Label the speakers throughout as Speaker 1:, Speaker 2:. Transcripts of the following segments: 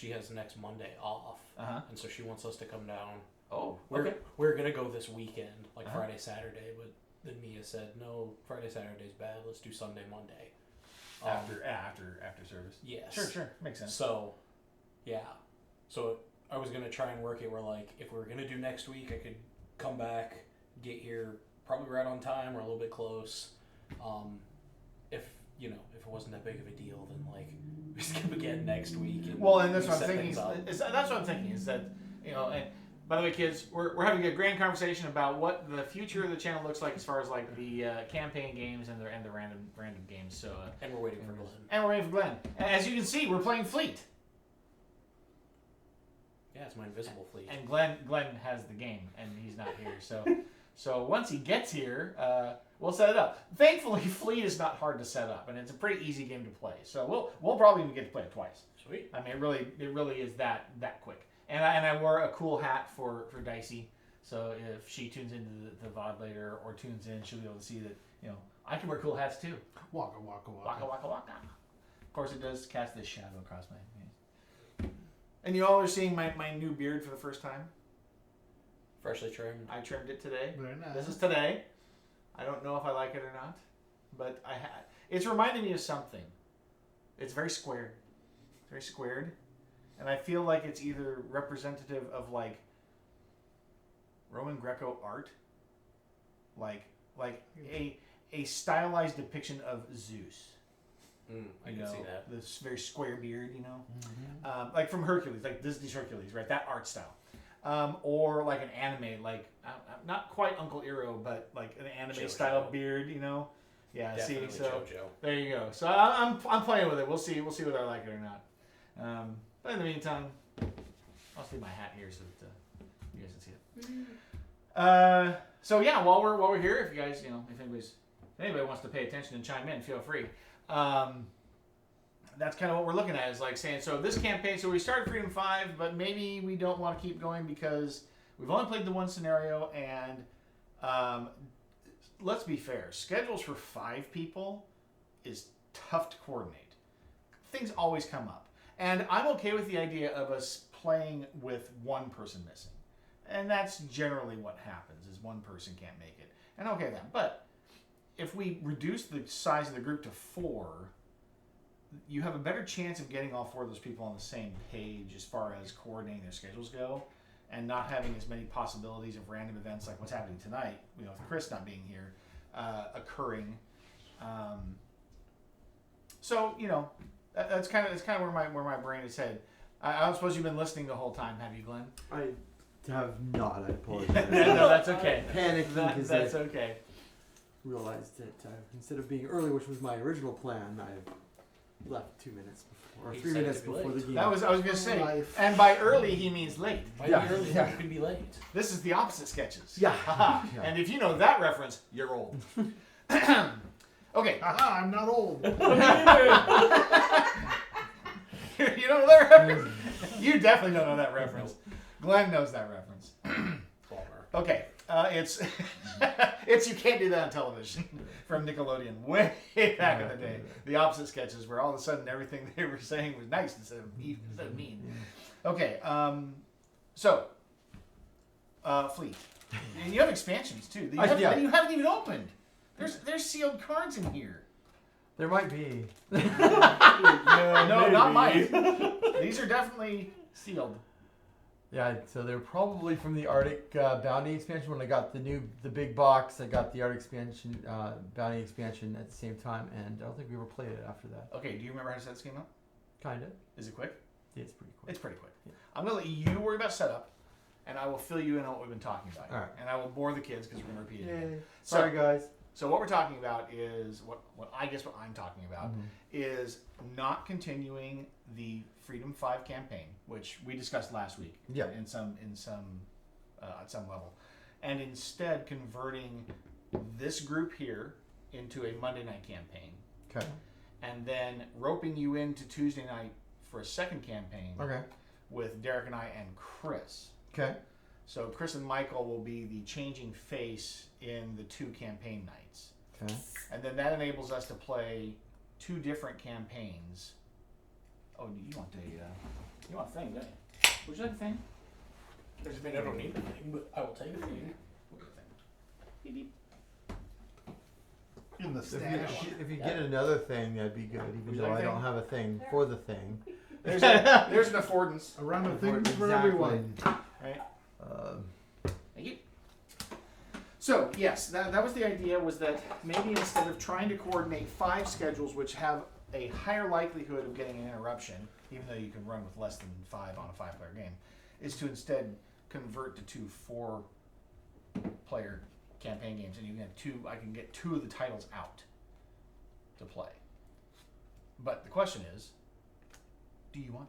Speaker 1: she has next Monday off, and so she wants us to come down.
Speaker 2: Oh,
Speaker 1: okay. We're gonna go this weekend, like Friday, Saturday, but then Mia said no. Friday, Saturday's bad. Let's do Sunday, Monday.
Speaker 2: After service.
Speaker 1: Yes.
Speaker 2: Sure. Makes sense.
Speaker 1: So, yeah. So I was gonna try and work it where like if we were gonna do next week, I could come back, get here probably right on time or a little bit close. If it wasn't that big of a deal, then like we skip again next week.
Speaker 2: And that's what I'm thinking. That's what I'm thinking is that And by the way, kids, we're having a grand conversation about what the future of the channel looks like as far as like the campaign games and the random games. So
Speaker 1: and we're waiting for Glenn.
Speaker 2: And we're waiting for Glenn. As you can see, we're playing Fleet.
Speaker 1: Yeah, it's my invisible fleet.
Speaker 2: And Glenn has the game, and he's not here. So once he gets here, we'll set it up. Thankfully, Fleet is not hard to set up, and it's a pretty easy game to play. So we'll probably even get to play it twice.
Speaker 1: Sweet.
Speaker 2: I mean, it really is that quick. And I wore a cool hat for Dicey, so if she tunes into the VOD later or tunes in, she'll be able to see that I can wear cool hats too.
Speaker 3: Waka waka
Speaker 2: waka waka waka. Of course, it does cast this shadow across my face. And you all are seeing my new beard for the first time.
Speaker 1: Freshly trimmed.
Speaker 2: I trimmed it today.
Speaker 3: Very nice.
Speaker 2: This is today. I don't know if I like it or not, but it's reminding me of something. It's very squared. It's very squared. And I feel like it's either representative of like Roman Greco art, like a stylized depiction of Zeus.
Speaker 1: I can see that.
Speaker 2: This very square beard, like from Hercules, like Disney's Hercules, right? That art style. Or like an anime, like not quite Uncle Iroh, but like an anime style beard, Yeah,
Speaker 1: definitely
Speaker 2: see, so
Speaker 1: JoJo.
Speaker 2: There you go. So I'm playing with it. We'll see whether I like it or not. But in the meantime, I'll leave my hat here so that you guys can see it. So yeah, while we're here, if you guys, if anybody wants to pay attention and chime in, feel free. That's kind of what we're looking at, is like saying, so this campaign, so we started Freedom 5, but maybe we don't want to keep going because we've only played the one scenario, and let's be fair, schedules for 5 people is tough to coordinate. Things always come up. And I'm okay with the idea of us playing with one person missing. And that's generally what happens, is one person can't make it. And okay with that. But if we reduce the size of the group to 4, you have a better chance of getting all 4 of those people on the same page as far as coordinating their schedules go, and not having as many possibilities of random events like what's happening tonight, with Chris not being here, occurring. So that's kind of where my brain is headed. I don't suppose you've been listening the whole time, have you, Glenn?
Speaker 4: I have not. I apologize.
Speaker 2: No, that's okay.
Speaker 4: Panicking because
Speaker 2: that's okay.
Speaker 4: Realized that instead of being early, which was my original plan, I left 2 minutes before, or 3 minutes before the game.
Speaker 2: I was going to say, and by early he means late.
Speaker 1: By early, you can be late.
Speaker 2: This is the opposite sketches.
Speaker 4: Yeah.
Speaker 2: And if you know that reference, you're old. Okay.
Speaker 3: Aha, I'm not old.
Speaker 2: You don't know that reference? You definitely don't know that reference. Glenn knows that reference. Okay. It's You Can't Do That on Television from Nickelodeon way back in the day. The opposite sketches where all of a sudden everything they were saying was nice instead of mean. Okay. So Fleet. And you have expansions too. You haven't even opened. There's sealed cards in here.
Speaker 4: There might be.
Speaker 2: No, not mine. These are definitely sealed.
Speaker 5: Yeah, so they're probably from the Arctic Bounty expansion. When I got the big box, I got the Arctic expansion, Bounty expansion at the same time, and I don't think we ever played it after that.
Speaker 2: Okay, do you remember how to set this game up?
Speaker 5: Kinda.
Speaker 2: Is it quick?
Speaker 5: Yeah, it's pretty quick.
Speaker 2: It's pretty quick.
Speaker 5: Yeah.
Speaker 2: I'm gonna let you worry about setup, and I will fill you in on what we've been talking about.
Speaker 5: All right.
Speaker 2: And I will bore the kids because we're gonna repeat it. Again.
Speaker 5: Sorry, guys.
Speaker 2: So what we're talking about is what I'm talking about is not continuing the Freedom 5 campaign, which we discussed last week.
Speaker 5: Yeah.
Speaker 2: In some at some level, and instead converting this group here into a Monday night campaign.
Speaker 5: Okay.
Speaker 2: And then roping you into Tuesday night for a second campaign.
Speaker 5: Okay.
Speaker 2: With Derek and I and Chris.
Speaker 5: Okay.
Speaker 2: So Chris and Michael will be the changing face in the 2 campaign nights.
Speaker 5: Okay.
Speaker 2: And then that enables us to play 2 different campaigns. Oh, you want You want a thing, don't you? Would you like a thing? There's a
Speaker 1: I mean, I don't need the thing, but I will take the thing.
Speaker 2: Beep, beep.
Speaker 3: In the
Speaker 5: If
Speaker 3: stash.
Speaker 5: you get another thing, that'd be good. Even
Speaker 2: Would you
Speaker 5: though
Speaker 2: like
Speaker 5: I
Speaker 2: a
Speaker 5: don't
Speaker 2: thing?
Speaker 5: have a thing for the thing.
Speaker 2: There's an affordance.
Speaker 3: A run of
Speaker 5: Exactly.
Speaker 3: things for everyone.
Speaker 2: Right.
Speaker 5: Um,
Speaker 2: Thank you. So yes, that was the idea. Was that maybe instead of trying to coordinate 5 schedules, which have a higher likelihood of getting an interruption, even though you can run with less than 5 on a 5-player game, is to instead convert to 2 4-player campaign games, and you can have 2. I can get 2 of the titles out to play. But the question is, do you want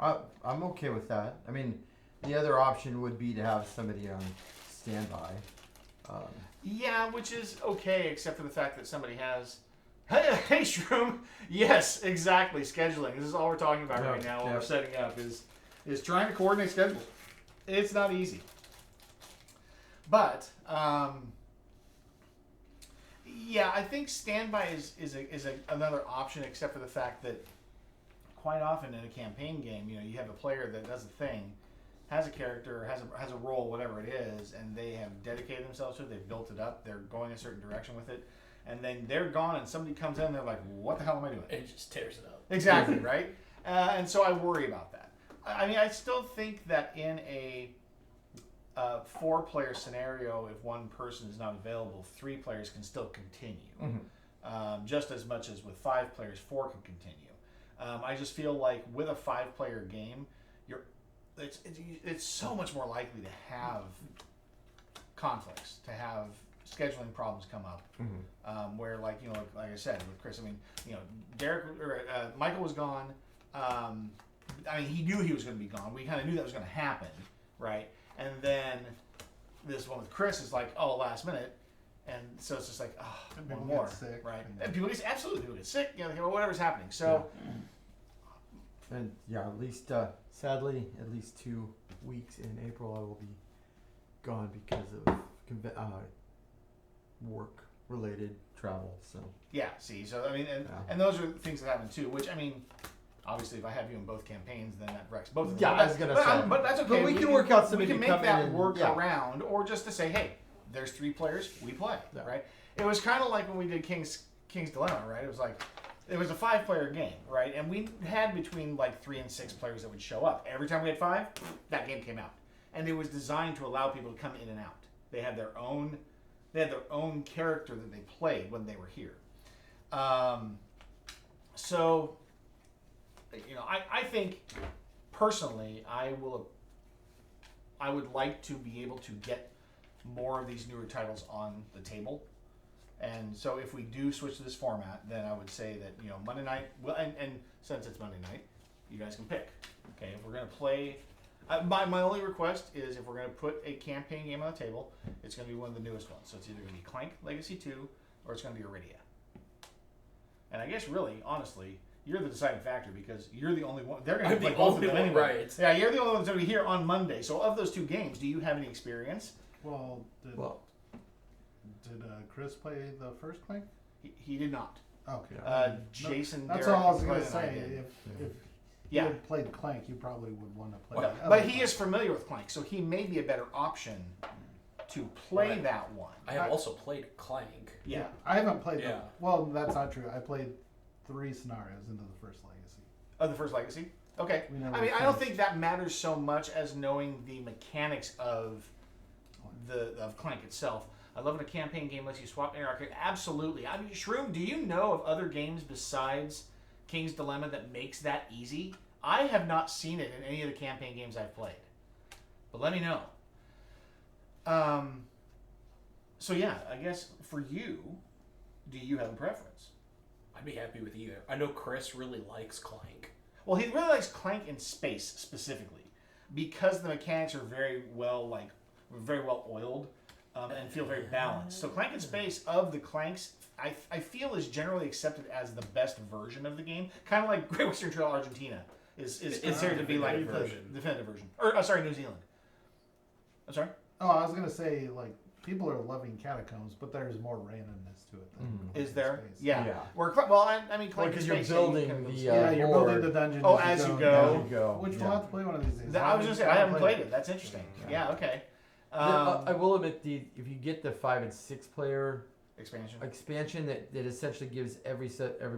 Speaker 2: that?
Speaker 5: I'm okay with that. I mean, the other option would be to have somebody on standby.
Speaker 2: Yeah, which is okay, except for the fact that somebody has. Hey, Shroom. Yes, exactly. Scheduling. This is all we're talking about right now. What we're setting up is trying to coordinate schedules. It's not easy. But yeah, I think standby is another option, except for the fact that quite often in a campaign game, you have a player that does a thing, has a character, has a role, whatever it is, and they have dedicated themselves to it. They've built it up. They're going a certain direction with it, and then they're gone, and somebody comes in, and they're like, "What the hell am I doing?"
Speaker 1: It just tears it up.
Speaker 2: Exactly, right? And so I worry about that. I mean, I still think that in a 4-player scenario, if one person is not available, 3 players can still continue. Just as much as with 5 players, 4 can continue. I just feel like with a 5-player game, it's so much more likely to have conflicts, to have scheduling problems come up. Where like I said with Chris, I mean, Derek or Michael was gone. I mean, he knew he was going to be gone. We kind of knew that was going to happen, right? And then this one with Chris is like, oh, last minute, and so it's just like, oh,
Speaker 3: And
Speaker 2: one
Speaker 3: people
Speaker 2: more,
Speaker 3: get sick,
Speaker 2: right?
Speaker 3: and-
Speaker 2: And people get sick, whatever's happening. So
Speaker 5: And yeah, at least sadly, at least 2 weeks in April, I will be gone because of work-related travel. So
Speaker 2: yeah, see, so I mean,
Speaker 5: Yeah.
Speaker 2: and those are things that happen too. Which I mean, obviously, if I have you in both campaigns, then that wrecks both of them.
Speaker 5: Yeah,
Speaker 2: But
Speaker 5: I was gonna say.
Speaker 2: but that's okay.
Speaker 5: But we can work out
Speaker 2: We
Speaker 5: somebody
Speaker 2: can
Speaker 5: to
Speaker 2: make
Speaker 5: come in
Speaker 2: that
Speaker 5: and-
Speaker 2: work
Speaker 5: yeah.
Speaker 2: around, or just to say, hey, there's 3 players, we play,
Speaker 5: Yeah.
Speaker 2: right? It was kind of like when we did King's Dilemma, right? It was like it was a 5-player game, right? And we had between like 3 and 6 players that would show up. Every time we had 5, that game came out, and it was designed to allow people to come in and out. They had their own character that they played when they were here. So, I think personally, I would like to be able to get more of these newer titles on the table. And so if we do switch to this format, then I would say that, Monday night, well, and since it's Monday night, you guys can pick. Okay, if we're going to play, my only request is if we're going to put a campaign game on the table, it's going to be one of the newest ones. So it's either going to be Clank Legacy 2 or it's going to be Iridia. And I guess really, honestly, you're the deciding factor because you're the only one. They're going to
Speaker 1: I'm
Speaker 2: play
Speaker 1: the
Speaker 2: both of
Speaker 1: only
Speaker 2: them
Speaker 1: one,
Speaker 2: anyway.
Speaker 1: right.
Speaker 2: Yeah, you're the only one that's going to be here on Monday. So of those 2 games, do you have any experience?
Speaker 3: Well, did Chris play the first Clank?
Speaker 2: He did not.
Speaker 3: Okay.
Speaker 2: Jason.
Speaker 3: That's
Speaker 2: Derek,
Speaker 3: all I was
Speaker 2: Glenn,
Speaker 3: gonna
Speaker 2: and I
Speaker 3: say.
Speaker 2: did.
Speaker 3: If you
Speaker 2: Yeah.
Speaker 3: had played Clank, you probably would want to play.
Speaker 2: Well,
Speaker 3: the other
Speaker 2: but he
Speaker 3: Clank.
Speaker 2: is familiar with Clank, so he may be a better option to play
Speaker 1: Right.
Speaker 2: that one.
Speaker 1: I have also played Clank.
Speaker 2: Yeah.
Speaker 3: I haven't played.
Speaker 1: Yeah.
Speaker 3: Well, that's not true. I played 3 scenarios into the first Legacy.
Speaker 2: Oh, the first Legacy? Okay.
Speaker 3: We never
Speaker 2: I mean, I don't
Speaker 3: finished.
Speaker 2: think that matters so much as knowing the mechanics of Clank itself. I love when a campaign game lets you swap interactive. Absolutely. I mean, Shroom, do you know of other games besides King's Dilemma that makes that easy? I have not seen it in any of the campaign games I've played. But let me know. So yeah, I guess for you, do you have a preference?
Speaker 1: I'd be happy with either. I know Chris really likes Clank.
Speaker 2: Well, he really likes Clank in space specifically because the mechanics are very well oiled and feel very balanced. So Clank in Space of the Clanks, I feel is generally accepted as the best version of the game. Kind of like Great Western Trail Argentina is considered to be like
Speaker 1: definitive version.
Speaker 2: the definitive version. Or sorry, New Zealand. I'm sorry.
Speaker 3: Oh, I was gonna say like people are loving Catacombs, but there's more randomness to it. Than
Speaker 5: Mhm.
Speaker 2: Is there?
Speaker 3: Space.
Speaker 2: Yeah.
Speaker 5: Yeah.
Speaker 2: Well, I mean,
Speaker 5: Well,
Speaker 2: Clank
Speaker 5: because
Speaker 2: and
Speaker 5: you're
Speaker 2: Space,
Speaker 5: building
Speaker 2: kind of
Speaker 5: the
Speaker 3: Yeah, you're
Speaker 5: board.
Speaker 3: building the dungeon.
Speaker 2: Oh, as you go.
Speaker 5: There you go.
Speaker 3: Which
Speaker 5: yeah.
Speaker 3: we'll have to play one of these days.
Speaker 2: I was gonna say I haven't played it. That's interesting.
Speaker 5: Yeah.
Speaker 2: Yeah. Okay.
Speaker 5: I will admit if you get the 5 and 6 player
Speaker 2: Expansion.
Speaker 5: expansion that essentially gives every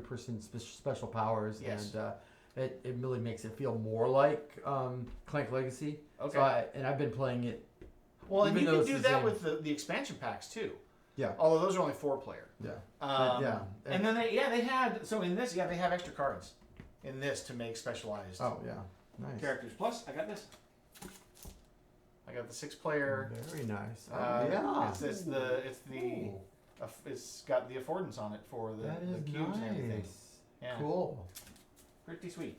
Speaker 5: person special powers,
Speaker 2: Yes.
Speaker 5: and it really makes it feel more like Clank Legacy.
Speaker 2: Okay.
Speaker 5: So I've been playing it.
Speaker 2: Well, and
Speaker 5: even
Speaker 2: you
Speaker 5: though
Speaker 2: can
Speaker 5: it's
Speaker 2: do
Speaker 5: the
Speaker 2: that
Speaker 5: same-
Speaker 2: with the expansion packs too.
Speaker 5: Yeah.
Speaker 2: Although those are only 4-player.
Speaker 5: Yeah.
Speaker 2: Yeah. And then they had so in this they have extra cards in this to make specialized
Speaker 5: Oh yeah. Nice.
Speaker 2: characters. Plus, I got this. I got the 6-player.
Speaker 5: Very nice.
Speaker 2: Yeah. It's
Speaker 5: Ooh,
Speaker 2: it's got the affordance on it for the
Speaker 5: that is
Speaker 2: cubes and everything.
Speaker 5: nice.
Speaker 2: Yeah.
Speaker 5: Cool.
Speaker 2: Pretty sweet.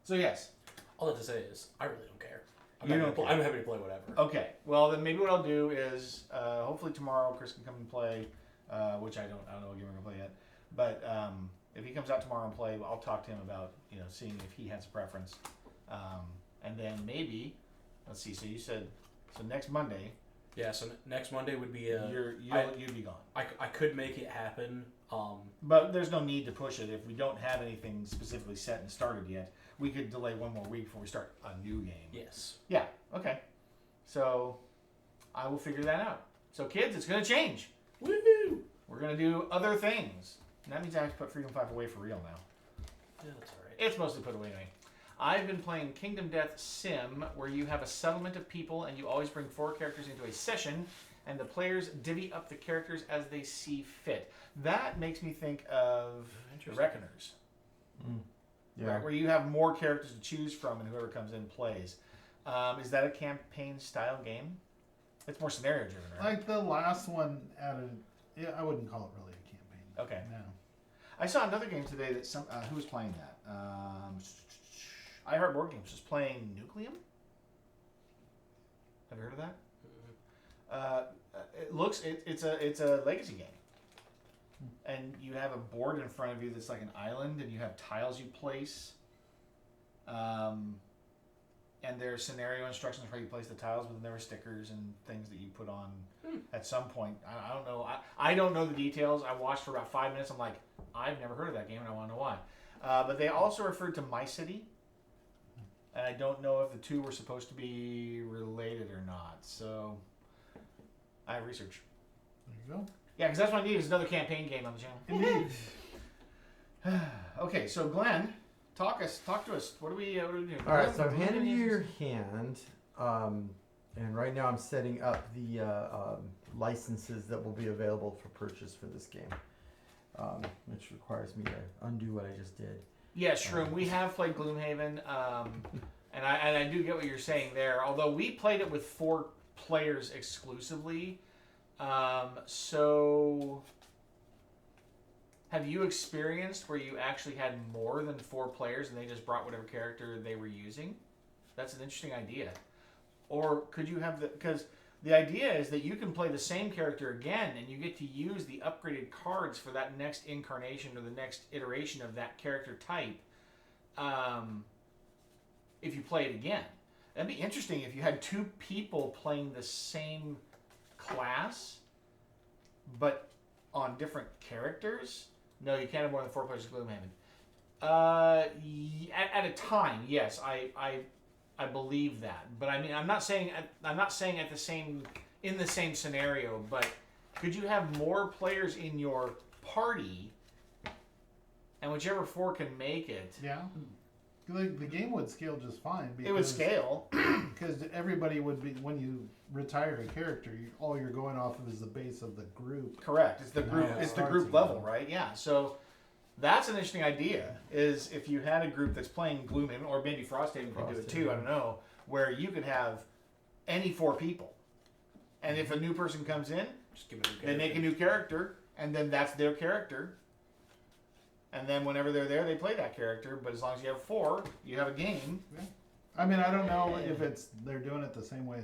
Speaker 2: So yes.
Speaker 1: All I have to say is, I really don't care.
Speaker 2: You don't care.
Speaker 1: I'm happy to play whatever.
Speaker 2: Okay. Well, then maybe what I'll do is hopefully tomorrow Chris can come and play, which I don't know what game we're gonna play yet. But if he comes out tomorrow and play, I'll talk to him about seeing if he has a preference, and then maybe let's see. So you said next Monday
Speaker 1: Yeah, so next Monday would be
Speaker 2: you'd be gone.
Speaker 1: I could make it happen.
Speaker 2: But there's no need to push it if we don't have anything specifically set and started yet. We could delay one more week before we start a new game.
Speaker 1: Yes.
Speaker 2: Yeah. Okay. So I will figure that out. So kids, it's gonna change.
Speaker 1: Woohoo!
Speaker 2: We're gonna do other things. And that means I have to put Freedom 5 away for real now.
Speaker 1: Yeah, that's all right.
Speaker 2: It's mostly put away anyway. I've been playing Kingdom Death Sim, where you have a settlement of people and you always bring 4 characters into a session, and the players divvy up the characters as they see fit. That makes me think of the Reckoners.
Speaker 5: Yeah.
Speaker 2: Right, where you have more characters to choose from and whoever comes in plays. Is that a campaign style game? It's more scenario driven, right?
Speaker 3: Like the last one added. Yeah, I wouldn't call it really a campaign.
Speaker 2: Okay.
Speaker 3: No.
Speaker 2: I saw another game today that who was playing that? I Heart Board Games was playing Nucleum. Have you heard of that? It's a legacy game, and you have a board in front of you that's like an island, and you have tiles you place. And there's scenario instructions for how you place the tiles, but then there were stickers and things that you put on at some point. I don't know. I don't know the details. I watched for about 5 minutes. I'm like, I've never heard of that game, and I want to know why. But they also referred to My City, and I don't know if the two were supposed to be related or not. So I have research.
Speaker 3: There you go.
Speaker 2: Yeah, because that's what I need is another campaign game on the channel.
Speaker 3: Indeed.
Speaker 2: Okay, so Glenn, talk to us. What do we do?
Speaker 5: All right, so I've handed you your hand, and right now I'm setting up the licenses that will be available for purchase for this game, which requires me to undo what I just did.
Speaker 2: Yeah, Shroom, we have played Gloomhaven, and I do get what you're saying there. Although we played it with 4 players exclusively, so have you experienced where you actually had more than 4 players and they just brought whatever character they were using? That's an interesting idea. Or could you have because the idea is that you can play the same character again and you get to use the upgraded cards for that next incarnation or the next iteration of that character type if you play it again. That'd be interesting if you had 2 people playing the same class but on different characters. No, you can't have more than 4 players in Gloomhaven. At a time, yes, I believe that, but I mean, I'm not saying at the same in the same scenario. But could you have more players in your party, and whichever 4 can make it?
Speaker 3: Yeah. The game would scale just fine. Because,
Speaker 2: It would scale.
Speaker 3: Because everybody would be, when you retire a character, all you're going off of is the base of the group.
Speaker 2: Correct. It's the
Speaker 3: Yeah,
Speaker 2: group.
Speaker 3: it
Speaker 2: It's the
Speaker 3: starts
Speaker 2: group
Speaker 3: again.
Speaker 2: level, right? Yeah. So that's an interesting idea. Is if you had a group that's playing Gloomhaven, or maybe Frosthaven could do it too. I don't know. Where you could have any 4 people, and if a new person comes in,
Speaker 1: Just give it a
Speaker 2: they make a new character, and then that's their character. And then whenever they're there, they play that character. But as long as you have 4, you have a game
Speaker 3: I mean, I don't know if they're doing it the same way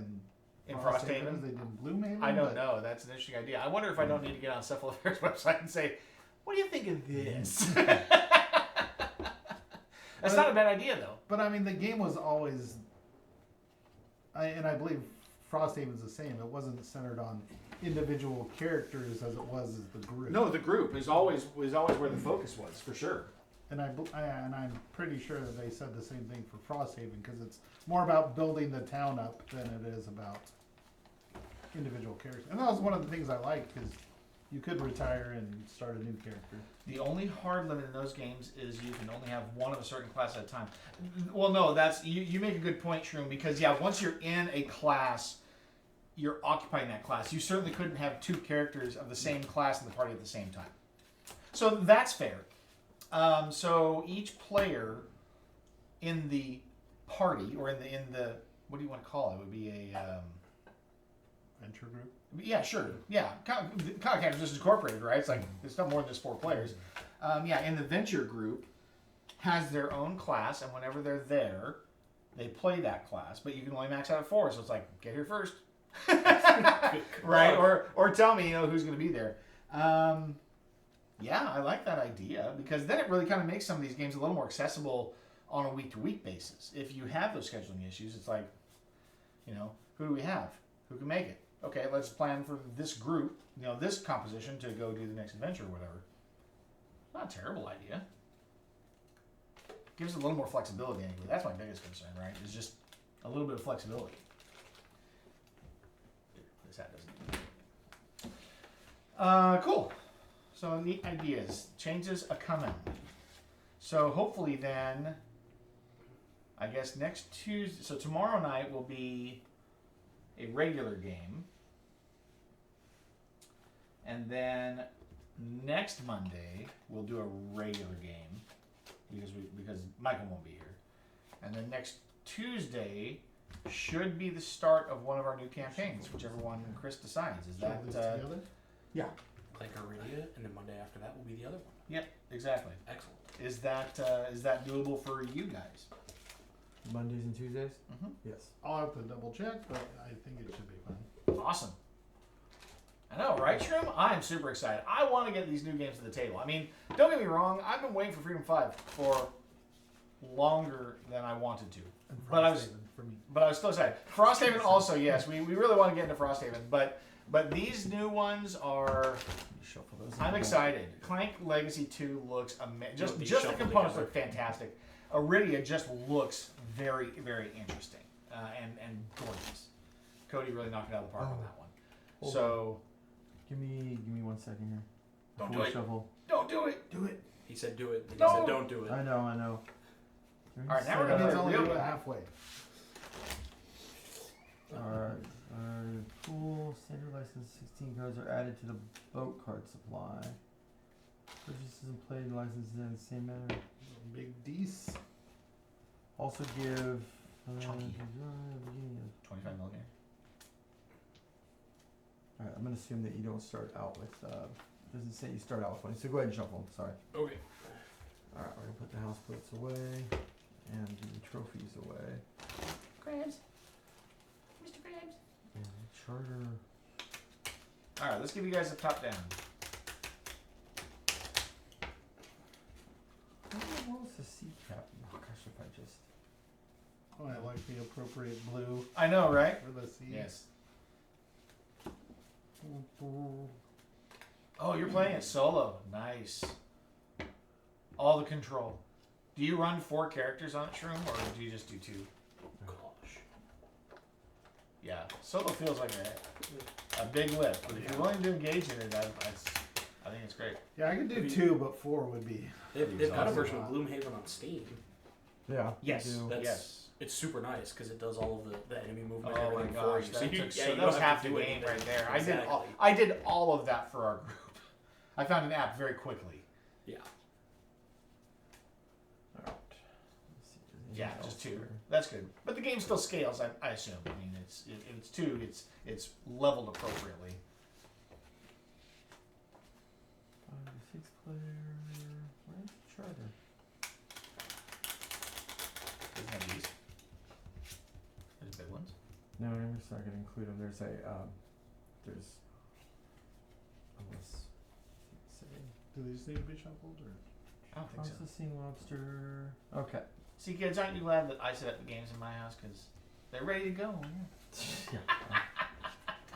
Speaker 2: in
Speaker 3: Frosthaven
Speaker 2: Frosthaven.
Speaker 3: as they did in Gloomhaven.
Speaker 2: I don't
Speaker 3: but
Speaker 2: know. That's an interesting idea. I wonder if I don't need to get on Cephalo Affairs website and say, "What do you think of this?" That's not a bad idea, though.
Speaker 3: But I mean, the game was always, I believe Frosthaven's the same. It wasn't centered on individual characters as it was as the group.
Speaker 2: No, the group is always where the focus was, for sure.
Speaker 3: And I'm pretty sure that they said the same thing for Frosthaven because it's more about building the town up than it is about individual characters. And that was one of the things I liked because you could retire and start a new character.
Speaker 2: The only hard limit in those games is you can only have one of a certain class at a time. Well, no, that's you make a good point, Shroom, because yeah, once you're in a class, you're occupying that class. You certainly couldn't have two characters of the same class in the party at the same time. So that's fair. So each player in the party, or in the what do you want to call it? It would be a
Speaker 3: Venture group.
Speaker 2: yeah, sure. Yeah, kind of just incorporated, right? It's like it's not more than just 4 players. Yeah, in the venture group has their own class, and whenever they're there, they play that class. But you can only max out at 4, so it's like get here first, right? Or tell me, who's going to be there. Yeah, I like that idea because then it really kind of makes some of these games a little more accessible on a week-to-week basis. If you have those scheduling issues, it's like, who do we have? Who can make it? Okay, let's plan for this group, this composition to go do the next adventure or whatever. Not a terrible idea. Gives it a little more flexibility anyway. That's my biggest concern, right? Is just a little bit of flexibility. This hat doesn't. Cool. So neat ideas. Changes are coming. So hopefully then, I guess next Tuesday, so tomorrow night will be a regular game. And then next Monday we'll do a regular game because Michael won't be here. And then next Tuesday should be the start of one of our new campaigns, whichever one Chris decides. Is that
Speaker 3: together?
Speaker 4: Yeah.
Speaker 1: Like Iridia, and then Monday after that will be the other one.
Speaker 2: Yep, exactly.
Speaker 1: Excellent.
Speaker 2: Is that doable for you guys?
Speaker 5: Mondays and Tuesdays?
Speaker 2: Mm-hmm.
Speaker 5: Yes.
Speaker 3: I'll have to double check, but I think it should be fun.
Speaker 2: Awesome. I know, right, Shroom? I'm super excited. I want to get these new games to the table. I mean, don't get me wrong. I've been waiting for Freedom 5 for longer than I wanted to. But I was still excited. Frosthaven also, yes. We really want to get into Frosthaven, but these new ones are.
Speaker 5: Shuffle those.
Speaker 2: I'm excited. Clank Legacy 2 looks amazing. Just the
Speaker 1: shuffle
Speaker 2: components
Speaker 1: together.
Speaker 2: look fantastic. Iridia just looks very, very interesting and gorgeous. Cody really knocked it out of the park on that one.
Speaker 5: Hold
Speaker 2: So
Speaker 5: Give me 1 second here.
Speaker 2: Don't
Speaker 5: Before
Speaker 2: do
Speaker 5: we
Speaker 2: it.
Speaker 5: Shuffle.
Speaker 2: don't do it. Do it.
Speaker 1: He said do it. He
Speaker 2: No.
Speaker 1: said don't do it.
Speaker 5: I know.
Speaker 2: All right, now we're
Speaker 3: That
Speaker 2: gonna
Speaker 3: means
Speaker 2: get
Speaker 3: only
Speaker 2: real
Speaker 3: do it
Speaker 2: bad.
Speaker 3: halfway.
Speaker 5: Alright, pool, standard license, 16 cards are added to the boat card supply. Purchases and played licenses in the same manner.
Speaker 3: Big D's.
Speaker 5: Also give.
Speaker 2: Chunky.
Speaker 5: Beginning of.
Speaker 2: 25 millimeter.
Speaker 5: Alright, I'm gonna assume that you don't start out with. Doesn't say you start out with 20, so go ahead and shuffle. Sorry.
Speaker 1: Okay.
Speaker 5: Alright, we're gonna put the house plates away and the trophies away.
Speaker 2: Krabs. Mr. Krabs.
Speaker 5: And the charter.
Speaker 2: All right, let's give you guys a top down.
Speaker 5: What was the sea cap? Oh gosh, if I just.
Speaker 3: Oh, I like the appropriate blue
Speaker 2: I know, right?
Speaker 3: for the sea.
Speaker 2: Yes. Oh, you're playing it solo. Nice. All the control. Do you run 4 characters on it, Shroom, or do you just do 2?
Speaker 1: Gosh.
Speaker 2: Yeah, solo feels like a big lift, but if you're willing to engage in it, I think it's great.
Speaker 3: Yeah, I could do 2, but 4 would be.
Speaker 1: They've got a
Speaker 3: awesome.
Speaker 1: version of Gloomhaven on Steam.
Speaker 5: Yeah.
Speaker 2: Yes.
Speaker 5: do.
Speaker 1: That's,
Speaker 2: Yes.
Speaker 1: It's super nice because it does all of the enemy movement and
Speaker 2: Oh my
Speaker 1: everything for
Speaker 2: gosh,
Speaker 1: you.
Speaker 2: that
Speaker 1: So you,
Speaker 2: took
Speaker 1: yeah,
Speaker 2: so
Speaker 1: you
Speaker 2: that
Speaker 1: don't
Speaker 2: was
Speaker 1: have
Speaker 2: half
Speaker 1: to
Speaker 2: the
Speaker 1: do
Speaker 2: game
Speaker 1: anything.
Speaker 2: right there.
Speaker 1: Exactly.
Speaker 2: I did all of that for our group. I found an app very quickly.
Speaker 1: Yeah.
Speaker 5: Alright. Let's see, is there
Speaker 2: Yeah,
Speaker 5: anything
Speaker 2: just
Speaker 5: else
Speaker 2: 2.
Speaker 5: here?
Speaker 2: That's good. But the game still scales, I assume. I mean, it's 2. It's leveled appropriately.
Speaker 5: 5 to 6 player. Where's the charter?
Speaker 2: Doesn't have these. There's big ones.
Speaker 5: No, I'm just not gonna include them. There's there's. Unless. Say.
Speaker 3: Do these need to be shuffled or?
Speaker 2: I don't think so.
Speaker 5: Processing lobster. Okay.
Speaker 2: See, kids, aren't you glad that I set up the games in my house? Because They're ready to go.
Speaker 5: Yeah.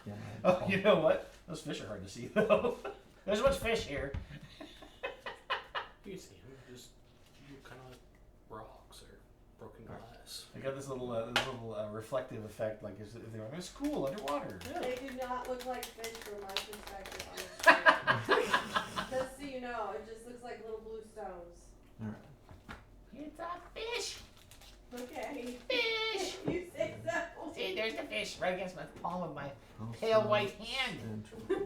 Speaker 5: Yeah.
Speaker 2: Oh, you know what? Those fish are hard to see though. There's much fish here.
Speaker 1: You can see them, just kind of like rocks or broken glass.
Speaker 2: They got this little reflective effect, like if they're in a school underwater.
Speaker 6: They do not look like fish from my perspective on the screen. Just so you know, it just looks like little blue stones.
Speaker 5: All right.
Speaker 2: It's a fish.
Speaker 6: Okay.
Speaker 2: Fish.
Speaker 6: You say so.
Speaker 2: See, there's the fish right against my palm of my
Speaker 5: House
Speaker 2: pale
Speaker 5: of
Speaker 2: white hand.
Speaker 5: and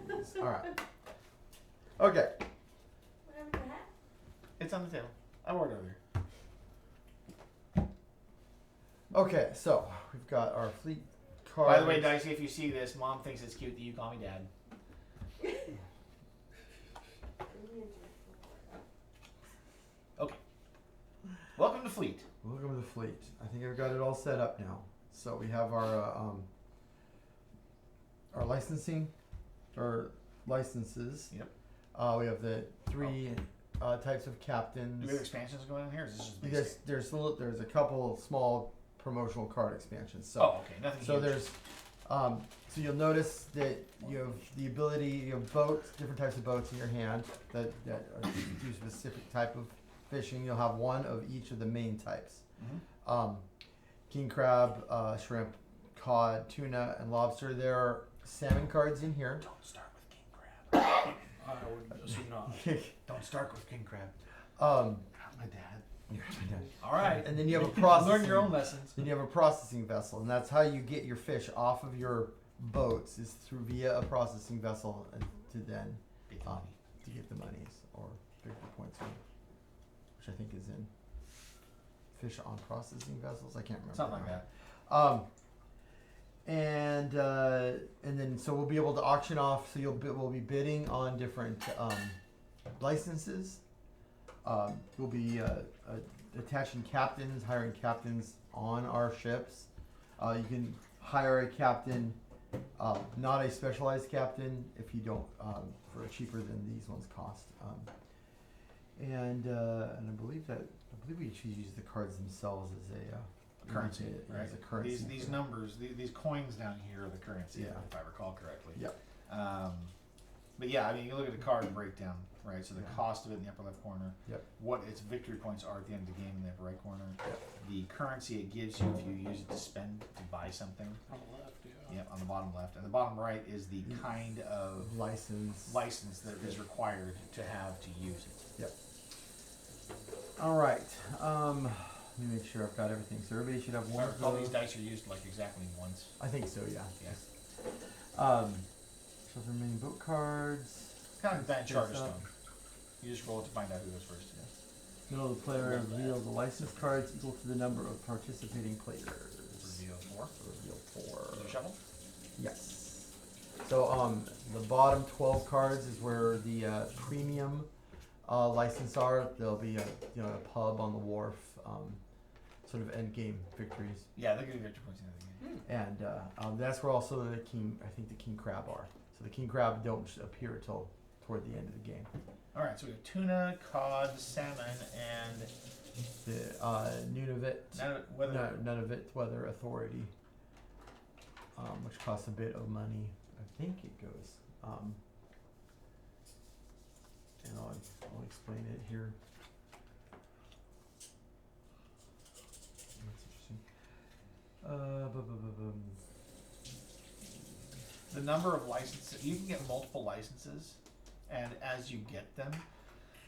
Speaker 5: trees. All right. Okay.
Speaker 6: Whatever the heck.
Speaker 2: It's on the table. I wore it earlier.
Speaker 5: Okay. So we've got our fleet cards.
Speaker 2: By the way, Dicey, if you see this, Mom thinks it's cute that you call me Dad. Welcome to Fleet.
Speaker 5: Welcome to the fleet. I think I've got it all set up now. So we have our licensing, or licenses.
Speaker 2: Yep.
Speaker 5: We have the three types of captains.
Speaker 2: Do we have expansions going on here? Or is this just
Speaker 5: Because
Speaker 2: basic?
Speaker 5: there's a couple of small promotional card expansions. So
Speaker 2: Oh, okay. Nothing
Speaker 5: so
Speaker 2: huge.
Speaker 5: there's so you'll notice that you have the ability, you have boats, different types of boats in your hand that do specific type of fishing. You'll have one of each of the main types.
Speaker 2: Mhm.
Speaker 5: King crab, shrimp, cod, tuna, and lobster. There are salmon cards in here.
Speaker 2: Don't start with king crab.
Speaker 1: I would assume not.
Speaker 2: Don't start with king crab.
Speaker 5: um,
Speaker 2: My dad.
Speaker 5: All
Speaker 2: All right.
Speaker 5: and then you have a processing.
Speaker 2: Learn your own lessons.
Speaker 5: Then you have a processing vessel, and that's how you get your fish off of your boats is through via a processing vessel, and to then
Speaker 2: Get the money.
Speaker 5: to get the monies or victory points, which I think is in fish on processing vessels. I can't remember.
Speaker 2: Something like that.
Speaker 5: And then so we'll be able to auction off. So we'll be bidding on different licenses. We'll be attaching captains, hiring captains on our ships. You can hire a captain, not a specialized captain, if you don't, for cheaper than these ones cost. And I believe we should use the cards themselves as a
Speaker 2: Currency,
Speaker 5: yeah,
Speaker 2: right?
Speaker 5: as a currency.
Speaker 2: These numbers, these coins down here are the currency,
Speaker 5: Yeah.
Speaker 2: if I recall correctly.
Speaker 5: Yep.
Speaker 2: But yeah, I mean, you look at the card breakdown, right? So the
Speaker 5: Yeah.
Speaker 2: cost of it in the upper left corner,
Speaker 5: Yep.
Speaker 2: what its victory points are at the end of the game in the upper right corner,
Speaker 5: Yep.
Speaker 2: the currency it gives you if you use it to spend to buy something.
Speaker 1: On the left, yeah.
Speaker 2: Yep, on the bottom left, and the bottom right is the kind of
Speaker 5: license.
Speaker 2: license that is required to have to use it.
Speaker 5: All right. Let me make sure I've got everything. So everybody should have one of
Speaker 2: All these
Speaker 5: those.
Speaker 2: dice are used like exactly once.
Speaker 5: I think so. Yeah.
Speaker 2: Yes.
Speaker 5: Shows remaining boat cards.
Speaker 2: Kind of like that
Speaker 5: Here's
Speaker 2: Charterstone. You just roll it to find out who goes first.
Speaker 5: Middle of the player reveal the license cards equal to the number of participating players.
Speaker 2: This is reveal 4.
Speaker 5: Reveal 4.
Speaker 2: Is there a shuffle?
Speaker 5: Yes. So the bottom 12 cards is where the premium license are. There'll be a a pub on the wharf, sort of end game victories,
Speaker 2: Yeah, they'll give you victory points in the game.
Speaker 5: and that's where also the king crab are. So the king crab don't appear till toward the end of the game.
Speaker 2: All right, so we have tuna, cod, salmon, and
Speaker 5: The Nunavut, Nunavut Weather Authority, which costs a bit of money. I think it goes. And I'll explain it here. That's interesting.
Speaker 2: the number of licenses. You can get multiple licenses, and as you get them,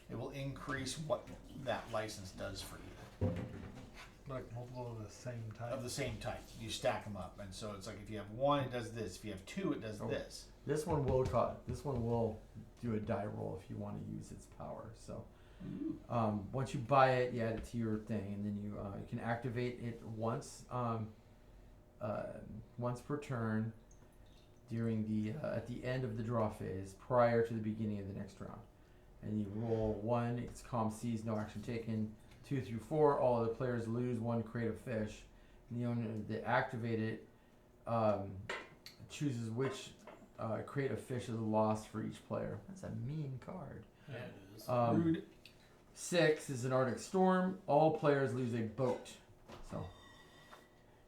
Speaker 2: it will increase what that license does for you.
Speaker 3: Like multiple of the same type.
Speaker 2: Of the same type. You stack them up, and so it's like if you have one, it does this. If you have two, it does
Speaker 5: Oh.
Speaker 2: this.
Speaker 5: This one will do a die roll if you want to use its power. So once you buy it, you add it to your thing, and then you can activate it once per turn during the at the end of the draw phase prior to the beginning of the next round. And you roll 1, it's calm seas, no action taken. 2 through 4, all other players lose 1 crate of fish. And the owner that activated chooses which crate of fish is lost for each player. That's a mean card.
Speaker 1: Yeah, it is.
Speaker 2: Rude.
Speaker 5: 6 is an Arctic storm. All players lose a boat. So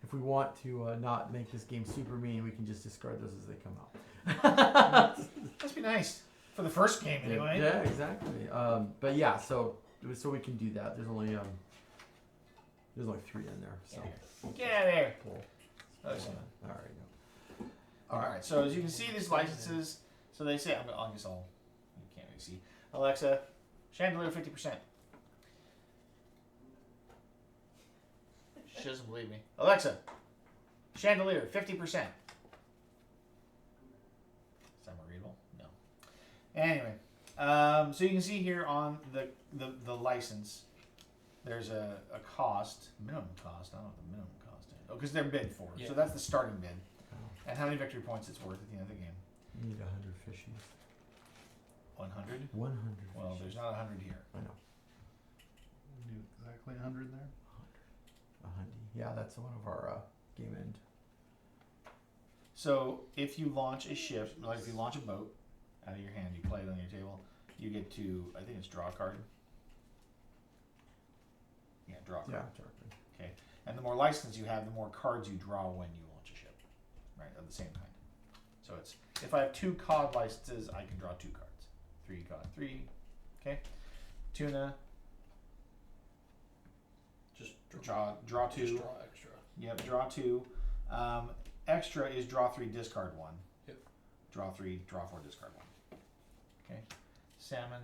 Speaker 5: if we want to not make this game super mean, we can just discard those as they come out.
Speaker 2: Must be nice for the first game anyway.
Speaker 5: Yeah, exactly. But yeah, so we can do that. There's only 3 in there. So
Speaker 2: Get out of there.
Speaker 5: pull.
Speaker 2: Oh, so-
Speaker 5: All right.
Speaker 2: All right. So as you can see, these licenses. So they say, I guess I'll. You can't really see. Alexa, chandelier 50%. She doesn't believe me. Alexa, chandelier 50%. Is that readable? No. Anyway, so you can see here on the license, there's a cost, minimum cost. I don't know what the minimum cost is. Oh, because they're bid for.
Speaker 1: Yeah.
Speaker 2: So that's the starting bid.
Speaker 5: Oh,
Speaker 2: And how many victory points it's worth at the end of the game.
Speaker 5: you need 100 fishies.
Speaker 2: 100?
Speaker 5: 100.
Speaker 2: Well,
Speaker 5: fishies.
Speaker 2: there's not 100 here.
Speaker 5: I know.
Speaker 3: Do exactly 100 there.
Speaker 5: 100. Yeah, that's one of our game end.
Speaker 2: So if you launch a ship, like if you launch a boat out of your hand, you play it on your table, you get to, I think it's draw a card. Yeah, draw a card.
Speaker 5: Yeah, exactly.
Speaker 2: Okay. And the more license you have, the more cards you draw when you launch a ship. Right, of the same kind. So it's, if I have 2 COD licenses, I can draw 2 cards. 3 COD, 3. Okay. Tuna,
Speaker 1: Just
Speaker 2: draw 2.
Speaker 1: Just draw extra.
Speaker 2: Yep, draw 2. Extra is draw 3, discard 1.
Speaker 1: Yep.
Speaker 2: Draw 3, draw 4, discard 1. Okay. Salmon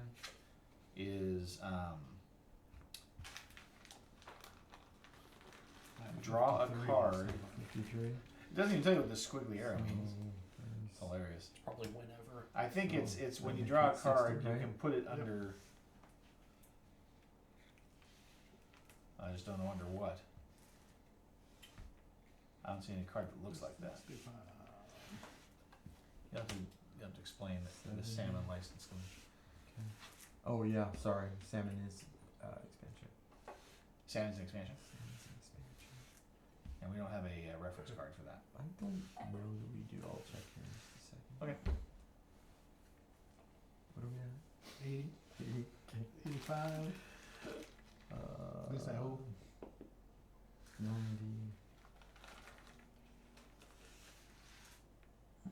Speaker 2: is draw a
Speaker 5: 53,
Speaker 2: card.
Speaker 5: 53.
Speaker 2: It doesn't even tell you what the squiggly arrow means. It's hilarious.
Speaker 1: Probably whenever.
Speaker 2: I think it's when you
Speaker 5: I
Speaker 2: draw a
Speaker 5: think it's 60,
Speaker 2: card, you
Speaker 5: right?
Speaker 2: can put it under. I just don't know under what. I don't see any card that looks like that. You have to explain the salmon license.
Speaker 5: Oh yeah, sorry. Salmon is expansion.
Speaker 2: Salmon's an expansion,
Speaker 5: Salmon's an expansion.
Speaker 2: and we don't have a reference card for that.
Speaker 5: I don't know that we do. I'll check here in just a second.
Speaker 2: Okay.
Speaker 5: What are we at?
Speaker 3: 80, 85. At least I hope.
Speaker 5: 90.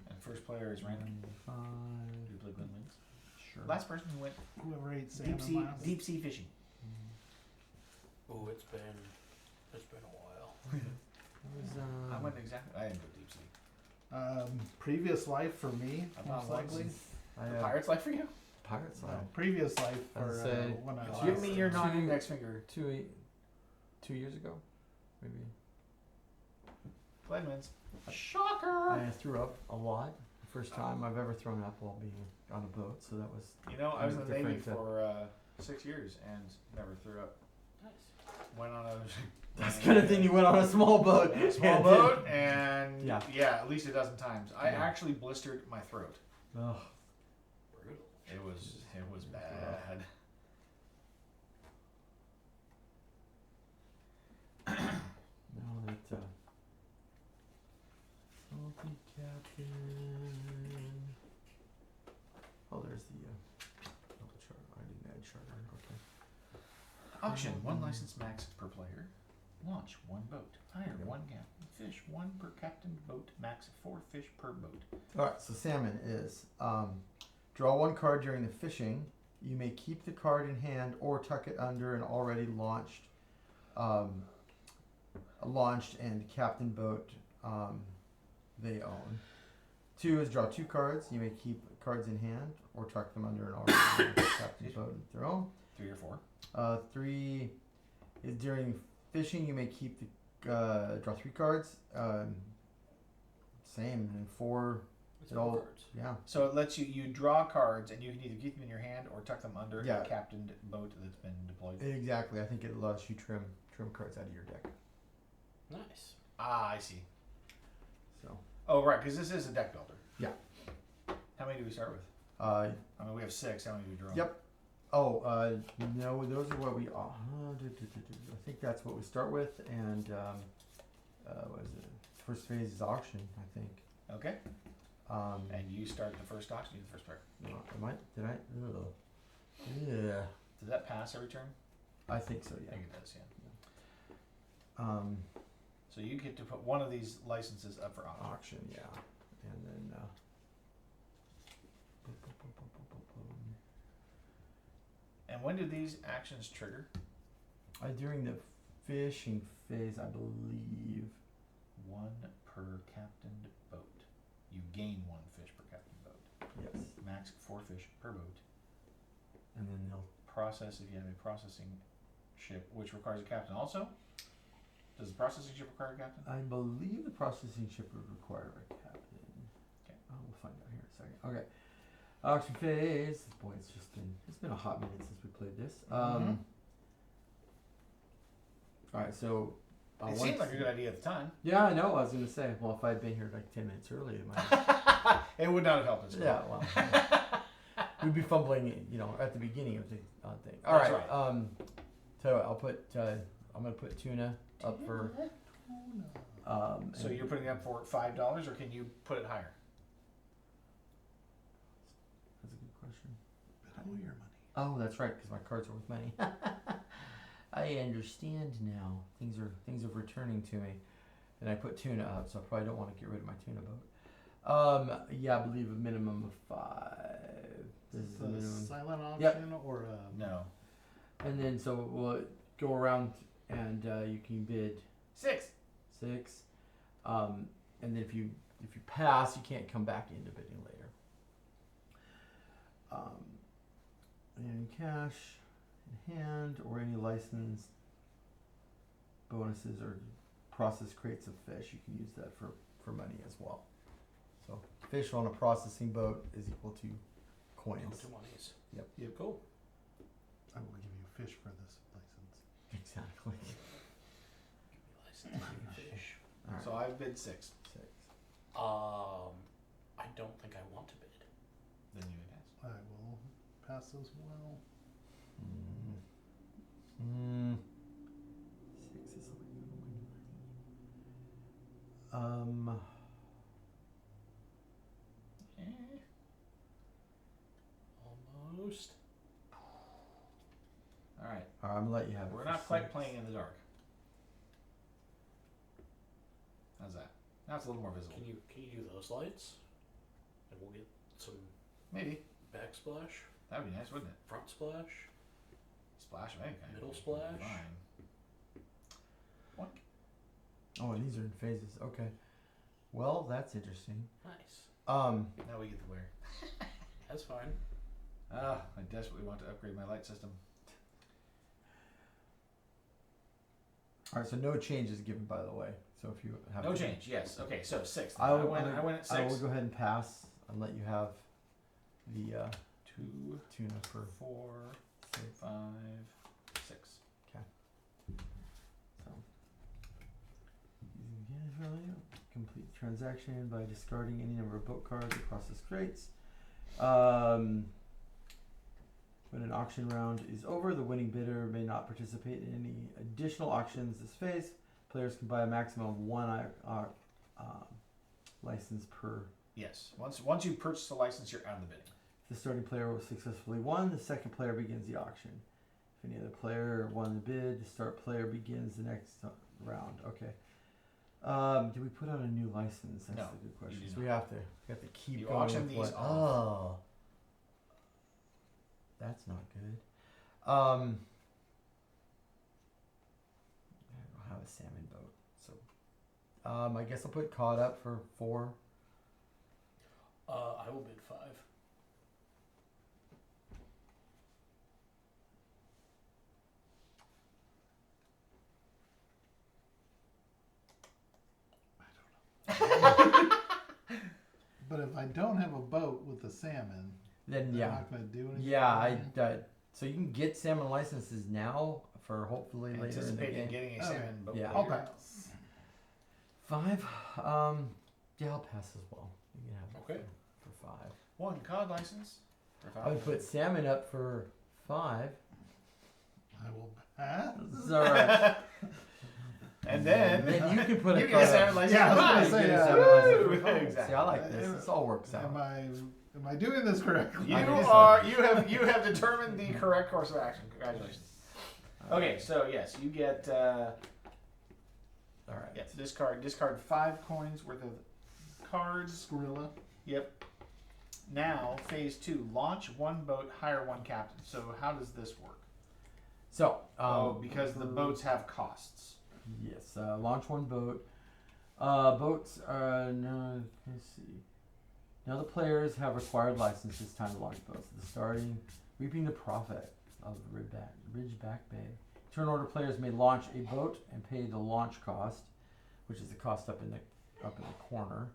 Speaker 2: And first player is random.
Speaker 5: 95.
Speaker 2: Who played Glen Wings?
Speaker 5: Sure.
Speaker 2: Last person who went
Speaker 3: Whoever ate salmon last.
Speaker 2: deep sea fishing.
Speaker 1: Oh, it's been a while.
Speaker 5: What was,
Speaker 2: I went exactly. I didn't go deep sea.
Speaker 3: Previous life for me,
Speaker 2: I've not
Speaker 3: most
Speaker 2: once.
Speaker 3: likely.
Speaker 5: I
Speaker 2: The
Speaker 5: have
Speaker 2: Pirates like for you?
Speaker 5: Pirates
Speaker 3: No,
Speaker 5: Life.
Speaker 3: previous life
Speaker 5: I'd
Speaker 3: for
Speaker 5: say
Speaker 3: when I
Speaker 1: Give
Speaker 2: Give
Speaker 3: was,
Speaker 2: me your
Speaker 5: Two-
Speaker 2: non-index finger.
Speaker 5: 2 years ago, maybe.
Speaker 2: Glen wins. Shocker!
Speaker 5: I threw up a lot. The first time I've ever thrown up while being on a boat, so that was.
Speaker 2: You know, I was in the Navy
Speaker 5: Different,
Speaker 2: for 6 years and never threw up.
Speaker 1: Nice.
Speaker 2: Went on a
Speaker 5: That's the kind of thing you went on a small boat.
Speaker 2: a small boat and
Speaker 5: Yeah.
Speaker 2: at least a dozen times. I
Speaker 5: Yeah.
Speaker 2: actually blistered my throat.
Speaker 5: Ugh.
Speaker 1: Brutal.
Speaker 2: It was bad.
Speaker 5: Now that salty captain. Oh, there's the charter. I didn't add charter. Okay.
Speaker 2: Auction, 1 license max per player. Launch, 1 boat. Hire, 1 captain. Fish, 1 per captain boat. Max of 4 fish per boat.
Speaker 5: All right. So salmon is draw 1 card during the fishing. You may keep the card in hand or tuck it under an already launched and captain boat they own. 2 is draw 2 cards. You may keep cards in hand or tuck them under an already launched captain boat of their own.
Speaker 2: 3 or 4.
Speaker 5: 3 is during fishing. You may keep the draw 3 cards. Same. And 4.
Speaker 1: It's
Speaker 5: It all-
Speaker 1: cards.
Speaker 5: Yeah.
Speaker 2: So it lets you draw cards and you can either keep them in your hand or tuck them under
Speaker 5: Yeah.
Speaker 2: a captained boat that's been deployed.
Speaker 5: Exactly. I think it lets you trim cards out of your deck.
Speaker 1: Nice.
Speaker 2: Ah, I see.
Speaker 5: So.
Speaker 2: Oh, right, because this is a deck builder.
Speaker 5: Yeah.
Speaker 2: How many do we start with?
Speaker 5: Uh,
Speaker 2: I mean, we have 6. How many do we draw?
Speaker 5: Yep. Oh, no, those are what we. I think that's what we start with, and what is it? First phase is auction, I think.
Speaker 2: Okay. And you start the first auction. You the first player.
Speaker 5: Am I? Did I? Ugh. Yeah.
Speaker 2: Does that pass every turn?
Speaker 5: I think so.
Speaker 2: I
Speaker 5: Yeah.
Speaker 2: think it does. Yeah. So you get to put one of these licenses up for auction.
Speaker 5: Auction, yeah. And then
Speaker 2: And when do these actions trigger?
Speaker 5: during the fishing phase, I believe.
Speaker 2: One per captained boat. You gain 1 fish per captained boat.
Speaker 5: Yes.
Speaker 2: Max 4 fish per boat.
Speaker 5: And then they'll
Speaker 2: Process if you have a processing ship, which requires a captain also. Does the processing ship require a captain?
Speaker 5: I believe the processing ship would require a captain.
Speaker 2: Okay.
Speaker 5: We'll find out here in a second. Okay. Auction phase. Boy, it's been a hot minute since we played this.
Speaker 2: Mhm.
Speaker 5: Alright, so
Speaker 2: It seemed like a good idea at the time.
Speaker 5: Yeah, I know, I was gonna say, well, if I'd been here like 10 minutes early, it might
Speaker 2: It would not have helped us.
Speaker 5: yeah, well. We'd be fumbling, at the beginning of the thing.
Speaker 2: That's
Speaker 5: Alright,
Speaker 2: right.
Speaker 5: so I'll put I'm gonna put tuna up for
Speaker 2: So
Speaker 5: and-
Speaker 2: you're putting it up for $5, or can you put it higher?
Speaker 5: That's a good question.
Speaker 3: Bet all your money.
Speaker 5: Oh, that's right, because my cards are worth money. I understand now. Things are returning to me, and I put tuna up, so I probably don't want to get rid of my tuna boat. Yeah, I believe a minimum of 5. This is the
Speaker 3: a
Speaker 5: minimum.
Speaker 3: silent
Speaker 5: Yep.
Speaker 3: auction or a
Speaker 2: No.
Speaker 5: And then so we'll go around, and you can bid
Speaker 2: 6.
Speaker 5: 6. And then if you pass, you can't come back into bidding later. And cash in hand or any licensed bonuses or process crates of fish, you can use that for money as well. So fish on a processing boat is equal to coins.
Speaker 1: Two monies.
Speaker 5: Yep.
Speaker 1: Cool.
Speaker 3: I will give you fish for this license.
Speaker 5: Exactly.
Speaker 1: Give me license to fish.
Speaker 5: All right.
Speaker 2: So I bid 6.
Speaker 5: 6.
Speaker 1: I don't think I want to bid.
Speaker 2: Then you would pass.
Speaker 3: I will pass as well.
Speaker 5: 6 is like money.
Speaker 1: Almost.
Speaker 2: All right.
Speaker 5: Alright, I'm gonna let you have it.
Speaker 2: We're
Speaker 5: for
Speaker 2: not quite
Speaker 5: 6.
Speaker 2: playing in the dark. How's that? Now it's a little more visible.
Speaker 1: Can you do those lights? And we'll get some
Speaker 2: Maybe.
Speaker 1: backsplash,
Speaker 2: That would be nice, wouldn't it?
Speaker 1: front splash.
Speaker 2: Splash of any kind.
Speaker 1: Middle
Speaker 2: would be
Speaker 1: splash.
Speaker 2: Fine.
Speaker 5: Oh, and these are in phases. Okay. Well, that's interesting.
Speaker 1: Nice.
Speaker 5: Um,
Speaker 2: Now we get the glare.
Speaker 1: That's fine.
Speaker 2: I desperately want to upgrade my light system.
Speaker 5: Alright, so no changes given, by the way. So if you have
Speaker 2: No
Speaker 5: to-
Speaker 2: change. Yes. Okay. So 6.
Speaker 5: I
Speaker 2: I
Speaker 5: will-
Speaker 2: went at 6.
Speaker 5: I will go ahead and pass and let you have the
Speaker 2: 2,
Speaker 5: tuna for
Speaker 2: 4,
Speaker 5: 6.
Speaker 2: 5, 6.
Speaker 5: So, using advantage value, complete transaction by discarding any number of boat cards or process crates. When an auction round is over, the winning bidder may not participate in any additional auctions this phase. Players can buy a maximum of 1 license per.
Speaker 2: Yes. Once you purchase the license, you're out of the bidding.
Speaker 5: If the starting player was successfully won, the second player begins the auction. If any other player won the bid, the start player begins the next round. Okay. Do we put on a new license? That's
Speaker 2: No,
Speaker 5: a good question.
Speaker 2: you do
Speaker 5: So we have to keep
Speaker 2: You
Speaker 5: going
Speaker 2: auction
Speaker 5: with
Speaker 2: these
Speaker 5: what?
Speaker 2: off.
Speaker 5: Oh, that's not good. I don't have a salmon boat, so I guess I'll put cod up for 4.
Speaker 1: I will bid 5.
Speaker 3: But if I don't have a boat with the salmon,
Speaker 5: Then
Speaker 3: I'm
Speaker 5: yeah,
Speaker 3: not going to do anything.
Speaker 5: yeah. So you can get salmon licenses now for hopefully later in the
Speaker 2: Anticipating
Speaker 5: game.
Speaker 2: getting a
Speaker 3: Okay.
Speaker 2: salmon boat.
Speaker 5: Yeah.
Speaker 3: I'll
Speaker 2: later.
Speaker 3: pass.
Speaker 5: 5. Yeah, I'll pass as well. You can have it
Speaker 1: Okay.
Speaker 5: for 5.
Speaker 2: 1 cod license. For 5.
Speaker 5: I would put salmon up for 5.
Speaker 3: I will pass.
Speaker 5: It's all right.
Speaker 2: And then
Speaker 5: Then you can put
Speaker 2: you
Speaker 5: a
Speaker 2: get a
Speaker 5: card
Speaker 2: salmon
Speaker 5: up.
Speaker 2: license.
Speaker 3: Yeah, I was
Speaker 2: for
Speaker 3: gonna
Speaker 2: five.
Speaker 3: say,
Speaker 5: You get a
Speaker 3: yeah.
Speaker 5: salmon license for
Speaker 2: Woo!
Speaker 5: 5.
Speaker 2: Exactly.
Speaker 5: See, I like this. This all works out.
Speaker 3: Am I doing this correctly?
Speaker 2: You
Speaker 5: I think so.
Speaker 2: are. You have determined the correct course of action. Congratulations. Okay, so yes, you get.
Speaker 5: All right.
Speaker 2: Yep. Discard 5 coins worth of cards.
Speaker 3: Gorilla.
Speaker 2: Yep. Now, phase 2. Launch 1 boat, hire 1 captain. So how does this work?
Speaker 5: So,
Speaker 2: Because the boats have costs.
Speaker 5: yes, launch 1 boat. Boats are no. Let's see. Now the players have required license this time to launch boats. The starting, reaping the profit of Ridgeback Bay. Turn order players may launch a boat and pay the launch cost, which is the cost up in the corner.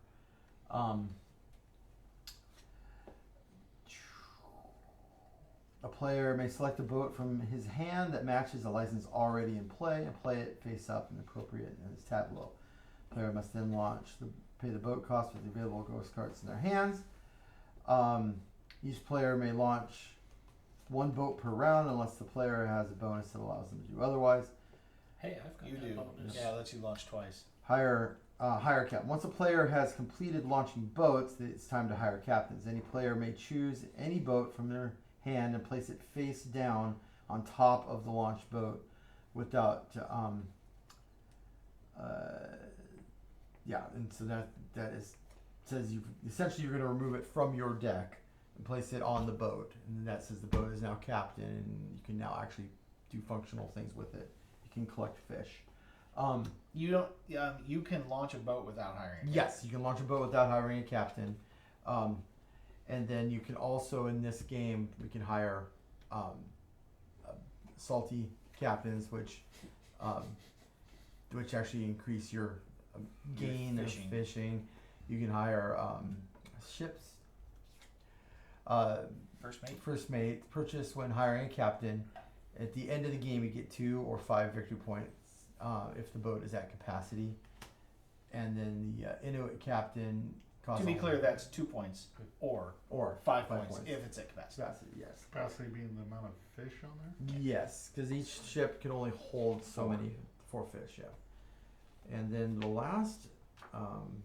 Speaker 5: A player may select a boat from his hand that matches a license already in play and play it face up and appropriate in his tableau. Player must then pay the boat cost with the available ghost cards in their hands. Each player may launch 1 boat per round unless the player has a bonus that allows them to do otherwise.
Speaker 1: Hey, I've got
Speaker 2: You
Speaker 1: that
Speaker 2: do.
Speaker 1: bonus.
Speaker 2: Yeah, it lets you launch twice.
Speaker 5: Hire captain. Once a player has completed launching boats, it's time to hire captains. Any player may choose any boat from their hand and place it face down on top of the launched boat without and so that says you essentially you're going to remove it from your deck and place it on the boat, and then that says the boat is now captain and you can now actually do functional things with it. You can collect fish.
Speaker 2: You don't. You can launch a boat without hiring.
Speaker 5: Yes, you can launch a boat without hiring a captain. And then you can also, in this game, we can hire salty captains, which actually increase your gain of fishing. You can hire ships. First mate. Purchase when hiring a captain. At the end of the game, you get 2 or 5 victory points if the boat is at capacity. And then the Inuit captain costs.
Speaker 2: To be clear, that's 2 points or 5 points if it's at capacity.
Speaker 5: Capacity, yes.
Speaker 3: Capacity being the amount of fish on there?
Speaker 5: Yes, because each ship can only hold so many 4 fish. Yeah. And then the last.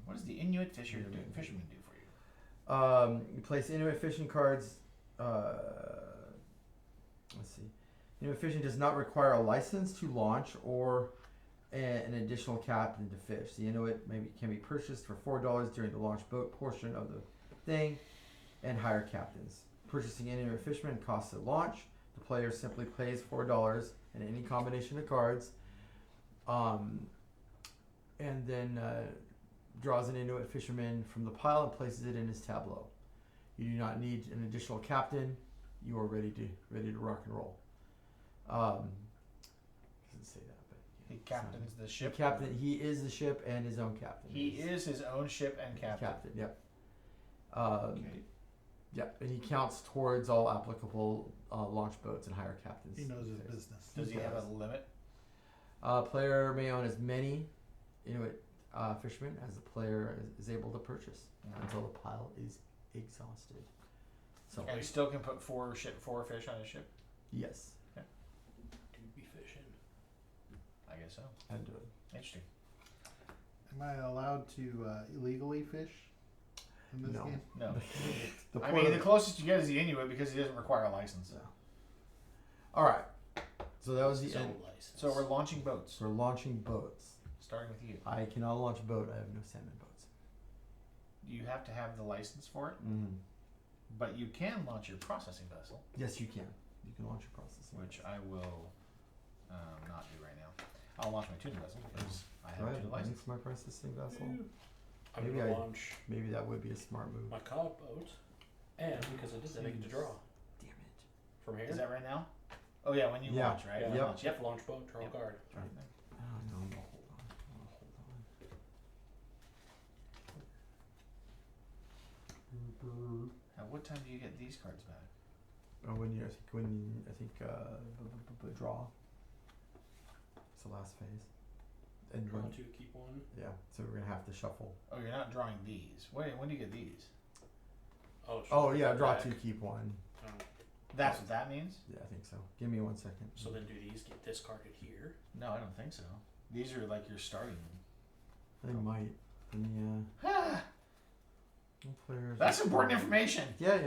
Speaker 2: What does the Inuit fisherman do for you?
Speaker 5: You place Inuit fishing cards. Let's see. Inuit fishing does not require a license to launch or an additional captain to fish. The Inuit can be purchased for $4 during the launch boat portion of the thing, and hire captains. Purchasing Inuit fisherman costs a launch. The player simply pays $4 and any combination of cards, and then draws an Inuit fisherman from the pile and places it in his tableau. You do not need an additional captain. You are ready to rock and roll. Doesn't say that, but
Speaker 2: He captains the ship.
Speaker 5: He is the ship and his own captain.
Speaker 2: He is his own ship and captain.
Speaker 5: Captain. Yep. Yep, and he counts towards all applicable launch boats and hire captains.
Speaker 3: He knows his business.
Speaker 2: Does he have a limit?
Speaker 5: Player may own as many Inuit fishermen as the player is able to purchase until the pile is exhausted. So
Speaker 2: And he still can put 4 fish on his ship?
Speaker 5: yes,
Speaker 1: Dude be fishing.
Speaker 2: I guess so.
Speaker 5: I'd do it.
Speaker 2: Interesting.
Speaker 3: Am I allowed to illegally fish in this
Speaker 5: No.
Speaker 3: game?
Speaker 2: No.
Speaker 5: The
Speaker 2: I mean, the closest you get is the Inuit because he doesn't require a license.
Speaker 5: all right. So that was the
Speaker 1: Zone
Speaker 5: end.
Speaker 1: license.
Speaker 2: So we're launching boats.
Speaker 5: We're launching boats.
Speaker 2: Starting with you.
Speaker 5: I cannot launch a boat. I have no salmon boats.
Speaker 2: You have to have the license for it,
Speaker 5: Mm.
Speaker 2: but you can launch your processing vessel,
Speaker 5: Yes, you can. You can launch your processing.
Speaker 2: which I will not do right now. I'll launch my tuna vessel because I have
Speaker 5: Right,
Speaker 2: a tuna license.
Speaker 5: thanks, my processing vessel.
Speaker 1: I'm
Speaker 5: Maybe
Speaker 1: gonna
Speaker 5: I-
Speaker 1: launch
Speaker 5: Maybe that would be a smart move.
Speaker 1: my cod boat, and because I did that, I get to draw
Speaker 5: Damn it.
Speaker 1: from here.
Speaker 2: Is that right now? Oh yeah, when you
Speaker 5: Yeah.
Speaker 2: launch, right?
Speaker 1: Yeah.
Speaker 2: When you
Speaker 5: Yep.
Speaker 2: launch,
Speaker 1: You have to launch boat, draw
Speaker 2: Yep.
Speaker 1: a card.
Speaker 2: Right.
Speaker 5: Oh, no, I'm gonna hold on.
Speaker 2: At what time do you get these cards back?
Speaker 5: Oh, draw. It's the last phase. And
Speaker 1: Draw
Speaker 5: run.
Speaker 1: 2, keep 1.
Speaker 5: Yeah, so we're gonna have to shuffle.
Speaker 2: Oh, you're not drawing these. Wait, when do you get these?
Speaker 1: Oh,
Speaker 5: Oh
Speaker 1: shuffle
Speaker 5: yeah,
Speaker 1: that
Speaker 5: draw
Speaker 1: back.
Speaker 5: 2, keep 1.
Speaker 1: Oh.
Speaker 2: That's what that means?
Speaker 5: Yeah, I think so. Give me 1 second.
Speaker 1: So then do these get discarded here?
Speaker 2: No, I don't think so. These are like your starting.
Speaker 5: They might. Yeah. No players.
Speaker 2: That's important information.
Speaker 5: Yeah.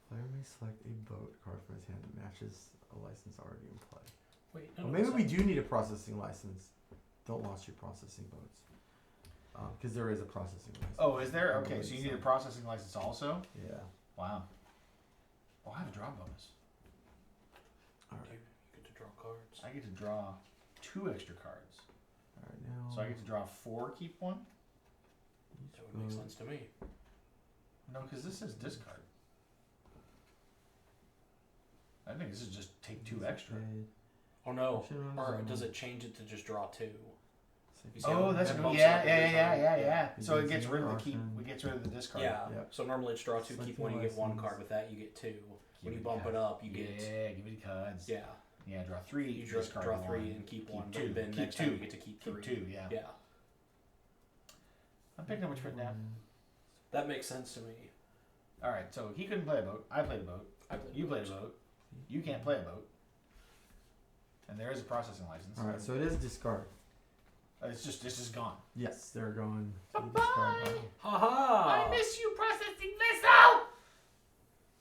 Speaker 5: Player may select a boat card from his hand that matches a license already in play.
Speaker 1: Wait,
Speaker 5: Well, maybe we do need a processing license. Don't launch your processing boats. Because there is a processing license.
Speaker 2: Oh, is there? Okay, so you need a processing license also?
Speaker 5: Yeah.
Speaker 2: Wow. Well, I have a draw bonus.
Speaker 5: All
Speaker 1: You
Speaker 5: right.
Speaker 1: get to draw cards.
Speaker 2: I get to draw 2 extra cards.
Speaker 5: All right now.
Speaker 2: So I get to draw 4, keep 1?
Speaker 1: That would make sense to me.
Speaker 2: No, because this says discard. I think this is just take 2 extra.
Speaker 1: Oh no.
Speaker 5: Action on
Speaker 1: Or
Speaker 5: zone.
Speaker 1: does it change it to just draw 2? You see
Speaker 2: Oh,
Speaker 1: how
Speaker 2: that's
Speaker 1: that
Speaker 2: good.
Speaker 1: bumps
Speaker 2: Yeah,
Speaker 1: up
Speaker 2: yeah,
Speaker 1: every
Speaker 2: yeah,
Speaker 1: time?
Speaker 2: yeah, yeah.
Speaker 5: You
Speaker 2: So
Speaker 5: can
Speaker 2: it gets
Speaker 5: see
Speaker 2: rid of the
Speaker 5: option.
Speaker 2: keep. It gets rid of the discard.
Speaker 1: Yeah.
Speaker 5: Yep.
Speaker 1: So normally it's draw 2,
Speaker 5: Selecting
Speaker 1: keep 1, you get 1
Speaker 5: license.
Speaker 1: card. With that, you get 2. When you
Speaker 2: me
Speaker 1: bump
Speaker 2: the
Speaker 1: it up, you get.
Speaker 2: Yeah, give me the cards.
Speaker 1: Yeah.
Speaker 2: Yeah, draw 3.
Speaker 1: You draw,
Speaker 2: discard
Speaker 1: draw
Speaker 2: 1.
Speaker 1: 3 and keep 1.
Speaker 2: two.
Speaker 1: But then
Speaker 2: Keep
Speaker 1: next time
Speaker 2: 2.
Speaker 1: you get to keep 3.
Speaker 2: Keep 2, yeah.
Speaker 1: Yeah.
Speaker 2: I'm picking up what you put down.
Speaker 1: That makes sense to me.
Speaker 2: All right, so he couldn't play a boat. I played a boat. You played a boat. You can't play a boat. And there is a processing license.
Speaker 5: All right, so it is discard.
Speaker 2: It's just this is gone.
Speaker 5: Yes, they're going to the discard pile.
Speaker 1: Haha!
Speaker 2: miss you, processing vessel.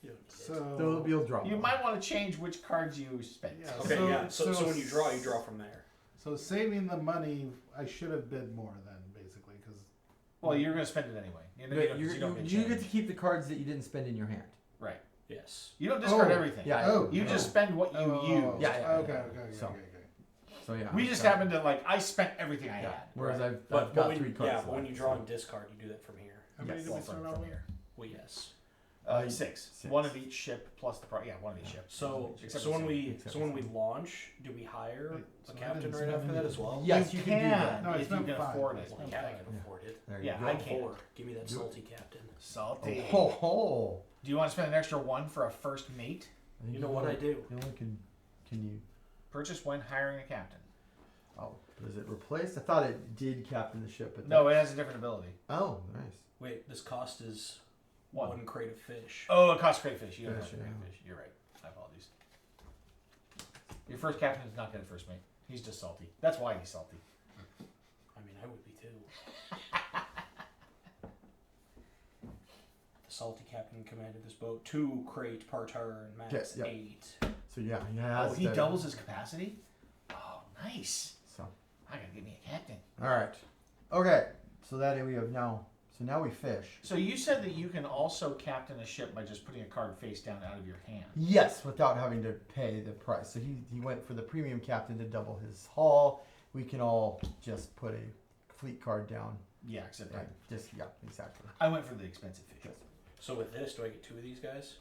Speaker 1: You don't need it.
Speaker 5: So
Speaker 3: So,
Speaker 5: you'll draw.
Speaker 2: You might want to change which cards you spend.
Speaker 3: Yeah.
Speaker 1: Okay,
Speaker 3: So-
Speaker 1: yeah. So
Speaker 3: so
Speaker 1: when you draw from there.
Speaker 3: so saving the money, I should have bid more then, basically, because
Speaker 2: Well, you're going to spend it anyway. You, know,
Speaker 5: But
Speaker 2: you don't get
Speaker 5: you get
Speaker 2: change.
Speaker 5: to keep the cards that you didn't spend in your hand.
Speaker 2: Right.
Speaker 1: Yes.
Speaker 2: You don't discard
Speaker 3: Oh,
Speaker 2: everything.
Speaker 5: Yeah.
Speaker 3: Oh.
Speaker 2: You just spend what you use.
Speaker 5: Yeah, yeah,
Speaker 3: Okay,
Speaker 5: yeah.
Speaker 3: okay,
Speaker 5: So-
Speaker 3: okay.
Speaker 5: So yeah.
Speaker 2: We just
Speaker 5: so-
Speaker 2: happened to I spent everything I
Speaker 5: Yeah.
Speaker 2: had.
Speaker 5: Whereas
Speaker 1: Right.
Speaker 5: I've
Speaker 1: But
Speaker 5: got
Speaker 1: when,
Speaker 5: 3 cards.
Speaker 1: yeah, but when
Speaker 5: left,
Speaker 1: you draw
Speaker 5: so-
Speaker 1: and discard, you do that from here.
Speaker 3: How many
Speaker 5: Yes.
Speaker 3: did we
Speaker 2: Well,
Speaker 3: start
Speaker 2: from
Speaker 3: out with?
Speaker 2: here.
Speaker 1: Well, yes.
Speaker 2: 6.
Speaker 5: 6.
Speaker 2: 1 of each ship plus the yeah, 1 of each ship.
Speaker 1: So
Speaker 2: Except
Speaker 1: so
Speaker 2: for
Speaker 1: when
Speaker 2: the
Speaker 1: we
Speaker 5: Except
Speaker 1: so when
Speaker 5: for
Speaker 1: we
Speaker 5: some.
Speaker 1: launch, do we hire
Speaker 3: Wait,
Speaker 1: a
Speaker 3: so I
Speaker 1: captain
Speaker 3: didn't
Speaker 1: right after
Speaker 3: spend
Speaker 1: that
Speaker 3: any-
Speaker 1: as well?
Speaker 5: Yes, you can do that.
Speaker 3: No, I
Speaker 2: if you
Speaker 3: spent
Speaker 2: can
Speaker 3: 5.
Speaker 2: afford
Speaker 3: I
Speaker 2: it.
Speaker 3: spent
Speaker 1: Yeah, I
Speaker 3: 5.
Speaker 1: can afford it.
Speaker 5: There you
Speaker 2: Yeah,
Speaker 5: go.
Speaker 2: I can't.
Speaker 1: 4. Give me that
Speaker 5: Do it.
Speaker 1: salty captain.
Speaker 2: Salty.
Speaker 5: Ho ho.
Speaker 2: Do you want to spend an extra 1 for a first mate?
Speaker 5: I think
Speaker 1: You know what I do?
Speaker 5: You only can you?
Speaker 2: Purchase when hiring a captain.
Speaker 5: Oh, does it replace? I thought it did captain the ship, but
Speaker 2: No, it has a different ability.
Speaker 5: Oh, nice.
Speaker 1: Wait, this cost is
Speaker 2: One.
Speaker 1: 1 crate of fish.
Speaker 2: Oh, it costs crayfish. You don't
Speaker 5: Fish,
Speaker 2: have
Speaker 5: yeah.
Speaker 2: crayfish. You're right. My apologies. Your first captain is not good at first mate. He's just salty. That's why he's salty.
Speaker 1: I mean, I would be too. The salty captain commanded this boat 2 crate per turn, max
Speaker 5: Yes, yep.
Speaker 1: 8.
Speaker 5: So yeah, he has.
Speaker 2: Oh, he
Speaker 5: the-
Speaker 2: doubles his capacity? Oh, nice.
Speaker 5: So
Speaker 2: I gotta get me a captain.
Speaker 5: all right. Okay. So that we have now. So now we fish.
Speaker 2: So you said that you can also captain a ship by just putting a card face down out of your hand.
Speaker 5: Yes, without having to pay the price. So he went for the premium captain to double his haul. We can all just put a fleet card down.
Speaker 2: Yeah, except
Speaker 5: And just yeah, exactly.
Speaker 2: I went for the expensive fish.
Speaker 5: Yes.
Speaker 1: So with this, do I get 2 of these guys?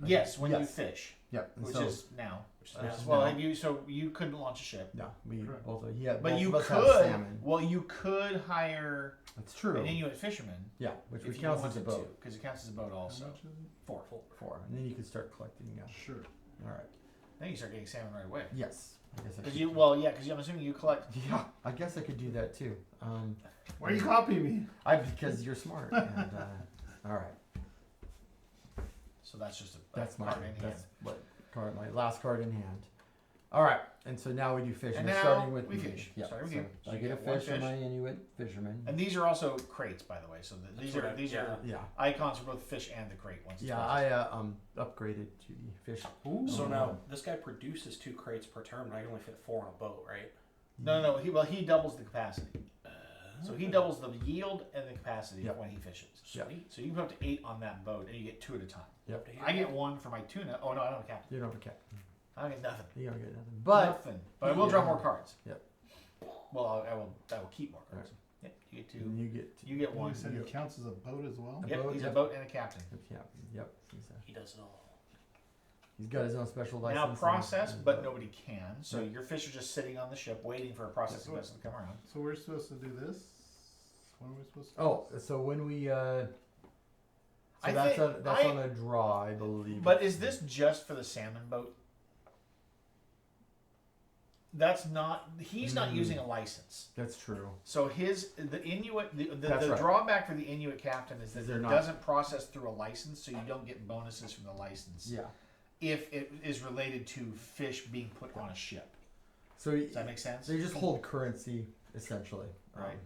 Speaker 2: Yes, when you
Speaker 5: yes.
Speaker 2: fish,
Speaker 5: Yep. And
Speaker 2: which
Speaker 5: so
Speaker 2: is now.
Speaker 1: Which is now.
Speaker 2: Well, have you so you couldn't launch a ship,
Speaker 5: no, we
Speaker 3: Correct.
Speaker 5: both he had,
Speaker 2: but
Speaker 5: both
Speaker 2: you
Speaker 5: of us have
Speaker 2: could.
Speaker 5: salmon.
Speaker 2: Well, you could hire
Speaker 5: That's true.
Speaker 2: an Inuit fisherman
Speaker 5: Yeah, which
Speaker 2: if you
Speaker 5: counts as a
Speaker 2: wanted
Speaker 5: boat.
Speaker 2: because it counts as a boat
Speaker 3: How
Speaker 2: also.
Speaker 3: much is it?
Speaker 2: 4.
Speaker 5: 4, and then you can start collecting.
Speaker 3: Sure.
Speaker 5: All right.
Speaker 2: Then you start getting salmon right away.
Speaker 5: Yes. I guess I
Speaker 2: Because
Speaker 5: should
Speaker 2: you
Speaker 5: do-
Speaker 2: because I'm assuming you collect.
Speaker 5: Yeah, I guess I could do that too.
Speaker 3: Why are you copying me?
Speaker 5: Because you're smart. And, all right.
Speaker 2: So that's just a
Speaker 5: That's my.
Speaker 2: card in hand.
Speaker 5: That's what card. My last card in hand. All right. And so now we do fish.
Speaker 2: And
Speaker 5: we're
Speaker 2: now
Speaker 5: starting with
Speaker 2: we
Speaker 5: the-
Speaker 2: fish.
Speaker 5: Yeah.
Speaker 2: Starting with
Speaker 5: so
Speaker 2: you. So
Speaker 5: I
Speaker 2: you
Speaker 5: get a
Speaker 2: get one
Speaker 5: fish for
Speaker 2: fish.
Speaker 5: my Inuit fisherman.
Speaker 2: And these are also crates, by the way. So these
Speaker 1: what
Speaker 2: are
Speaker 1: I-
Speaker 2: these
Speaker 1: yeah.
Speaker 2: are
Speaker 5: Yeah.
Speaker 2: icons for both the fish and the crate. Once it's
Speaker 5: Yeah.
Speaker 2: processed.
Speaker 5: I upgraded to the fish.
Speaker 1: So
Speaker 5: Oh.
Speaker 1: now this guy produces 2 crates per turn, but I can only fit 4 on a boat, right?
Speaker 2: No. He doubles the capacity. So he doubles the yield and the capacity
Speaker 5: Yep.
Speaker 2: when he fishes.
Speaker 5: Yep.
Speaker 1: Sweet.
Speaker 2: So you can put up to 8 on that boat, and you get 2 at a time.
Speaker 5: Yep.
Speaker 2: I get 1 for my tuna. Oh no, I don't have a captain.
Speaker 5: You don't have a captain.
Speaker 2: I don't get nothing.
Speaker 5: You don't get nothing. But
Speaker 2: Nothing. But I will draw
Speaker 5: Yeah.
Speaker 2: more cards.
Speaker 5: Yep.
Speaker 2: Well, I will keep more cards. Yep. You get 2.
Speaker 5: you get
Speaker 2: You get 1.
Speaker 3: You said he counts as a boat as well?
Speaker 5: A
Speaker 2: Yep.
Speaker 5: boat,
Speaker 2: He's
Speaker 5: yep.
Speaker 2: a boat and a captain.
Speaker 5: a captain. Yep.
Speaker 1: He does it all.
Speaker 5: He's got his own special license.
Speaker 2: Now
Speaker 5: and-
Speaker 2: process,
Speaker 5: and
Speaker 2: but
Speaker 5: boat.
Speaker 2: nobody can. So your fish are just sitting on the ship waiting for a processing vessel to come around.
Speaker 3: So we're supposed to do this? When are we supposed to do
Speaker 5: Oh, so when we so
Speaker 2: I
Speaker 5: that's
Speaker 2: think-
Speaker 5: that's on a draw, I believe.
Speaker 2: But is this just for the salmon boat? That's not. He's not
Speaker 5: Mm.
Speaker 2: using a license.
Speaker 5: That's true.
Speaker 2: So the Inuit the
Speaker 5: That's right.
Speaker 2: drawback for the Inuit captain is that
Speaker 5: They're
Speaker 2: it
Speaker 5: not-
Speaker 2: doesn't process through a license, so you don't get bonuses from the license
Speaker 5: Yeah.
Speaker 2: if it is related to fish being put on a ship.
Speaker 5: So
Speaker 2: Does that make sense?
Speaker 5: they just hold currency essentially.
Speaker 2: Right.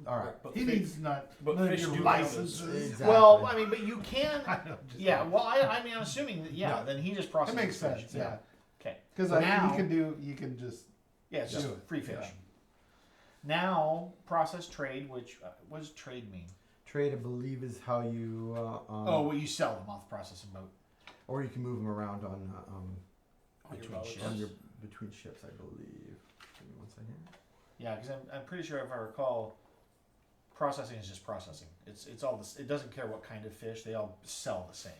Speaker 5: All right.
Speaker 1: But
Speaker 3: He
Speaker 1: fi-
Speaker 3: needs not
Speaker 1: but
Speaker 3: none of
Speaker 1: fish
Speaker 3: your
Speaker 1: do
Speaker 3: licenses.
Speaker 5: Exactly.
Speaker 2: Well, I mean, but you can.
Speaker 3: I know, just-
Speaker 2: Yeah. Well, I mean, I'm assuming that. Yeah.
Speaker 5: Yeah.
Speaker 2: Then he just
Speaker 3: It
Speaker 2: processes.
Speaker 3: makes
Speaker 2: fish,
Speaker 3: sense, yeah.
Speaker 2: Okay.
Speaker 3: Because
Speaker 2: Now-
Speaker 3: you can just
Speaker 2: Yeah, it's
Speaker 3: do
Speaker 2: just
Speaker 3: it.
Speaker 2: free fish.
Speaker 3: Yeah.
Speaker 2: Now, process trade, which, what does trade mean?
Speaker 5: Trade, I believe, is how you.
Speaker 2: Oh, well, you sell them off the processing boat.
Speaker 5: Or you can move them around on
Speaker 1: On your
Speaker 2: Between
Speaker 1: boats.
Speaker 2: ships.
Speaker 5: on your between ships, I believe. Give me one second.
Speaker 2: Yeah, because I'm pretty sure if I recall, processing is just processing. It's all this. It doesn't care what kind of fish. They all sell the same.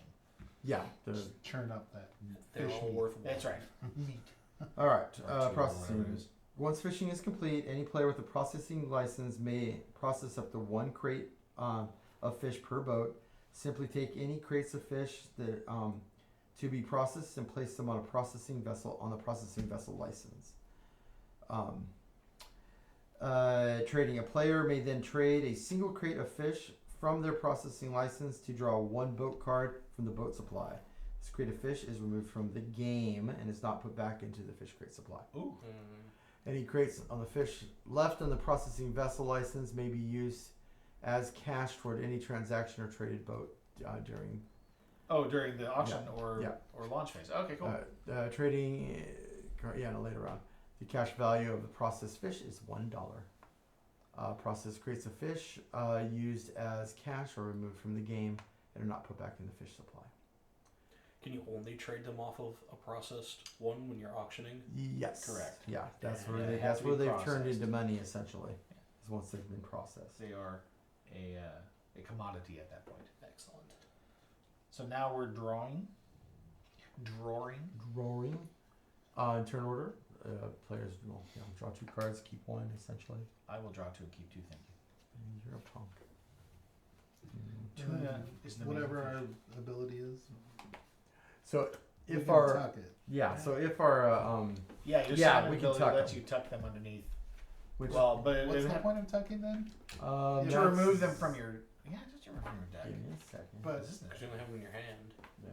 Speaker 5: Yeah.
Speaker 3: just churn up that
Speaker 1: They're
Speaker 3: fish
Speaker 1: all
Speaker 3: meat.
Speaker 1: worthwhile.
Speaker 2: That's right. Neat.
Speaker 5: All right.
Speaker 2: Or two or whatever
Speaker 5: Processing.
Speaker 2: it is.
Speaker 5: Once fishing is complete, any player with a processing license may process up to 1 crate of fish per boat. Simply take any crates of fish that to be processed and place them on a processing vessel on the processing vessel license. Trading, a player may then trade a single crate of fish from their processing license to draw 1 boat card from the boat supply. This crate of fish is removed from the game and is not put back into the fish crate supply.
Speaker 2: Ooh.
Speaker 5: Any crates on the fish left on the processing vessel license may be used as cash toward any transaction or traded boat during
Speaker 2: Oh, during the auction or
Speaker 5: Yeah.
Speaker 2: or launch phase. Okay, cool.
Speaker 5: trading. No, later on. The cash value of the processed fish is $1. Processed crates of fish used as cash are removed from the game and are not put back in the fish supply.
Speaker 1: Can you only trade them off of a processed one when you're auctioning?
Speaker 5: Yes.
Speaker 2: Correct.
Speaker 5: Yeah, that's
Speaker 2: Yeah,
Speaker 5: where
Speaker 2: they
Speaker 5: they,
Speaker 2: have
Speaker 5: that's
Speaker 2: to be
Speaker 5: where they've turned
Speaker 2: processed.
Speaker 5: into money essentially. Is once they've been processed.
Speaker 2: They are a commodity at that point.
Speaker 1: Excellent.
Speaker 2: So now we're drawing. Drawing.
Speaker 5: Drawing. In turn order, players will draw 2 cards, keep 1 essentially.
Speaker 2: I will draw 2 and keep 2. Thank you.
Speaker 5: And you're up, Tom.
Speaker 3: And then
Speaker 2: Is the
Speaker 3: whatever
Speaker 2: main
Speaker 3: our
Speaker 2: fish.
Speaker 3: ability is.
Speaker 5: So
Speaker 3: we
Speaker 5: if
Speaker 3: can
Speaker 5: our
Speaker 3: tuck it.
Speaker 5: so if our
Speaker 2: Yeah, your
Speaker 5: Yeah,
Speaker 2: salmon
Speaker 5: we can
Speaker 2: ability
Speaker 5: tuck
Speaker 2: lets
Speaker 5: them.
Speaker 2: you tuck them underneath.
Speaker 5: which
Speaker 2: Well, but
Speaker 3: What's
Speaker 2: it
Speaker 3: the
Speaker 2: have,
Speaker 3: point of tucking then?
Speaker 2: to
Speaker 5: that's-
Speaker 2: remove them from your just remove from your deck.
Speaker 5: Give me a second.
Speaker 3: But
Speaker 2: Isn't
Speaker 1: Because
Speaker 2: it?
Speaker 1: you only have them in your hand.
Speaker 5: Yeah.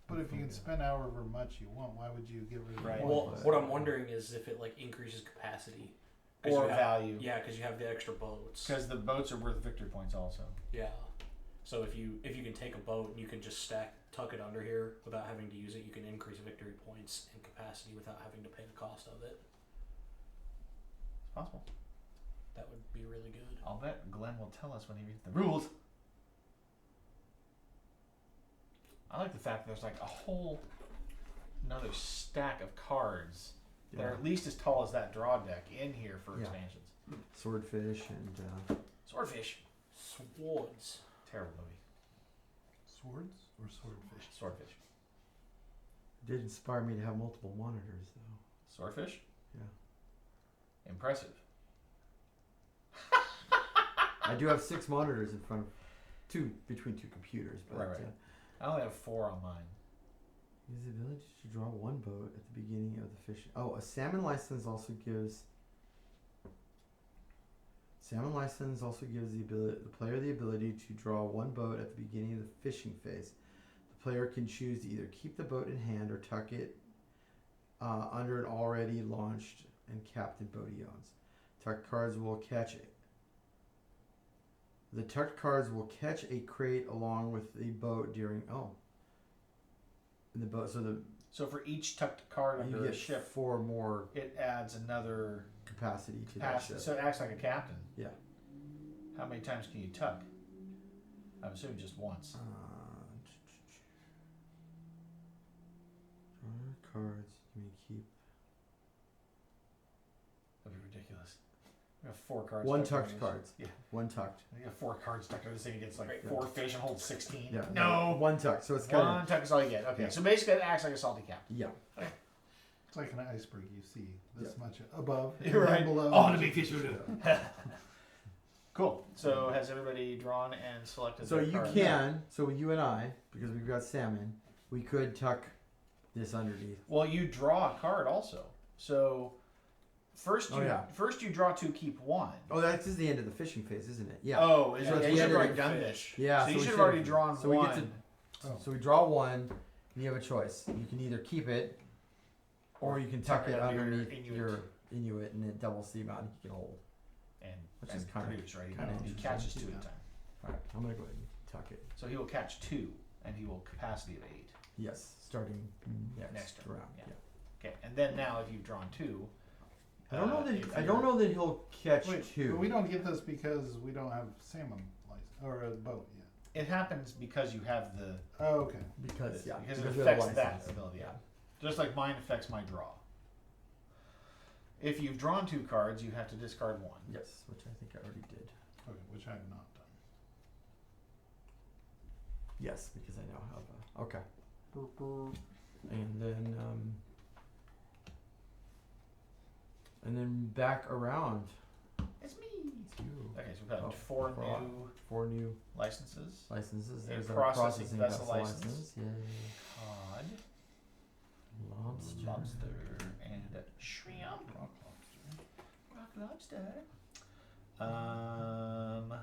Speaker 3: but if you can spend however much you want, why would you get rid of
Speaker 2: Right.
Speaker 3: one?
Speaker 1: Well, what I'm wondering is if it like increases capacity. 'Cause
Speaker 2: Or
Speaker 1: you have-
Speaker 2: value.
Speaker 1: Yeah, because you have the extra boats.
Speaker 2: Because the boats are worth victory points also.
Speaker 1: Yeah. So if you can take a boat and you can just tuck it under here without having to use it, you can increase victory points and capacity without having to pay the cost of it.
Speaker 2: It's possible.
Speaker 1: That would be really good.
Speaker 2: I'll bet Glenn will tell us when he reads the rules. I like the fact that there's like a whole another stack of cards that are at least as tall as that draw deck in here for
Speaker 5: Yeah.
Speaker 2: expansions.
Speaker 5: Swordfish and
Speaker 2: Swordfish.
Speaker 1: Swords.
Speaker 2: Terrible movie.
Speaker 3: Swords or swordfish?
Speaker 2: Swordfish.
Speaker 5: did inspire me to have multiple monitors though.
Speaker 2: Swordfish?
Speaker 5: Yeah.
Speaker 2: Impressive.
Speaker 5: I do have 6 monitors in front of between 2 computers, but
Speaker 2: Right. I only have 4 on mine.
Speaker 5: Use the ability to draw 1 boat at the beginning of the fish. Oh, a salmon license also gives the player the ability to draw 1 boat at the beginning of the fishing phase. The player can choose to either keep the boat in hand or tuck it under an already launched and captained boat he owns. Tucked cards will catch it. The tucked cards will catch a crate along with the boat during the boat.
Speaker 2: So for each tucked card
Speaker 5: You
Speaker 2: under a
Speaker 5: get
Speaker 2: ship,
Speaker 5: 4 more
Speaker 2: it adds another
Speaker 5: capacity to that
Speaker 2: capacity.
Speaker 5: ship.
Speaker 2: So it acts like a captain.
Speaker 5: Yeah.
Speaker 2: How many times can you tuck? I'm assuming just once.
Speaker 5: Draw cards. You may keep
Speaker 2: That'd be ridiculous. We have 4 cards.
Speaker 5: 1
Speaker 2: tucked under
Speaker 5: tucked
Speaker 2: this.
Speaker 5: cards.
Speaker 2: Yeah.
Speaker 5: 1 tucked.
Speaker 2: We have 4 cards tucked under this thing. It gets like
Speaker 1: Right.
Speaker 2: 4 fish and holds 16.
Speaker 5: Yeah.
Speaker 2: No.
Speaker 5: 1 tucked. So it's kind
Speaker 2: One tuck is all you get. Okay.
Speaker 5: Yeah.
Speaker 2: So basically, it acts like a salty captain.
Speaker 5: of yeah.
Speaker 3: It's like an iceberg. You see this much above and
Speaker 2: You're
Speaker 3: then
Speaker 2: right.
Speaker 3: below.
Speaker 2: Oh, the big fish voodoo. Cool. So has everybody drawn and selected?
Speaker 5: So
Speaker 2: their
Speaker 5: you
Speaker 2: card?
Speaker 5: can. So you and I, because we've got salmon, we could tuck this underneath.
Speaker 2: Well, you draw a card also. So first
Speaker 5: Oh,
Speaker 2: you
Speaker 5: yeah.
Speaker 2: draw 2, keep 1.
Speaker 5: Oh, that's just the end of the fishing phase, isn't it? Yeah.
Speaker 2: Oh, is
Speaker 1: So
Speaker 2: it?
Speaker 1: it's
Speaker 2: You
Speaker 1: the
Speaker 2: should
Speaker 1: end
Speaker 2: have
Speaker 1: of
Speaker 2: already
Speaker 1: the
Speaker 2: done
Speaker 1: fish.
Speaker 2: this.
Speaker 5: Yeah.
Speaker 2: So you
Speaker 5: we
Speaker 2: should have
Speaker 5: should-
Speaker 2: already drawn
Speaker 5: so we
Speaker 2: one.
Speaker 5: get to.
Speaker 3: Oh.
Speaker 5: So we draw 1. And you have a choice. You can either keep it, or you can tuck it
Speaker 2: under your
Speaker 5: underneath your Inuit, and it doubles the amount you can hold.
Speaker 2: and
Speaker 5: Which
Speaker 2: and
Speaker 5: is kinda-
Speaker 2: produce, right?
Speaker 5: kinda
Speaker 2: He
Speaker 5: interesting.
Speaker 2: catches 2 at
Speaker 3: Yeah.
Speaker 2: a time.
Speaker 5: All right. I'm gonna go ahead and tuck it.
Speaker 2: So he will catch 2, and he will capacity of 8.
Speaker 5: Yes, starting next
Speaker 2: Next turn,
Speaker 5: round.
Speaker 2: yeah.
Speaker 5: Yeah.
Speaker 2: Okay, and then now if you've drawn 2,
Speaker 5: I don't know
Speaker 2: if
Speaker 5: that I
Speaker 2: you're-
Speaker 5: don't know that he'll catch
Speaker 3: Wait,
Speaker 5: two.
Speaker 3: but we don't get this because we don't have salmon license or a boat yet.
Speaker 2: It happens because you have the
Speaker 3: Oh, okay.
Speaker 5: because yeah,
Speaker 2: because it
Speaker 5: because we have a
Speaker 2: affects that
Speaker 5: license.
Speaker 2: ability. Yeah. Just like mine affects my draw. If you've drawn 2 cards, you have to discard 1.
Speaker 5: Yes, which I think I already did.
Speaker 3: Okay, which I have not done.
Speaker 5: Yes, because I now have a okay. And then back around
Speaker 2: It's me.
Speaker 5: to
Speaker 2: Okay, so we've got
Speaker 5: Oh,
Speaker 2: 4
Speaker 5: four.
Speaker 2: new
Speaker 5: 4 new
Speaker 2: licenses.
Speaker 5: licenses.
Speaker 2: A
Speaker 5: There's our
Speaker 2: processing vessel license.
Speaker 5: Yay.
Speaker 2: Cod,
Speaker 5: Lobster.
Speaker 2: lobster, and shrimp.
Speaker 3: Rock lobster.
Speaker 2: Rock lobster.
Speaker 5: Down.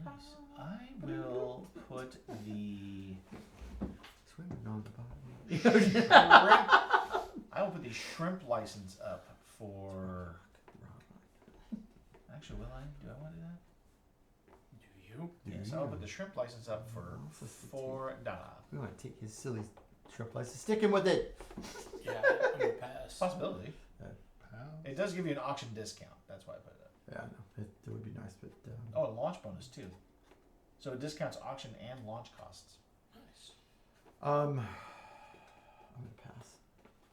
Speaker 2: Nice. I will put the
Speaker 5: Swimming on the bottom.
Speaker 2: shrimp. I will put the shrimp license up for. Actually, will I? Do I want to do that?
Speaker 1: Do you?
Speaker 2: Yes, I'll put the shrimp license up for $4.
Speaker 5: We want to take his silly shrimp license. Stick him with it.
Speaker 1: Yeah, I'm gonna pass.
Speaker 2: Possibility.
Speaker 3: Pound.
Speaker 2: It does give you an auction discount. That's why I put it up.
Speaker 5: Yeah, no, it would be nice, but
Speaker 2: Oh, and launch bonus too. So it discounts auction and launch costs.
Speaker 1: Nice.
Speaker 5: I'm gonna pass.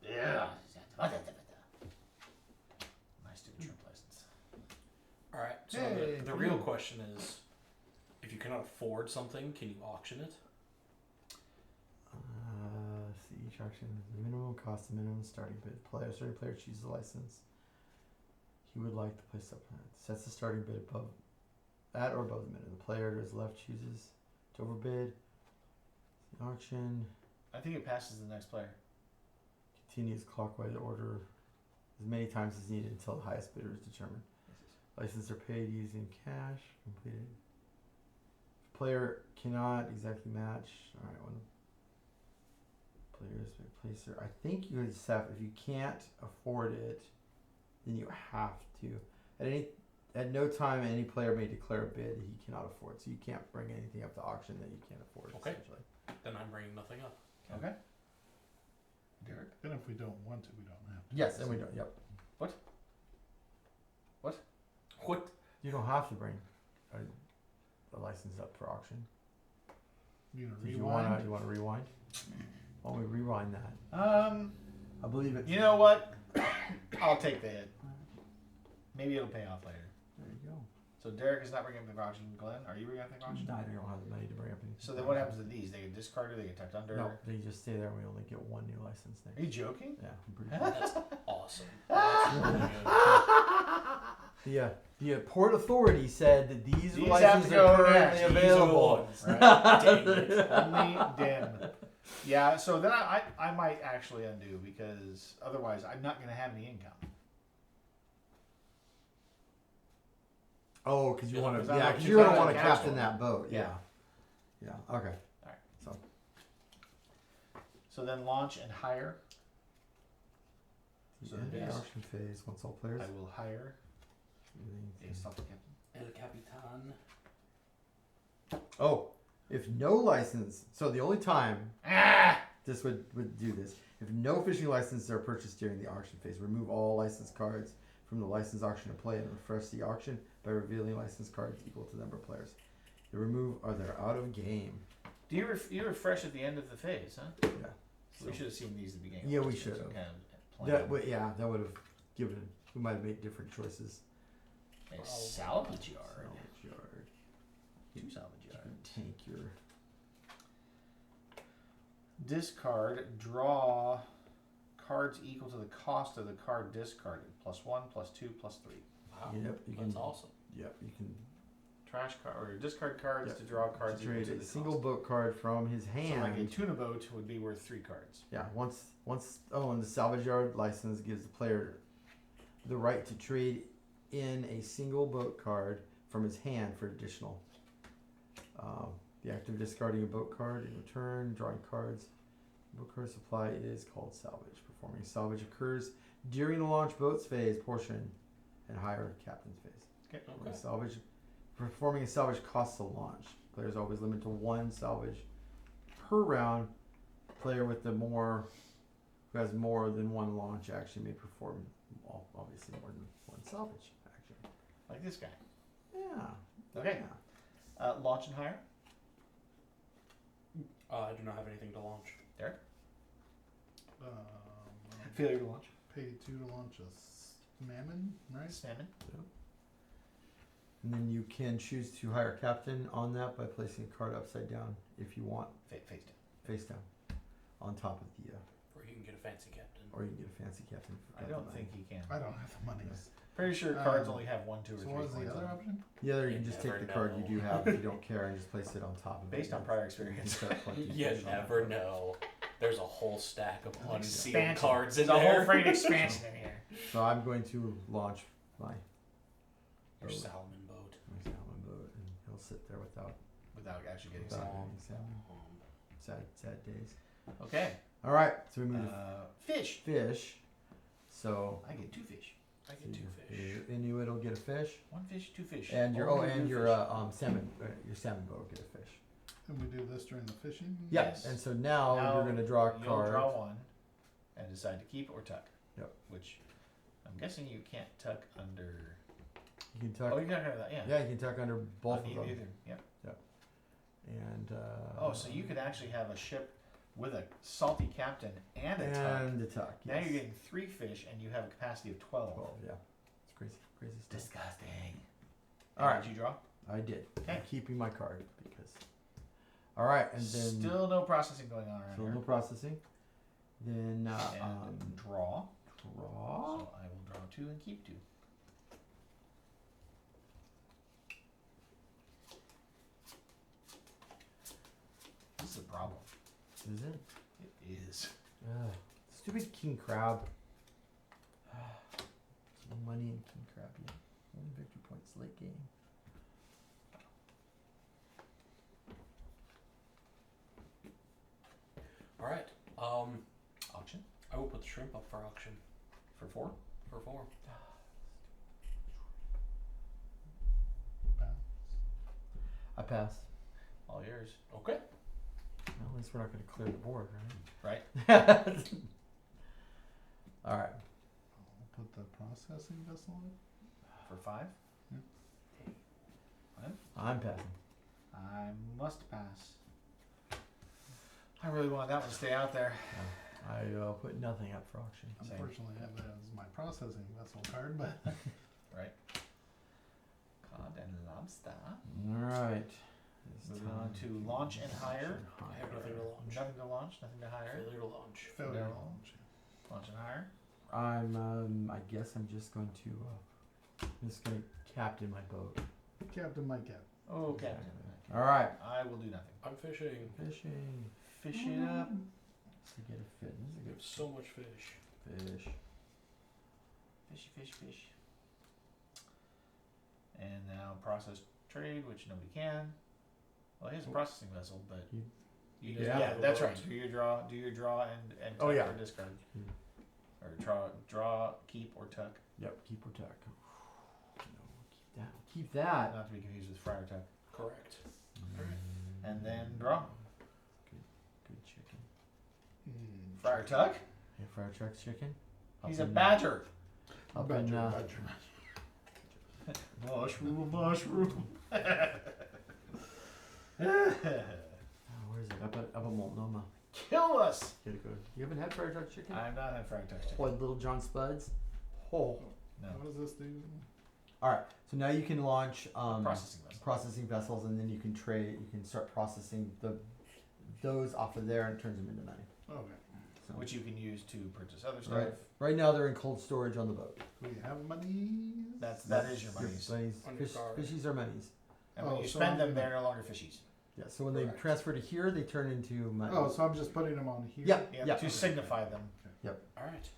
Speaker 2: Yeah. Nice stupid shrimp license.
Speaker 1: All right. So
Speaker 2: Hey,
Speaker 1: the
Speaker 2: for
Speaker 1: real
Speaker 2: you.
Speaker 1: question is, if you cannot afford something, can you auction it?
Speaker 5: See, each auction has a minimum cost, a minimum starting bid. Certain player chooses a license he would like to place up. Sets the starting bid at or above the minimum. The player to his left chooses to overbid. The auction
Speaker 2: I think it passes the next player.
Speaker 5: continues clockwise order as many times as needed until the highest bidder is determined. Licenses are paid using cash. Completed. If player cannot exactly match. All right, when the players placer, I think you just have. If you can't afford it, then you have to. At no time any player may declare a bid that he cannot afford. So you can't bring anything up to auction that you can't afford.
Speaker 1: Okay.
Speaker 5: Essentially.
Speaker 1: Then I'm bringing nothing up.
Speaker 2: Okay. Derek.
Speaker 3: Then if we don't want to, we don't have to.
Speaker 5: Yes, and we don't. Yep.
Speaker 1: What?
Speaker 5: You don't have to bring a license up for auction.
Speaker 3: You know,
Speaker 5: Did
Speaker 3: rewind.
Speaker 5: you want to rewind? Why don't we rewind that? I believe it.
Speaker 2: You know what? I'll take the hit. Maybe it'll pay off later.
Speaker 5: There you go.
Speaker 2: So Derek is not bringing up the auction. Glenn, are you bringing up the auction?
Speaker 5: I don't have the money to bring up anything.
Speaker 2: So then what happens to these? They get discarded, they get tucked under?
Speaker 5: No, they just stay there and we only get one new license
Speaker 2: Are
Speaker 5: there.
Speaker 2: you joking?
Speaker 5: Yeah, I'm pretty sure.
Speaker 1: That's awesome. That's really good.
Speaker 5: The Port Authority said that these
Speaker 2: These
Speaker 5: licenses
Speaker 2: have to go
Speaker 5: are currently
Speaker 2: next.
Speaker 1: These are the
Speaker 5: available.
Speaker 1: ones.
Speaker 2: Right?
Speaker 1: Dang it.
Speaker 2: Only dim. Yeah, so then I might actually undo because otherwise I'm not going to have any income.
Speaker 5: Oh, because you
Speaker 1: Yeah,
Speaker 5: want
Speaker 2: because
Speaker 5: to,
Speaker 2: I
Speaker 5: yeah,
Speaker 2: don't-
Speaker 5: because
Speaker 2: because
Speaker 5: you're
Speaker 2: I
Speaker 5: gonna
Speaker 2: don't
Speaker 5: want to
Speaker 2: have cash
Speaker 5: captain
Speaker 2: for it.
Speaker 5: that boat.
Speaker 2: Yeah.
Speaker 5: Yeah. Okay.
Speaker 2: So then launch and hire.
Speaker 5: The
Speaker 2: So
Speaker 5: end of the
Speaker 2: yes.
Speaker 5: auction phase. Once all players.
Speaker 2: I will hire a
Speaker 5: everything-
Speaker 2: supplicant.
Speaker 1: El Capitan.
Speaker 5: Oh, if no license. So the only time
Speaker 2: Ah!
Speaker 5: this would do this. If no fishing licenses are purchased during the auction phase, remove all license cards from the license auction to play and refresh the auction by revealing license cards equal to the number of players. The remove are they're out of game.
Speaker 2: Do you you refresh at the end of the phase, huh?
Speaker 5: Yeah.
Speaker 2: We should have seen these at the beginning.
Speaker 5: Yeah, we
Speaker 2: Just
Speaker 5: should
Speaker 2: some
Speaker 5: have.
Speaker 2: Kind of plan.
Speaker 5: That would have given. We might have made different choices.
Speaker 2: A salvage yard.
Speaker 5: Salvage yard.
Speaker 2: Two salvage
Speaker 5: You
Speaker 2: yards.
Speaker 5: can tank your.
Speaker 2: Discard, draw cards equal to the cost of the card discarded. +1, +2, +3.
Speaker 1: Wow.
Speaker 5: Yep, you
Speaker 1: That's
Speaker 5: can.
Speaker 1: awesome.
Speaker 5: Yep, you can
Speaker 2: Trash card or discard cards
Speaker 5: Yep.
Speaker 2: to draw cards equal
Speaker 5: trade
Speaker 2: to
Speaker 5: a
Speaker 2: the
Speaker 5: single
Speaker 2: cost.
Speaker 5: book card from his
Speaker 2: So
Speaker 5: hand.
Speaker 2: like a tuna boat would be worth 3 cards.
Speaker 5: Yeah, once and the salvage yard license gives the player the right to trade in a single boat card from his hand for additional. The act of discarding a boat card in return, drawing cards. Boat card supply is called salvage. Performing salvage occurs during the launch boats phase portion and hire captain's phase.
Speaker 2: Okay.
Speaker 1: Okay.
Speaker 5: Salvage performing a salvage costs a launch. Players always limit to one salvage per round. Player with the more who has more than one launch action may perform obviously more than one salvage action.
Speaker 2: Like this guy.
Speaker 5: Yeah.
Speaker 2: Okay.
Speaker 5: Yeah.
Speaker 2: Launch and hire.
Speaker 1: I do not have anything to launch.
Speaker 2: Derek.
Speaker 3: Um,
Speaker 2: Failure to launch.
Speaker 3: pay 2 to launch a mammon, right?
Speaker 2: Salmon.
Speaker 5: And then you can choose to hire a captain on that by placing a card upside down if you want,
Speaker 2: Face down.
Speaker 5: face down, on top of the,
Speaker 1: Or you can get a fancy captain.
Speaker 5: or you can get a fancy captain.
Speaker 2: I don't think he can.
Speaker 3: I don't have the money.
Speaker 2: Pretty sure cards only have 1, 2, or 3
Speaker 3: So what was
Speaker 2: points
Speaker 3: the
Speaker 2: on
Speaker 3: other
Speaker 2: them.
Speaker 3: option?
Speaker 5: The other, you
Speaker 1: You
Speaker 5: can just
Speaker 1: never
Speaker 5: take the card you
Speaker 1: know.
Speaker 5: do have if you don't care and just place it on top of it.
Speaker 2: Based on prior
Speaker 5: You
Speaker 2: experience.
Speaker 5: start collecting
Speaker 1: You
Speaker 5: fish on
Speaker 1: never
Speaker 5: that.
Speaker 1: know. There's a whole stack of unsealed
Speaker 2: Expansion.
Speaker 1: cards in
Speaker 2: There's a
Speaker 1: there.
Speaker 2: whole freight expansion in here.
Speaker 5: So I'm going to launch my
Speaker 1: Your
Speaker 5: boat,
Speaker 1: Salmon boat.
Speaker 5: my salmon boat, and he'll sit there without
Speaker 2: Without actually getting
Speaker 5: without
Speaker 2: salmon.
Speaker 5: getting salmon. Sad days.
Speaker 2: Okay.
Speaker 5: All right, so we move to
Speaker 2: Fish.
Speaker 5: fish. So
Speaker 2: I get 2 fish.
Speaker 1: I get 2 fish.
Speaker 5: your Inuit will get a fish,
Speaker 2: 1 fish, 2 fish.
Speaker 5: and your
Speaker 2: Only
Speaker 5: and
Speaker 2: blue
Speaker 5: your
Speaker 2: fish.
Speaker 5: salmon boat will get a fish.
Speaker 3: And we do this during the fishing?
Speaker 5: Yeah,
Speaker 2: Yes.
Speaker 5: and so now,
Speaker 2: Now
Speaker 5: you're gonna draw a
Speaker 2: You'll
Speaker 5: card.
Speaker 2: draw 1 and decide to keep or tuck.
Speaker 5: Yep.
Speaker 2: Which I'm guessing you can't tuck under.
Speaker 5: You can tuck.
Speaker 2: Oh, you got that. Yeah.
Speaker 5: Yeah, you can tuck under both of
Speaker 2: Either.
Speaker 5: them.
Speaker 2: Yep.
Speaker 5: And
Speaker 2: Oh, so you could actually have a ship with a salty captain and a tuck.
Speaker 5: and the tuck.
Speaker 2: Now
Speaker 5: Yes.
Speaker 2: you're getting 3 fish and you have a capacity of 12.
Speaker 5: 12, yeah. It's crazy, crazy stuff.
Speaker 2: Disgusting.
Speaker 5: All right.
Speaker 2: Did you draw?
Speaker 5: I did.
Speaker 2: Okay.
Speaker 5: I'm keeping my card because. All right, and then
Speaker 2: Still no processing going on around
Speaker 5: so
Speaker 2: here.
Speaker 5: no processing. Then
Speaker 2: And draw.
Speaker 5: draw.
Speaker 2: So I will draw 2 and keep 2. This is a problem.
Speaker 5: Is it?
Speaker 2: It is.
Speaker 5: Stupid king crab. No money in king crab yet. Only victory points late game.
Speaker 1: All right.
Speaker 2: Auction
Speaker 1: I will put the shrimp up for auction
Speaker 2: for 4.
Speaker 1: for 4.
Speaker 5: I pass.
Speaker 2: All yours.
Speaker 1: Okay.
Speaker 5: Well, at least we're not going to clear the board,
Speaker 2: Right?
Speaker 5: right? All right.
Speaker 3: I'll put the processing vessel in.
Speaker 2: For 5.
Speaker 5: I'm passing.
Speaker 2: I must pass. I really want that one to stay out there.
Speaker 5: I put nothing up for auction.
Speaker 2: Same.
Speaker 3: Unfortunately, I have that as my processing vessel card, but
Speaker 2: Right? Cod and lobster.
Speaker 5: All right. It's
Speaker 2: Moving on
Speaker 5: time
Speaker 2: to launch and hire.
Speaker 1: I have nothing to launch.
Speaker 2: Nothing to launch, nothing to hire.
Speaker 1: Failure to launch.
Speaker 3: failure
Speaker 2: No.
Speaker 3: launch.
Speaker 2: Launch and hire.
Speaker 5: I'm. I guess I'm just going to. Captain my boat.
Speaker 3: Captain my cap.
Speaker 2: Oh, captain.
Speaker 5: All right.
Speaker 2: I will do nothing.
Speaker 1: I'm fishing.
Speaker 5: Fishing.
Speaker 2: Fish it up.
Speaker 5: To get a fit. This is a
Speaker 1: We
Speaker 5: good
Speaker 1: have so much fish.
Speaker 5: fish.
Speaker 2: Fishy, fish, fish. And now process trade, which nobody can. Well, here's a processing vessel, but
Speaker 5: You-
Speaker 2: you
Speaker 5: Yeah.
Speaker 2: yeah, that's right. Do your draw, and
Speaker 5: Oh,
Speaker 2: tuck
Speaker 5: yeah.
Speaker 2: or discard,
Speaker 5: Hmm.
Speaker 2: or draw, keep or tuck.
Speaker 5: Yep. Keep or tuck. No, keep that. Keep that.
Speaker 2: Not to be confused with friar tuck.
Speaker 1: Correct.
Speaker 2: And then draw.
Speaker 5: Good chicken.
Speaker 2: Friar tuck.
Speaker 5: Yeah, fryer truck's chicken.
Speaker 2: He's a
Speaker 5: in,
Speaker 2: badger.
Speaker 5: Up in,
Speaker 2: Mushroom, mushroom.
Speaker 5: where is it? Up at Multnomah.
Speaker 2: Kill us.
Speaker 5: Get it good. You haven't had fryer truck chicken?
Speaker 2: I've not had friar tuck chicken.
Speaker 5: Oh, Little John Spuds. Oh.
Speaker 2: No.
Speaker 3: What does this do?
Speaker 5: All right. So now you can launch
Speaker 2: Processing vessel.
Speaker 5: processing vessels, and then you can trade. You can start processing those off of there, and it turns them into money.
Speaker 3: Okay.
Speaker 5: So,
Speaker 2: Which you can use to purchase other stuff.
Speaker 5: right. Right now they're in cold storage on the boat.
Speaker 3: We have money.
Speaker 2: That is your monies.
Speaker 5: Monies.
Speaker 1: On your card.
Speaker 5: Fishies are monies.
Speaker 2: And when
Speaker 3: Oh,
Speaker 2: you
Speaker 3: so
Speaker 2: spend
Speaker 3: I'm
Speaker 2: them,
Speaker 3: gonna-
Speaker 2: they're no longer fishies.
Speaker 5: Yeah. So when they
Speaker 1: Correct.
Speaker 5: transfer to here, they turn into money.
Speaker 3: Oh, so I'm just putting them on here.
Speaker 5: Yeah.
Speaker 2: Yeah,
Speaker 5: Yeah.
Speaker 2: to signify them.
Speaker 1: All right.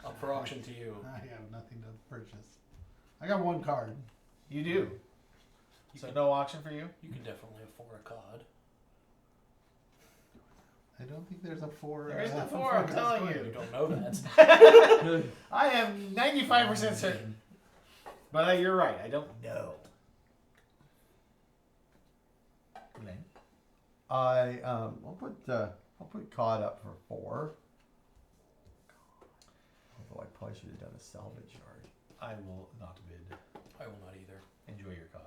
Speaker 1: Up for auction to you.
Speaker 3: I have nothing to purchase. I got 1 card.
Speaker 2: You do.
Speaker 1: You
Speaker 2: So
Speaker 1: can,
Speaker 2: no auction for you?
Speaker 1: you can definitely afford a cod.
Speaker 3: I don't think there's a 4.
Speaker 2: There isn't a
Speaker 3: for
Speaker 2: 4, I'm
Speaker 3: this
Speaker 2: telling
Speaker 3: card.
Speaker 2: you.
Speaker 1: You don't know that.
Speaker 2: I am 95% certain. But you're right. I don't know. Glenn?
Speaker 5: I'll put COD up for 4. Although I probably should have done a salvage yard.
Speaker 2: I will not bid.
Speaker 1: I will not either.
Speaker 2: Enjoy your cod.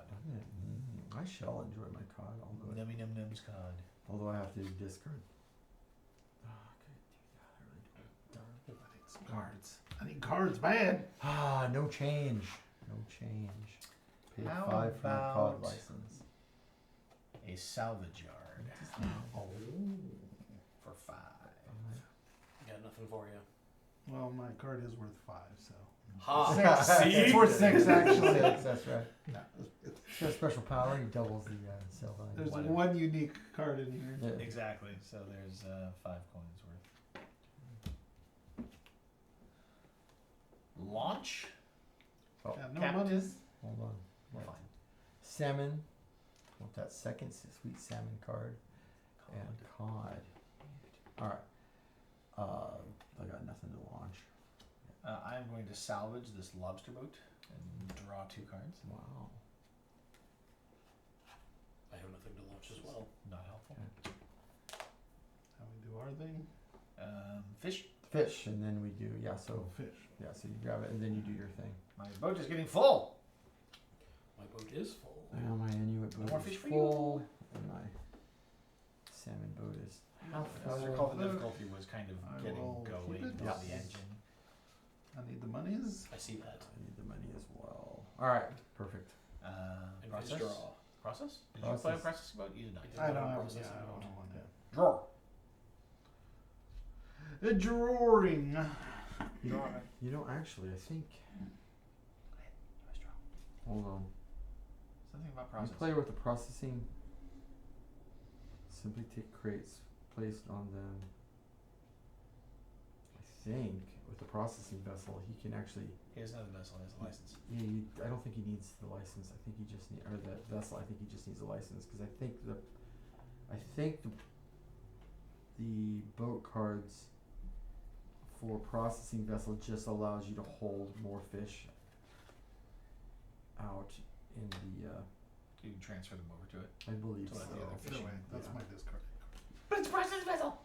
Speaker 5: I shall enjoy my COD. I'll do it.
Speaker 2: Nummy num nums cod.
Speaker 5: Although I have to discard. I could do that. I really don't.
Speaker 3: I need some cards. I need cards bad.
Speaker 5: No change. No change. Pay
Speaker 2: How
Speaker 5: 5 for my COD
Speaker 2: about-
Speaker 5: license.
Speaker 2: A salvage yard.
Speaker 5: Oh.
Speaker 2: For 5.
Speaker 1: Got nothing for you.
Speaker 3: Well, my card is worth 5, so.
Speaker 1: Ha! See?
Speaker 3: It's worth 6 actually.
Speaker 5: That's right.
Speaker 3: No,
Speaker 5: It's got a special power. He doubles the sale value.
Speaker 3: there's
Speaker 2: Whatever.
Speaker 3: one unique card in here.
Speaker 5: Yeah.
Speaker 2: Exactly. So there's 5 coins worth. Launch.
Speaker 5: Oh,
Speaker 3: Yeah, no
Speaker 2: Captain.
Speaker 3: money.
Speaker 5: hold on.
Speaker 2: We're
Speaker 5: Right.
Speaker 2: fine.
Speaker 5: Salmon. Want that second sweet salmon card. And cod. Alright. I got nothing to launch.
Speaker 2: I'm going to salvage this lobster boat and draw 2 cards.
Speaker 5: Wow.
Speaker 1: I have nothing to launch as well.
Speaker 2: Not helpful.
Speaker 3: How we do our thing?
Speaker 2: Fish.
Speaker 5: Fish, and then we do, so
Speaker 3: Fish.
Speaker 5: so you grab it and then you do your thing.
Speaker 2: My boat is getting full.
Speaker 1: My boat is full.
Speaker 5: Now my Inuit
Speaker 2: No
Speaker 5: boat
Speaker 2: more
Speaker 5: is
Speaker 2: fish for
Speaker 5: full,
Speaker 2: you.
Speaker 5: and my salmon boat is half
Speaker 2: As I
Speaker 5: full.
Speaker 2: recall, the difficulty was kind of
Speaker 3: I
Speaker 2: getting
Speaker 3: will
Speaker 2: going
Speaker 3: keep it.
Speaker 2: on
Speaker 5: Yeah.
Speaker 2: the engine.
Speaker 3: I need the monies.
Speaker 1: I see that.
Speaker 5: I need the money as well. Alright, perfect.
Speaker 1: And
Speaker 2: Process.
Speaker 1: fish draw.
Speaker 2: Process? Did you play a
Speaker 5: Process.
Speaker 2: processing boat? You did not.
Speaker 3: I don't have
Speaker 1: process
Speaker 3: yeah, I
Speaker 1: out.
Speaker 3: don't know what that.
Speaker 2: Draw.
Speaker 3: The drawing.
Speaker 5: You know, actually, I think. Hold on.
Speaker 2: Something about
Speaker 5: You
Speaker 2: process.
Speaker 5: play with the processing. Simply take crates placed on them. I think with the processing vessel, he can actually.
Speaker 2: He has another vessel. He has a license.
Speaker 5: I don't think he needs the license. I think he just or the vessel. I think he just needs a license because I think the boat cards for processing vessel just allows you to hold more fish out in the.
Speaker 2: You can transfer them over to it.
Speaker 5: I believe
Speaker 2: To let
Speaker 5: so.
Speaker 2: the other
Speaker 3: Either
Speaker 2: fishing.
Speaker 3: way, that's
Speaker 5: Yeah.
Speaker 3: my discard.
Speaker 2: But it's a process vessel.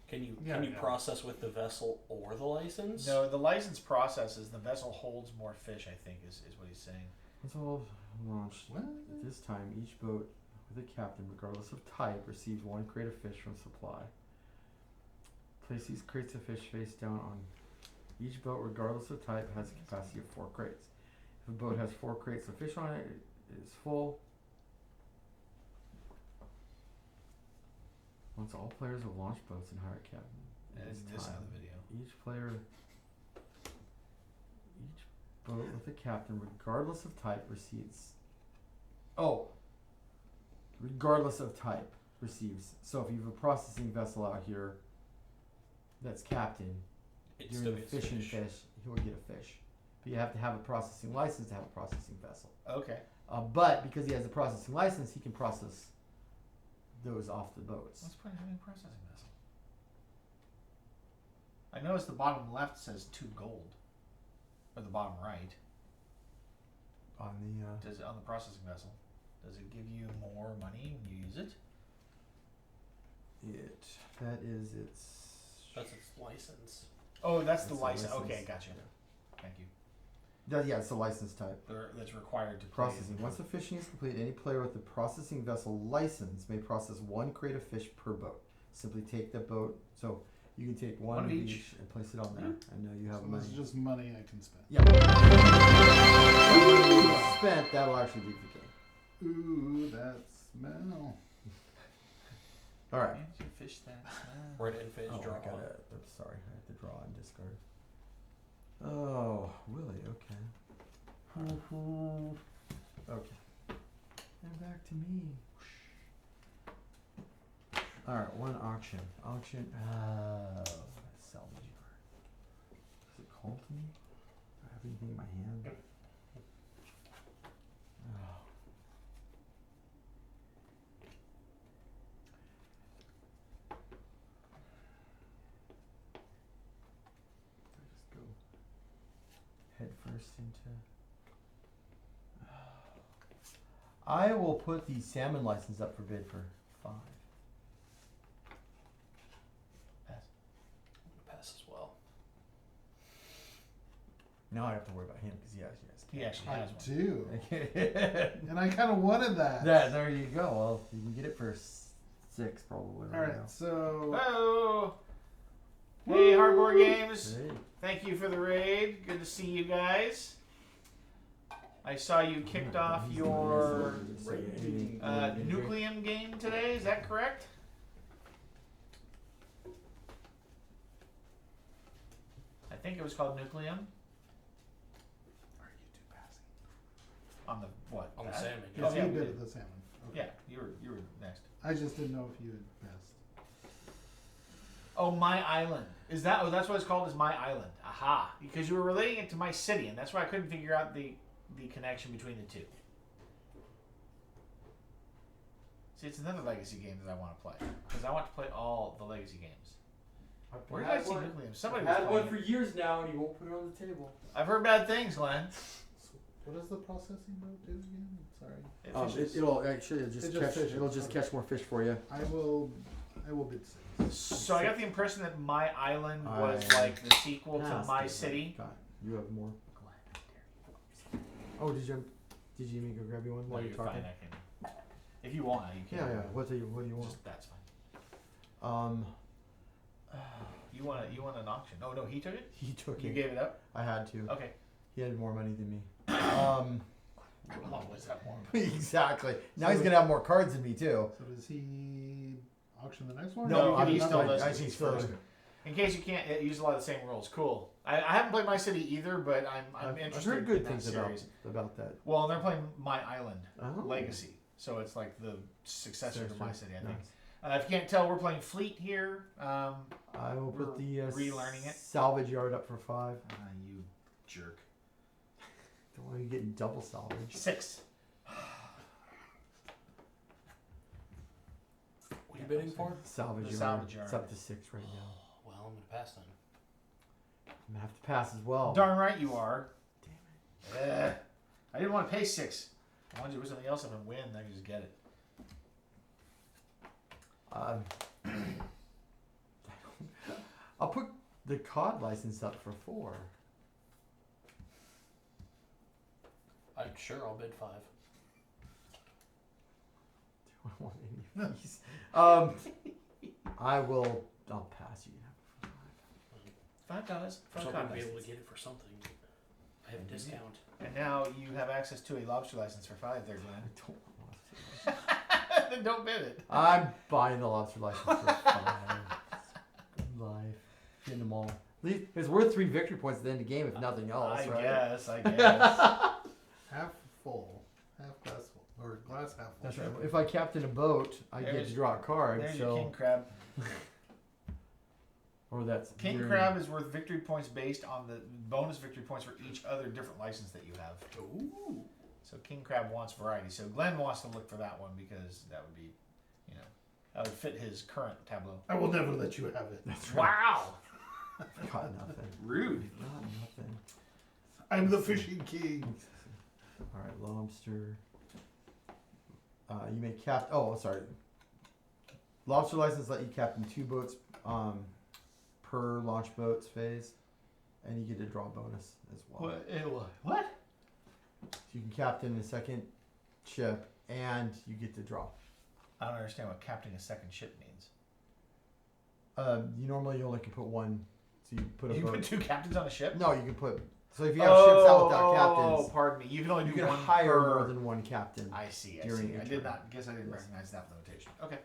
Speaker 1: Can you
Speaker 3: Yeah, yeah.
Speaker 1: process with the vessel or the license?
Speaker 2: No, the license processes. The vessel holds more fish. I think is what he's saying.
Speaker 5: Once all launched.
Speaker 3: What?
Speaker 5: At this time, each boat with a captain, regardless of type, receives 1 crate of fish from supply. Place these crates of fish face down on each boat, regardless of type, has a capacity of 4 crates. If a boat has 4 crates of fish on it, it is full. Once all players have launched boats and hired a captain,
Speaker 2: And
Speaker 5: it
Speaker 2: it's
Speaker 5: is
Speaker 2: this out
Speaker 5: time.
Speaker 2: of the video.
Speaker 5: Each boat with a captain, regardless of type, receives. Oh, regardless of type, receives. So if you have a processing vessel out here that's captain,
Speaker 1: It
Speaker 5: during
Speaker 1: still
Speaker 5: the
Speaker 1: gets
Speaker 5: fishing
Speaker 1: fish.
Speaker 5: fish, he will get a fish. But you have to have a processing license to have a processing vessel.
Speaker 2: Okay.
Speaker 5: But because he has a processing license, he can process those off the boats.
Speaker 2: What's the point of having a processing vessel? I noticed the bottom left says 2 gold, or the bottom right.
Speaker 5: On the
Speaker 2: Does it on the processing vessel? Does it give you more money when you use it?
Speaker 5: that is its.
Speaker 1: That's its license.
Speaker 2: Oh, that's the
Speaker 5: That's the
Speaker 2: license.
Speaker 5: license.
Speaker 2: Okay, gotcha. Thank you.
Speaker 5: Yeah, it's the license type.
Speaker 2: That's required to play
Speaker 5: Processing.
Speaker 2: the
Speaker 5: Once the fishing is complete, any player with the processing vessel license may process 1 crate of fish per boat. Simply take the boat. So you can take one of each and place it on there. I know you have
Speaker 3: So
Speaker 5: money.
Speaker 3: this is just money I can spend.
Speaker 5: Yeah. Spent. That'll actually beat the game.
Speaker 3: Ooh, that smell.
Speaker 5: All right.
Speaker 2: Can't you fish that?
Speaker 1: Red and fish
Speaker 5: Oh,
Speaker 1: draw.
Speaker 5: I gotta. I'm sorry. I have to draw and discard. Oh, Willie. Okay. Okay. And back to me. All right. One auction. Auction. Salvage yard. Is it called to me? Do I have anything in my hand? Oh. I just go head first into I will put the salmon license up for bid for 5.
Speaker 1: Pass as well.
Speaker 5: Now I have to worry about him because
Speaker 2: He actually
Speaker 3: I
Speaker 2: has one.
Speaker 3: do.
Speaker 5: yes.
Speaker 3: And I kind of wanted that.
Speaker 5: There you go. Well, you can get it for 6 probably.
Speaker 3: All right, so
Speaker 2: Oh. Hey, Hardboard Games.
Speaker 5: Hey.
Speaker 2: Thank you for the raid. Good to see you guys. I saw you kicked off your Nucleum game today. Is that correct? I think it was called Nucleum.
Speaker 3: are you two passing?
Speaker 2: On the what?
Speaker 1: On the
Speaker 2: that?
Speaker 1: salmon.
Speaker 3: Because
Speaker 2: Oh, yeah,
Speaker 3: you
Speaker 2: we
Speaker 3: did
Speaker 2: did.
Speaker 3: the salmon. Okay.
Speaker 2: Yeah, you were next.
Speaker 3: I just didn't know if you had passed.
Speaker 2: Oh, My Island. Is that? Oh, that's what it's called. Is My Island? Aha! Because you were relating it to My City, and that's why I couldn't figure out the connection between the two. See, it's another legacy game that I want to play because I want to play all the legacy games. Where did I see Nucleum? Somebody was
Speaker 4: I've had
Speaker 2: playing
Speaker 4: one for
Speaker 2: it.
Speaker 4: years now, and he won't put it on the table.
Speaker 2: I've heard bad things, Glenn.
Speaker 3: So what does the processing boat do again? Sorry.
Speaker 2: It fishes.
Speaker 5: It'll actually just
Speaker 3: It just
Speaker 5: catch.
Speaker 3: fishes.
Speaker 5: It'll just catch more fish for you.
Speaker 3: I will bid 6.
Speaker 2: So I got the impression that My Island was
Speaker 5: I
Speaker 2: like the sequel to
Speaker 5: Passed
Speaker 2: My
Speaker 5: it.
Speaker 2: City.
Speaker 5: God, you have more. Oh, did you make me go grab you one
Speaker 2: No,
Speaker 5: while
Speaker 2: you're
Speaker 5: you're talking?
Speaker 2: fine. I can. If you want, you can.
Speaker 5: Yeah. What do you want?
Speaker 2: Just, that's fine. You want an auction? Oh no, he took it.
Speaker 5: He took
Speaker 2: You
Speaker 5: it.
Speaker 2: gave it up.
Speaker 5: I had to.
Speaker 2: Okay.
Speaker 5: He had more money than me.
Speaker 2: How was that more?
Speaker 5: Exactly. Now he's
Speaker 3: So-
Speaker 5: gonna have more cards than me too.
Speaker 3: So does he auction the next one?
Speaker 2: No,
Speaker 3: Or
Speaker 2: he
Speaker 3: you get
Speaker 2: still
Speaker 3: another
Speaker 2: does
Speaker 3: one?
Speaker 5: I think still.
Speaker 2: first. In case you can't use a lot of the same rules. Cool. I haven't played My City either, but I'm
Speaker 5: I've
Speaker 2: interested
Speaker 5: heard good
Speaker 2: in that
Speaker 5: things
Speaker 2: series.
Speaker 5: about that.
Speaker 2: Well, and they're playing My Island
Speaker 5: Oh.
Speaker 2: Legacy, so it's like the successor to My City, I think.
Speaker 5: Nice.
Speaker 2: If you can't tell, we're playing Fleet here.
Speaker 5: I will
Speaker 2: We're
Speaker 5: put the
Speaker 2: relearning it.
Speaker 5: salvage yard up for 5.
Speaker 2: You jerk.
Speaker 5: Don't want you getting double salvage.
Speaker 2: 6.
Speaker 1: What are you bidding for?
Speaker 5: Salvage
Speaker 2: The
Speaker 5: yard.
Speaker 2: salvage yard.
Speaker 5: It's up to 6 right now.
Speaker 1: Well, I'm gonna pass then.
Speaker 5: I'm gonna have to pass as well.
Speaker 2: Darn right you are.
Speaker 5: Damn
Speaker 2: I didn't want to pay 6. I wanted to do something else and win. I could just get it.
Speaker 5: I'll put the COD license up for 4.
Speaker 1: I'll bid 5.
Speaker 5: Do I want any of these? I'll pass. You can have it for 5.
Speaker 2: $5 for
Speaker 1: So
Speaker 2: a
Speaker 1: I'm
Speaker 2: cod
Speaker 1: gonna be able
Speaker 2: license.
Speaker 1: to get it for something. I have a discount.
Speaker 2: And now you have access to a lobster license for 5 there,
Speaker 5: I
Speaker 2: Glenn.
Speaker 5: don't want lobster.
Speaker 2: Then don't bid it.
Speaker 5: I'm buying the lobster license for 5. Good life. Getting them all. At least it's worth 3 victory points at the end of the game, if nothing else,
Speaker 2: I
Speaker 5: right?
Speaker 2: guess.
Speaker 3: Half full, half glass full, or glass half full.
Speaker 5: That's right. If I captain a boat, I get
Speaker 2: There's-
Speaker 5: to draw a card.
Speaker 2: There's your
Speaker 5: So,
Speaker 2: king crab.
Speaker 5: or that's
Speaker 2: King
Speaker 5: your-
Speaker 2: crab is worth victory points based on the bonus victory points for each other different license that you have.
Speaker 1: Ooh.
Speaker 2: So king crab wants variety. So Glenn wants to look for that one because that would be, that would fit his current tableau.
Speaker 3: I will never let you have it.
Speaker 5: That's right.
Speaker 2: Wow.
Speaker 5: Got nothing.
Speaker 2: Rude.
Speaker 5: Got nothing.
Speaker 3: I'm the fishing king.
Speaker 5: All right, lobster. You may cap. Oh, sorry. Lobster license let you captain 2 boats per launch boats phase, and you get a draw bonus as well.
Speaker 2: What?
Speaker 5: So you can captain a second ship, and you get to draw.
Speaker 2: I don't understand what captaining a second ship means.
Speaker 5: You normally only can put 1. So you put a
Speaker 2: You
Speaker 5: boat.
Speaker 2: put 2 captains on a ship?
Speaker 5: No, you can put. So if you have ships out without
Speaker 2: Oh,
Speaker 5: captains,
Speaker 2: pardon me. You can only
Speaker 5: you
Speaker 2: do
Speaker 5: can
Speaker 2: one
Speaker 5: hire
Speaker 2: per...
Speaker 5: more than 1 captain.
Speaker 2: I see. I
Speaker 5: during
Speaker 2: see.
Speaker 5: your
Speaker 2: I did
Speaker 5: turn.
Speaker 2: not. Guess I didn't
Speaker 5: Yes.
Speaker 2: recognize that limitation. Okay.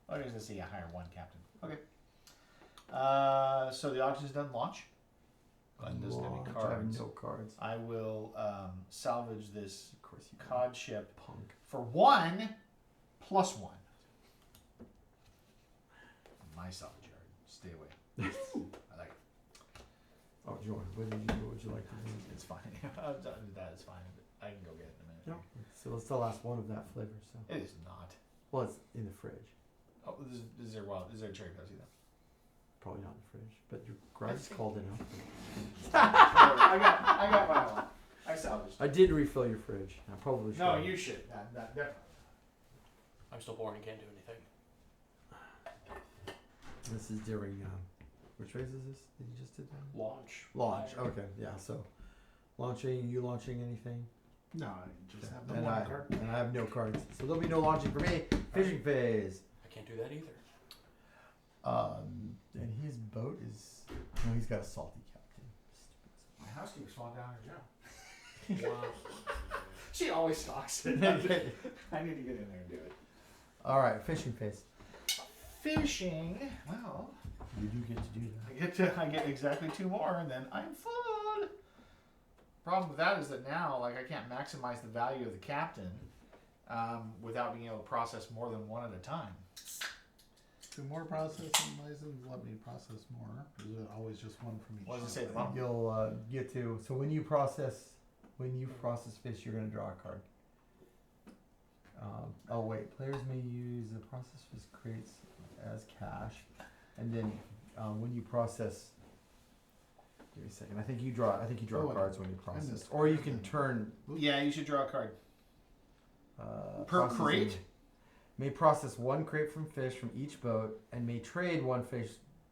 Speaker 2: I was gonna see I hire 1 captain. Okay. So the auction's done. Launch. Glenn doesn't have any
Speaker 5: Launch,
Speaker 2: cards.
Speaker 5: I have no cards.
Speaker 2: I will salvage this
Speaker 5: Of course you
Speaker 2: cod ship
Speaker 5: punk.
Speaker 2: for 1 plus 1. My salvage yard. Stay away. I like it.
Speaker 5: Oh, Jordan, what would you like to do?
Speaker 2: It's fine. I'll do that. It's fine. I can go get it in a minute.
Speaker 5: No. So it's the last one of that flavor. So
Speaker 2: It is not.
Speaker 5: well, it's in the fridge.
Speaker 2: Oh, is there cherry Pepsi though?
Speaker 5: Probably not in the fridge, but your grub's cold enough.
Speaker 2: I got what I want. I salvaged.
Speaker 5: I did refill your fridge. I probably should.
Speaker 2: No, you should. That definitely.
Speaker 1: I'm still bored and can't do anything.
Speaker 5: This is during. Which phase is this that you just did? Now?
Speaker 1: Launch.
Speaker 5: Launch. Okay. Yeah. So, launching. You launching anything?
Speaker 3: No, I just have the
Speaker 5: And
Speaker 3: one
Speaker 5: I
Speaker 3: card.
Speaker 5: and I have no cards, so there'll be no launching for me. Fishing phase.
Speaker 1: I can't do that either.
Speaker 5: And his boat is. No, he's got a salty captain.
Speaker 2: My housekeeper swung down her job.
Speaker 1: Wow.
Speaker 2: She always stalks it. I need to get in there and do it.
Speaker 5: All right, fishing phase.
Speaker 2: Fishing. Well,
Speaker 5: You do get to do that.
Speaker 2: I get exactly 2 more, and then I'm full. Problem with that is that now, like, I can't maximize the value of the captain without being able to process more than one at a time.
Speaker 3: Do more processing license, let me process more. Is it always just one from each?
Speaker 2: What does it say
Speaker 3: ship?
Speaker 2: at the bottom?
Speaker 5: You'll get to. So when you process fish, you're gonna draw a card. Oh wait, players may use the process fish crates as cash, and then when you process. Give me a second. I think you draw
Speaker 3: Oh,
Speaker 5: cards when you process,
Speaker 3: missed
Speaker 5: or you
Speaker 3: it.
Speaker 5: can turn.
Speaker 2: Yeah, you should draw a card. Per
Speaker 5: processing-
Speaker 2: crate?
Speaker 5: May process 1 crate from fish from each boat, and may trade 1 fish.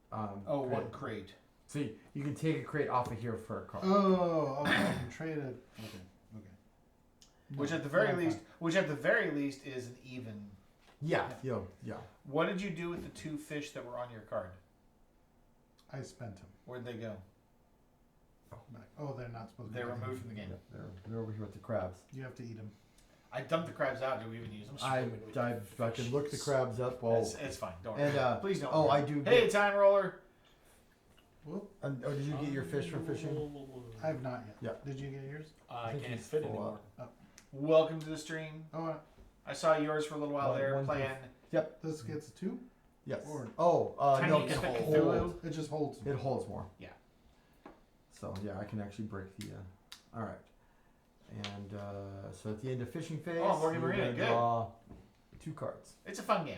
Speaker 2: One crate.
Speaker 5: So you can take a crate off of here for a card.
Speaker 3: Oh, okay. I can trade it. Okay.
Speaker 2: Which
Speaker 3: No,
Speaker 2: at the very
Speaker 3: yeah,
Speaker 2: least is an even.
Speaker 5: Yeah.
Speaker 2: What did you do with the 2 fish that were on your card?
Speaker 3: I spent them.
Speaker 2: Where'd they go?
Speaker 3: Back. Oh, they're not supposed to.
Speaker 2: They're
Speaker 3: be
Speaker 2: removed from the game.
Speaker 5: They're over here with the crabs.
Speaker 3: You have to eat them.
Speaker 2: I dumped the crabs out. Did we even use them?
Speaker 5: I can look the crabs up. Well,
Speaker 2: It's fine. Don't
Speaker 5: and
Speaker 2: worry. Please don't.
Speaker 5: oh,
Speaker 2: worry.
Speaker 5: I do.
Speaker 2: Hey,
Speaker 5: Get,
Speaker 2: time roller.
Speaker 3: Whoop.
Speaker 5: oh, did you get your fish from fishing?
Speaker 3: I have not yet.
Speaker 5: Yeah.
Speaker 3: Did you get yours?
Speaker 1: I
Speaker 5: think
Speaker 1: can't
Speaker 5: he's
Speaker 1: fit
Speaker 5: full
Speaker 1: anymore.
Speaker 2: Welcome to the stream.
Speaker 3: Oh,
Speaker 2: I saw yours for a little while
Speaker 5: One-
Speaker 2: there
Speaker 5: one
Speaker 2: playing.
Speaker 3: this gets 2.
Speaker 5: Yes.
Speaker 3: Or-
Speaker 5: Oh,
Speaker 2: Tiny
Speaker 5: no, it can
Speaker 2: Epic
Speaker 5: hold.
Speaker 2: Cthulhu.
Speaker 3: It just holds.
Speaker 5: It holds more.
Speaker 2: Yeah.
Speaker 5: So yeah, I can actually break the. All right. And so at the end of fishing phase,
Speaker 2: Oh, Morgan
Speaker 5: you're
Speaker 2: Marina,
Speaker 5: gonna
Speaker 2: good.
Speaker 5: draw 2 cards.
Speaker 2: It's a fun game.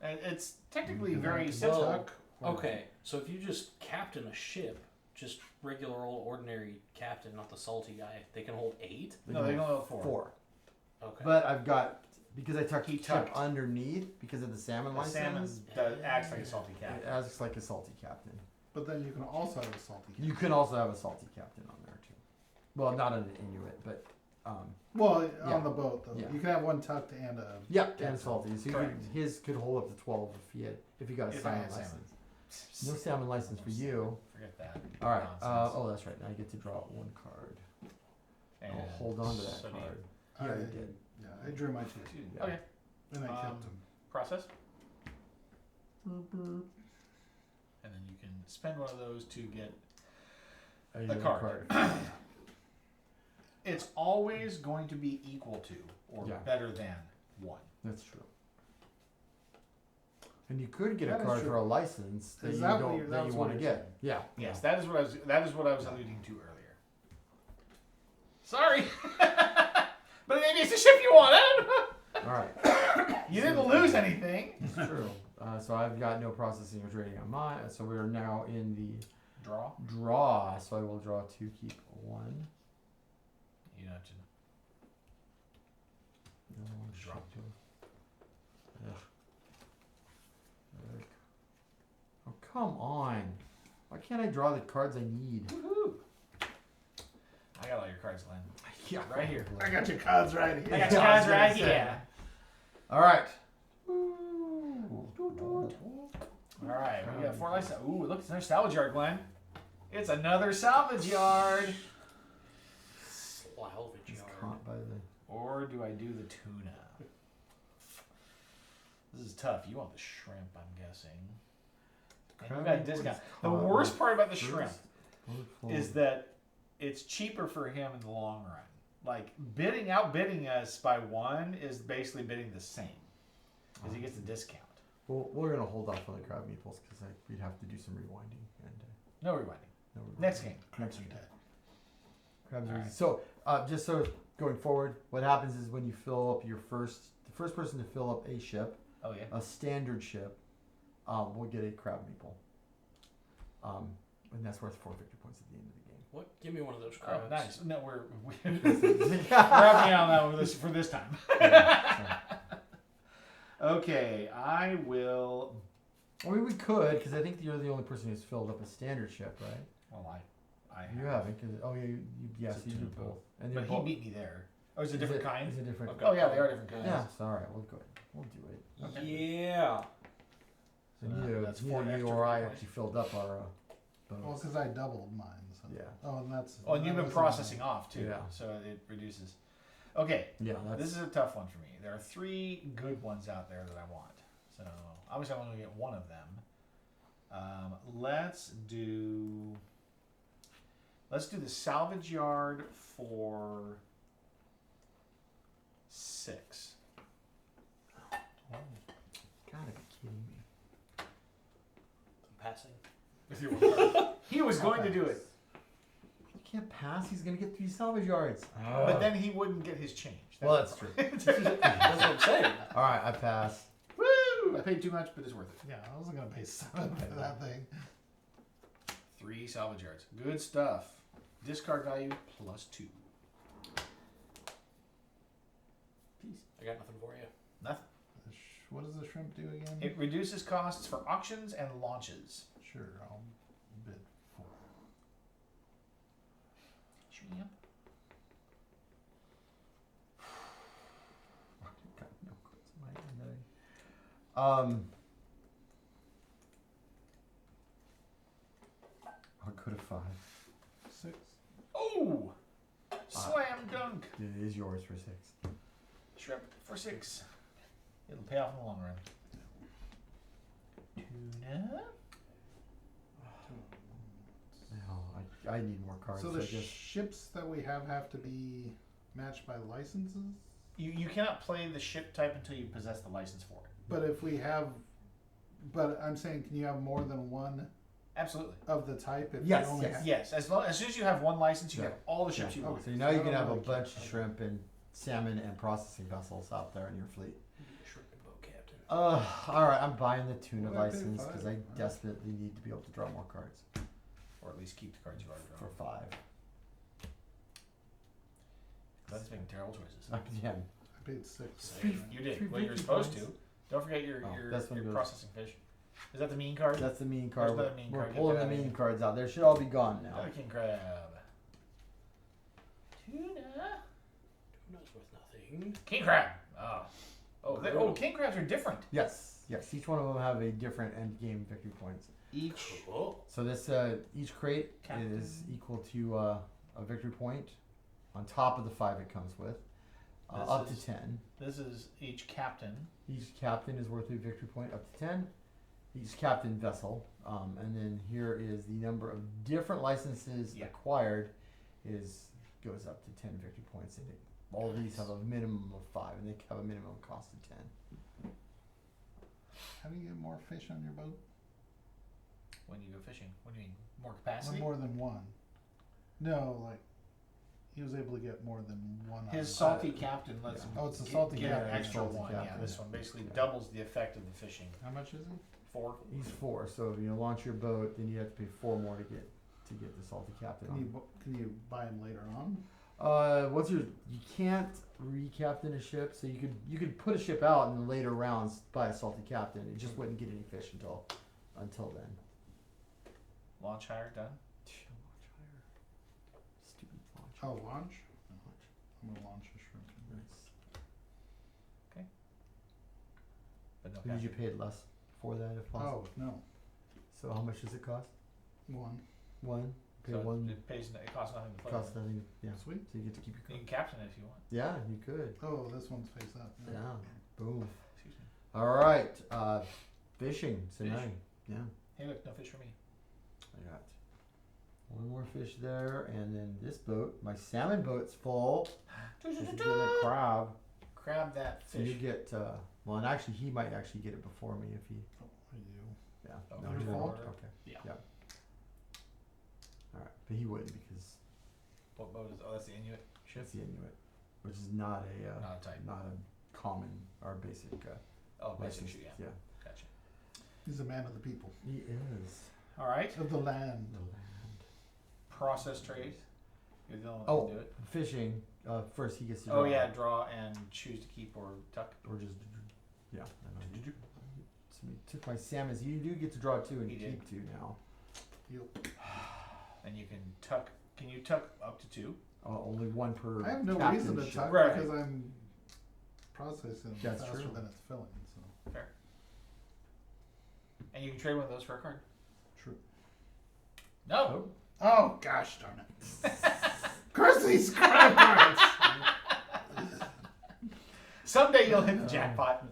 Speaker 2: And it's technically
Speaker 3: You can
Speaker 2: very
Speaker 3: have
Speaker 2: simple.
Speaker 3: tuck or-
Speaker 1: Okay, so if you just captain a ship, just regular old ordinary captain, not the salty guy, they can hold 8?
Speaker 2: No, they can only hold 4.
Speaker 5: 4.
Speaker 1: Okay.
Speaker 5: But I've got because I tucked
Speaker 2: He
Speaker 5: the chip
Speaker 2: tucked.
Speaker 5: underneath because of the salmon
Speaker 2: The
Speaker 5: license.
Speaker 2: salmon does, acts like a salty
Speaker 5: It
Speaker 2: cat.
Speaker 5: acts like a salty captain.
Speaker 3: But then you can also have a salty.
Speaker 5: You can also have a salty captain on there too. Well, not an Inuit, but
Speaker 3: Well,
Speaker 5: Yeah.
Speaker 3: on the boat though,
Speaker 5: Yeah.
Speaker 3: you can have one tucked and a.
Speaker 5: yeah, and salty. So you could,
Speaker 2: Correct.
Speaker 5: his could hold up to 12 if he got a
Speaker 2: If I
Speaker 5: salmon
Speaker 2: had salmon.
Speaker 5: license. No salmon license for you.
Speaker 2: Forget that.
Speaker 5: All right.
Speaker 2: Nonsense.
Speaker 5: Oh, that's right. Now I get to draw 1 card.
Speaker 2: And
Speaker 5: I'll hold on to that
Speaker 2: so do you.
Speaker 5: card.
Speaker 3: I,
Speaker 5: Yeah, I did.
Speaker 3: Yeah, I drew my 2
Speaker 5: Yeah.
Speaker 2: Okay.
Speaker 3: and I kept
Speaker 2: Um,
Speaker 3: them.
Speaker 2: Process. And then you can spend one of those to get.
Speaker 5: I
Speaker 2: A
Speaker 5: get
Speaker 2: card. It's always going to be equal to or
Speaker 5: Yeah.
Speaker 2: better than 1.
Speaker 5: That's true. And you could get
Speaker 3: That
Speaker 5: a
Speaker 3: is
Speaker 5: card
Speaker 3: true.
Speaker 5: for a license that
Speaker 3: Is
Speaker 5: you
Speaker 3: that what
Speaker 5: don't
Speaker 3: you're-
Speaker 5: that you
Speaker 3: that's
Speaker 5: want
Speaker 3: what
Speaker 5: to
Speaker 3: you're
Speaker 5: get. Yeah.
Speaker 2: Yes, that is what I was alluding to earlier. Sorry. But maybe it's a ship you wanted.
Speaker 5: All right.
Speaker 2: You didn't lose anything.
Speaker 5: It's true. So I've got no processing or trading on mine. So we're now in the
Speaker 2: Draw.
Speaker 5: draw. So I will draw 2, keep 1.
Speaker 2: You have to.
Speaker 5: No,
Speaker 2: Draw.
Speaker 5: shit, ugh. Ugh. Oh, come on. Why can't I draw the cards I need?
Speaker 2: Woohoo! I got all your cards, Glenn.
Speaker 5: Yeah.
Speaker 2: Right here.
Speaker 3: I got your cards right here.
Speaker 2: I got
Speaker 5: Yeah,
Speaker 2: your
Speaker 5: I was
Speaker 2: cards
Speaker 5: gonna
Speaker 2: right
Speaker 5: say.
Speaker 2: here.
Speaker 5: All right.
Speaker 2: All right, we got 4 licenses. Ooh, look, it's another salvage yard, Glenn. It's another salvage yard.
Speaker 1: Salvage
Speaker 5: He's
Speaker 1: yard.
Speaker 5: caught by the.
Speaker 2: Or do I do the tuna? This is tough. You want the shrimp, I'm guessing. And you got a discount. The worst part about the shrimp is that it's cheaper for him in the long run. Like outbidding us by 1 is basically bidding the same, because he gets a discount.
Speaker 5: Well, we're gonna hold off on the crab meeples because we'd have to do some rewinding and
Speaker 2: No rewinding.
Speaker 5: no rewinding.
Speaker 2: Next game.
Speaker 5: Next game. Crabs are
Speaker 2: Alright.
Speaker 5: easy. So just so going forward, what happens is when you fill up the first person to fill up a ship,
Speaker 2: Oh yeah.
Speaker 5: a standard ship, will get a crab meeple. And that's worth 4 victory points at the end of the game.
Speaker 1: What? Give me one of those
Speaker 2: Oh,
Speaker 1: crabs.
Speaker 2: nice. No, we're wrapping out that one for this time. Okay, I will.
Speaker 5: I mean, we could, because I think you're the only person who's filled up a standard ship, right?
Speaker 2: Well, I
Speaker 5: You haven't, because yes,
Speaker 2: It's a
Speaker 5: you did
Speaker 2: tune boat.
Speaker 5: both. And
Speaker 2: But
Speaker 5: they're
Speaker 2: he
Speaker 5: both.
Speaker 2: beat me there. Oh, is it a different kind?
Speaker 5: It's a different.
Speaker 1: Okay.
Speaker 2: Oh yeah, they are different kinds.
Speaker 5: Yeah, it's all right. We'll go. We'll do it.
Speaker 2: Okay.
Speaker 1: Yeah.
Speaker 5: So
Speaker 2: So
Speaker 5: neither,
Speaker 2: that's 4
Speaker 5: neither you
Speaker 2: extra
Speaker 5: or I
Speaker 2: points.
Speaker 5: actually filled up our
Speaker 3: Well,
Speaker 5: boats.
Speaker 3: because I doubled mine. So.
Speaker 5: Yeah.
Speaker 3: Oh, and that's.
Speaker 2: Oh, and you've
Speaker 3: that
Speaker 2: been
Speaker 3: was
Speaker 2: processing off too,
Speaker 5: Yeah.
Speaker 2: so it reduces. Okay,
Speaker 5: Yeah, that's.
Speaker 2: this is a tough one for me. There are 3 good ones out there that I want. So obviously I'm only gonna get one of them. Let's do the salvage yard for 6.
Speaker 5: Gotta be kidding me.
Speaker 1: I'm passing.
Speaker 2: With your one card. He was going to do it,
Speaker 5: You can't pass. He's gonna get 3 salvage yards.
Speaker 2: but then he wouldn't get his change.
Speaker 5: Well, that's true.
Speaker 1: That's what I'm saying.
Speaker 5: All right, I pass.
Speaker 2: Woo! I paid too much, but it's worth it.
Speaker 3: Yeah, I wasn't gonna pay 7 for that thing.
Speaker 2: 3 salvage yards. Good stuff. Discard value +2.
Speaker 1: I got nothing for you.
Speaker 2: Nothing.
Speaker 3: What does the shrimp do again?
Speaker 2: It reduces costs for auctions and launches.
Speaker 3: Sure, I'll bid 4.
Speaker 2: Shrimp.
Speaker 5: Got no cards in my hand that I- I'll go to 5.
Speaker 3: 6.
Speaker 2: Oh! Slam dunk!
Speaker 5: It is yours for 6.
Speaker 2: Shrimp for 6. It'll pay off in the long run. Tuna.
Speaker 5: No, I need more cards.
Speaker 3: So the
Speaker 5: I guess.
Speaker 3: ships that we have to be matched by licenses.
Speaker 2: You cannot play the ship type until you possess the license for it.
Speaker 3: But if we have, but I'm saying, can you have more than one
Speaker 2: Absolutely.
Speaker 3: of the type? If
Speaker 5: Yes,
Speaker 3: you only
Speaker 5: yes.
Speaker 3: have,
Speaker 2: Yes, as soon as you have one license, you
Speaker 5: Yeah.
Speaker 2: have all the ships you
Speaker 3: Okay.
Speaker 2: want.
Speaker 5: So now you
Speaker 3: So
Speaker 5: can
Speaker 3: I
Speaker 5: have a
Speaker 3: don't really
Speaker 5: bunch
Speaker 3: care.
Speaker 5: of shrimp and salmon and processing vessels out there in your fleet.
Speaker 1: Shrimp and boat captain.
Speaker 5: All right, I'm buying the tuna
Speaker 3: Well, I paid
Speaker 5: license
Speaker 3: 5.
Speaker 5: because I desperately need to be able to draw more cards
Speaker 2: Or at least keep the cards you already
Speaker 5: for
Speaker 2: drawn.
Speaker 5: 5.
Speaker 2: That's making terrible choices.
Speaker 5: Again,
Speaker 3: I paid 6.
Speaker 2: You did.
Speaker 5: three
Speaker 2: Well, you're
Speaker 5: victory
Speaker 2: supposed
Speaker 5: points.
Speaker 2: to. Don't forget your
Speaker 5: Oh, that's one
Speaker 2: your
Speaker 5: goes-
Speaker 2: processing fish. Is that the mean card?
Speaker 5: that's the mean card.
Speaker 2: Where's that mean
Speaker 5: We're
Speaker 2: card? Get
Speaker 5: pulling
Speaker 2: that
Speaker 5: the
Speaker 2: out of
Speaker 5: mean
Speaker 2: here.
Speaker 5: cards out. They should all be gone now.
Speaker 2: Another king crab. Tuna.
Speaker 1: Tuna's worth nothing.
Speaker 2: King crab. Oh, king crabs are different.
Speaker 5: Yes, yes. Each one of them have a different end game victory points.
Speaker 2: Each.
Speaker 1: Cool.
Speaker 5: So this each crate is equal to a victory point on top of the 5 it comes with,
Speaker 2: This
Speaker 5: up
Speaker 2: is-
Speaker 5: to 10.
Speaker 2: This is each captain.
Speaker 5: Each captain is worth a victory point up to 10. Each captain vessel, and then here is the number of different licenses
Speaker 2: Yeah.
Speaker 5: acquired goes up to 10 victory points, and all of these have a minimum of 5, and they have a minimum cost of 10.
Speaker 3: How do you get more fish on your boat?
Speaker 2: When you go fishing. What do you mean? More
Speaker 3: Or
Speaker 2: capacity?
Speaker 3: more than one? No, like he was able to get more than one.
Speaker 2: His
Speaker 3: on
Speaker 2: salty
Speaker 3: it.
Speaker 2: captain lets him
Speaker 3: Oh, it's a
Speaker 2: get-
Speaker 3: salty
Speaker 2: get
Speaker 3: captain.
Speaker 2: an extra
Speaker 5: Salty
Speaker 2: one.
Speaker 5: captain.
Speaker 2: Yeah, this one basically
Speaker 5: Yeah.
Speaker 2: doubles the effect of the fishing.
Speaker 3: How much is he?
Speaker 2: 4.
Speaker 5: He's 4, so if you launch your boat, then you have to pay 4 more to get the salty captain.
Speaker 3: Can you buy him later on?
Speaker 5: You can't recaptain a ship, so you could put a ship out in the later rounds by a salty captain. It just wouldn't get any fish until then.
Speaker 2: Launch higher done.
Speaker 5: Stupid launch.
Speaker 3: Oh, launch. I'm gonna launch a shrimp.
Speaker 5: Nice.
Speaker 2: But no
Speaker 5: Did you
Speaker 2: captain.
Speaker 5: pay less for that if possible?
Speaker 3: Oh no,
Speaker 5: So how much does it cost?
Speaker 3: 1.
Speaker 5: 1. Pay
Speaker 2: So
Speaker 5: 1.
Speaker 2: it costs nothing to play.
Speaker 5: Costs
Speaker 2: with.
Speaker 5: nothing. Yeah.
Speaker 3: Sweet.
Speaker 5: So you get to keep your
Speaker 2: You
Speaker 5: card.
Speaker 2: can captain it if you want.
Speaker 5: Yeah, you could.
Speaker 3: Oh, this one's face up.
Speaker 5: Yeah. Boom.
Speaker 2: Excuse me.
Speaker 5: All right. Fishing. So
Speaker 2: Fish.
Speaker 5: 9. Yeah.
Speaker 2: Hey, look, no fish for me.
Speaker 5: I got one more fish there, and then this boat, my salmon boat's full. This is getting a crab.
Speaker 2: Grab that
Speaker 5: So you
Speaker 2: fish.
Speaker 5: get well, and actually he might actually get it before me if he.
Speaker 3: Oh, are you?
Speaker 5: Yeah.
Speaker 2: Oh,
Speaker 5: No,
Speaker 2: your
Speaker 5: he won't.
Speaker 2: fault?
Speaker 5: Okay.
Speaker 1: Yeah.
Speaker 5: All right, but he wouldn't because
Speaker 2: What boat is? Oh, that's the Inuit ship.
Speaker 5: it's the Inuit, which is not a
Speaker 2: Not a type.
Speaker 5: not a common or basic
Speaker 2: Oh, basic
Speaker 5: license.
Speaker 2: ship. Yeah.
Speaker 5: Yeah.
Speaker 2: Gotcha.
Speaker 3: He's a man of the people,
Speaker 5: He is
Speaker 2: All right.
Speaker 3: of the land.
Speaker 5: the land.
Speaker 2: process trade. You're the only one
Speaker 5: Oh,
Speaker 2: that can do it.
Speaker 5: fishing. First he gets to.
Speaker 2: Oh
Speaker 5: draw.
Speaker 2: yeah, draw and choose to keep or tuck.
Speaker 5: Or just. Yeah. So we took my salmons. You do get to draw 2 and
Speaker 2: He did.
Speaker 5: keep 2 now.
Speaker 2: And you can tuck. Can you tuck up to 2?
Speaker 5: Only 1 per.
Speaker 3: I have no
Speaker 5: captain
Speaker 3: reason to
Speaker 5: ship.
Speaker 3: tuck
Speaker 2: Right.
Speaker 3: because I'm processing
Speaker 5: That's
Speaker 3: faster
Speaker 5: true.
Speaker 3: than it's filling. So
Speaker 2: Fair. And you can trade one of those for a card.
Speaker 3: true.
Speaker 2: No.
Speaker 3: Oh gosh darn it! Curse these crap cards.
Speaker 2: Someday you'll hit the jackpot.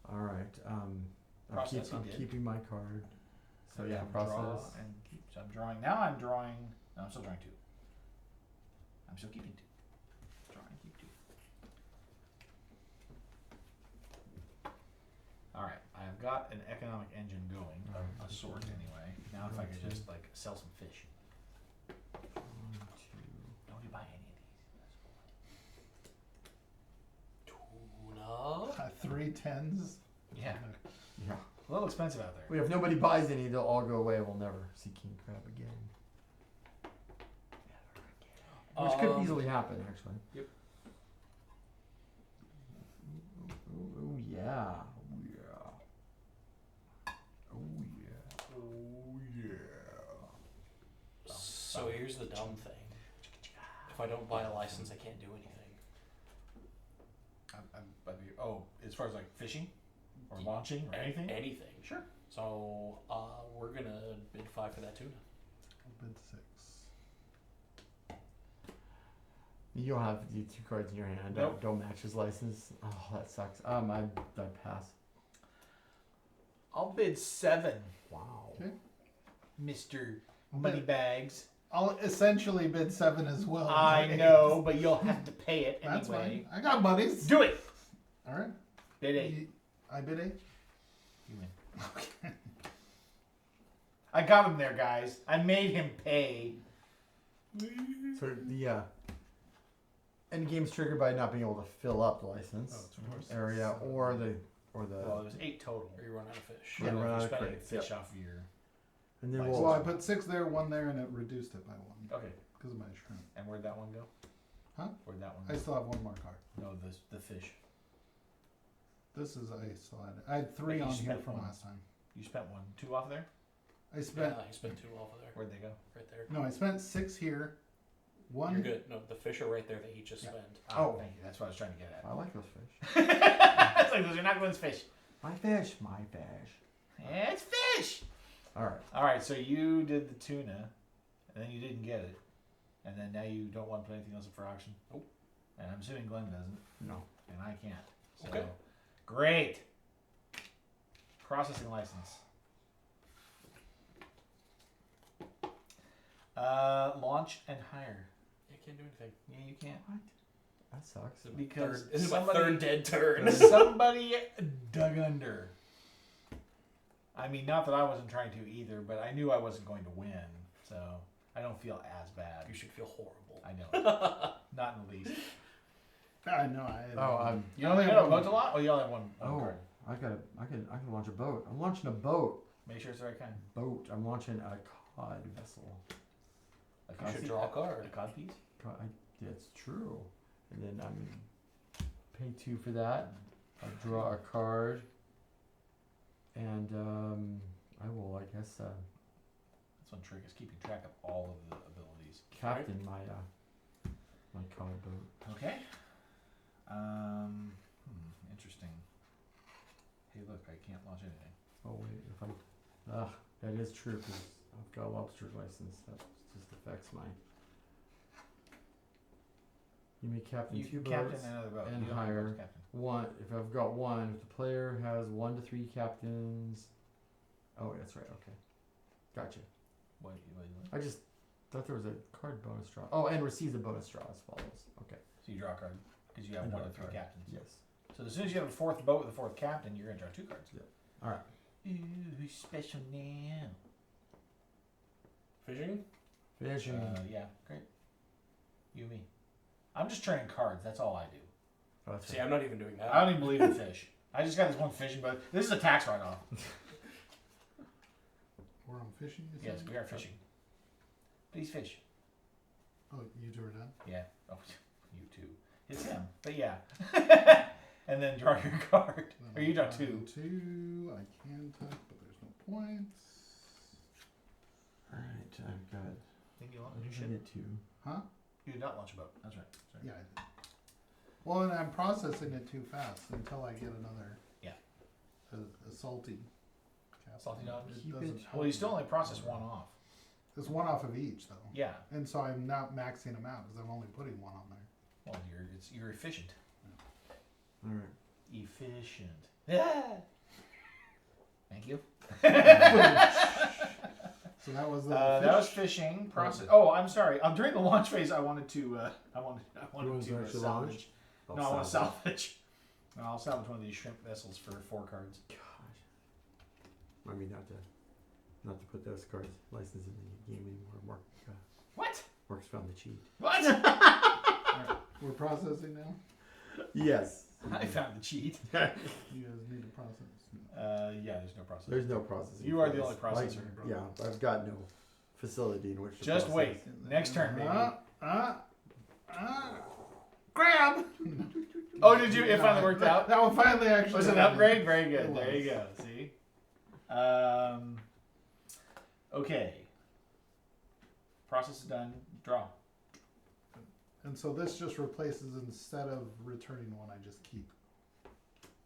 Speaker 5: All right. I'm
Speaker 2: Process, you did.
Speaker 5: keeping my card. So
Speaker 2: And
Speaker 5: yeah,
Speaker 2: then draw
Speaker 5: process.
Speaker 2: and keep. So I'm drawing. Now I'm drawing. No, I'm still drawing 2. I'm still keeping 2. Drawing, keep 2. All right. I've got an economic engine going of a sort anyway. Now if I could just like sell some fish.
Speaker 5: 1, 2.
Speaker 2: Don't you buy any of these?
Speaker 1: Tuna.
Speaker 3: 3 tens.
Speaker 2: Yeah.
Speaker 5: Yeah.
Speaker 2: A little expensive out there.
Speaker 5: Wait, if nobody buys any, they'll all go away. We'll never see king crab again. Which could easily happen, actually.
Speaker 2: Yep.
Speaker 5: Oh yeah. Oh yeah. Oh yeah. Oh yeah.
Speaker 1: So here's the dumb thing. If I don't buy a license, I can't do anything.
Speaker 2: Oh, as far as like fishing or launching or anything?
Speaker 1: Anything.
Speaker 2: Sure.
Speaker 1: So we're gonna bid 5 for that tuna.
Speaker 3: I'll bid 6.
Speaker 5: You'll have the 2 cards in your hand.
Speaker 2: Nope.
Speaker 5: Don't match his license. Oh, that sucks. I pass.
Speaker 2: I'll bid 7,
Speaker 5: Wow.
Speaker 3: Okay.
Speaker 2: Mr. Moneybags.
Speaker 3: I'll essentially bid 7 as well.
Speaker 2: I know, but you'll have to pay it anyway.
Speaker 3: That's fine. I got monies.
Speaker 2: Do it!
Speaker 3: All right.
Speaker 2: Bid 8.
Speaker 3: I bid 8.
Speaker 2: You win.
Speaker 3: Okay.
Speaker 2: I got him there, guys. I made him pay.
Speaker 5: So the end game's triggered by not being able to fill up the license area or the
Speaker 2: Well, it was 8 total.
Speaker 1: Or you run out of fish.
Speaker 5: Yeah,
Speaker 2: And
Speaker 5: run
Speaker 2: if
Speaker 5: out
Speaker 2: you
Speaker 5: of
Speaker 2: spend
Speaker 5: crates,
Speaker 2: fish off your...
Speaker 5: and then
Speaker 2: License.
Speaker 3: Well, I put 6 there, 1 there, and it reduced it by 1
Speaker 2: Okay.
Speaker 3: because of my shrimp.
Speaker 2: And where'd that one go?
Speaker 3: Huh?
Speaker 2: Where'd that one
Speaker 3: I
Speaker 2: go?
Speaker 3: still have 1 more card.
Speaker 2: No, the fish.
Speaker 3: This is I still had. I had 3
Speaker 2: But you
Speaker 3: on here
Speaker 2: spent
Speaker 3: from
Speaker 2: 1.
Speaker 3: last time.
Speaker 2: You spent 1. 2 off there?
Speaker 3: I spent
Speaker 1: Yeah, I spent 2 off of there.
Speaker 2: Where'd they go?
Speaker 1: Right there.
Speaker 3: no, I spent 6 here. 1.
Speaker 1: You're good. No, the fish are right there that he just spent.
Speaker 2: Oh, thank you. That's what I was trying to get
Speaker 5: I like those fish.
Speaker 2: at. It's like those are not going fish.
Speaker 5: My fish, my fish.
Speaker 2: It's fish!
Speaker 5: All right.
Speaker 2: All right, so you did the tuna, and then you didn't get it, and then now you don't want to put anything else up for auction.
Speaker 1: Nope.
Speaker 2: And I'm assuming Glenn doesn't,
Speaker 5: No.
Speaker 2: and I can't. So,
Speaker 1: Okay.
Speaker 2: Great. Processing license. Launch and hire.
Speaker 1: I can't do anything.
Speaker 2: Yeah, you can't.
Speaker 5: What? That sucks.
Speaker 1: This is
Speaker 2: Because
Speaker 1: this is my
Speaker 2: somebody-
Speaker 1: 3rd dead turn.
Speaker 2: Somebody dug under. I mean, not that I wasn't trying to either, but I knew I wasn't going to win, so I don't feel as bad.
Speaker 1: You should feel horrible.
Speaker 2: I know. Not in the least.
Speaker 3: I know. I had,
Speaker 5: Oh,
Speaker 2: You only have boats a lot? Oh, you only have one
Speaker 5: Oh,
Speaker 2: card.
Speaker 5: I can launch a boat. I'm launching a boat.
Speaker 2: Make sure it's the right kind.
Speaker 5: Boat. I'm launching a cod vessel.
Speaker 1: You should draw a card.
Speaker 2: A cod piece?
Speaker 5: That's true. And then I'm pay 2 for that. I'll draw a card. And I will, I guess,
Speaker 2: That's one trick is keeping track of all of the abilities.
Speaker 5: captain my cod boat.
Speaker 2: Okay. Interesting. Hey, look, I can't launch anything.
Speaker 5: Oh wait, if I, that is true because I've got a lobster license. That just affects my. You may captain 2
Speaker 2: captain
Speaker 5: boats.
Speaker 2: another boat.
Speaker 5: and
Speaker 2: You don't have
Speaker 5: hire.
Speaker 2: boats captain.
Speaker 5: One, if I've got 1, if the player has 1 to 3 captains. Oh, that's right. Okay, gotcha.
Speaker 2: What?
Speaker 5: I just thought there was a card bonus draw. Oh, and receives a bonus draw as follows. Okay.
Speaker 2: So you draw a card because you have
Speaker 5: I draw
Speaker 2: 1
Speaker 5: a
Speaker 2: to 3
Speaker 5: card.
Speaker 2: captains.
Speaker 5: Yes.
Speaker 2: So as soon as you have a 4th boat with a 4th captain, you're gonna draw 2 cards.
Speaker 5: All right.
Speaker 2: Ooh, who's special now?
Speaker 1: Fishing?
Speaker 5: Fishing.
Speaker 2: Yeah, great. You and me. I'm just trading cards. That's all I do.
Speaker 5: Oh, that's
Speaker 1: See,
Speaker 5: right.
Speaker 1: I'm not even doing that.
Speaker 2: I don't even believe in fish. I just got this one fishing boat. This is a tax write-off.
Speaker 3: We're on fishing. you
Speaker 2: Yes,
Speaker 3: said?
Speaker 2: we are fishing. Please fish.
Speaker 3: Oh, you two are done?
Speaker 2: Yeah. Oh, you too. It's him. But yeah. And then draw your card. Or you draw 2.
Speaker 3: 2. I can tuck, but there's no points.
Speaker 5: Alright, I've got.
Speaker 2: Think you
Speaker 5: I
Speaker 2: want
Speaker 5: think
Speaker 2: you
Speaker 5: I
Speaker 2: should.
Speaker 5: get 2.
Speaker 3: Huh?
Speaker 2: You did not launch a boat. That's right. Sorry.
Speaker 3: Yeah, I did. Well, and I'm processing it too fast until I get another.
Speaker 2: Yeah.
Speaker 3: A salty. Captain.
Speaker 2: Salty dog?
Speaker 3: It
Speaker 5: Keep
Speaker 3: doesn't
Speaker 5: it-
Speaker 3: help
Speaker 2: Well, you still
Speaker 3: me.
Speaker 2: only process 1 off.
Speaker 3: It's 1 off of each, though.
Speaker 2: Yeah.
Speaker 3: And so I'm not maxing them out because I'm only putting 1 on there.
Speaker 2: Well, you're efficient.
Speaker 5: Alright.
Speaker 2: Efficient. Yeah. Thank you.
Speaker 3: So that was the.
Speaker 2: That was fishing process. Oh, I'm sorry. During the launch phase, I wanted to. I wanted
Speaker 5: want
Speaker 2: to
Speaker 5: to actually
Speaker 2: salvage.
Speaker 5: launch?
Speaker 2: No, I want to salvage. No, I'll salvage one of these shrimp vessels for 4 cards.
Speaker 5: Gosh. I mean, not to put those cards license in the game anymore. Mark,
Speaker 2: What?
Speaker 5: Mark's found the cheat.
Speaker 2: What?
Speaker 3: Alright, we're processing now.
Speaker 5: Yes.
Speaker 2: I found the cheat.
Speaker 3: You guys need to process.
Speaker 2: Yeah, there's no process.
Speaker 5: There's no processing.
Speaker 2: You are
Speaker 5: for
Speaker 2: the
Speaker 5: this.
Speaker 2: only processor.
Speaker 5: Yeah, I've got no facility in which to
Speaker 2: Just
Speaker 5: process.
Speaker 2: wait. Next turn, baby.
Speaker 3: Grab!
Speaker 2: Oh, did you? It finally worked out.
Speaker 3: That one finally actually.
Speaker 2: Was it an
Speaker 3: happened.
Speaker 2: upgrade? Very good.
Speaker 3: It
Speaker 2: There you
Speaker 3: was.
Speaker 2: go. See. Okay. Process is done. Draw.
Speaker 3: And so this just replaces instead of returning 1, I just keep.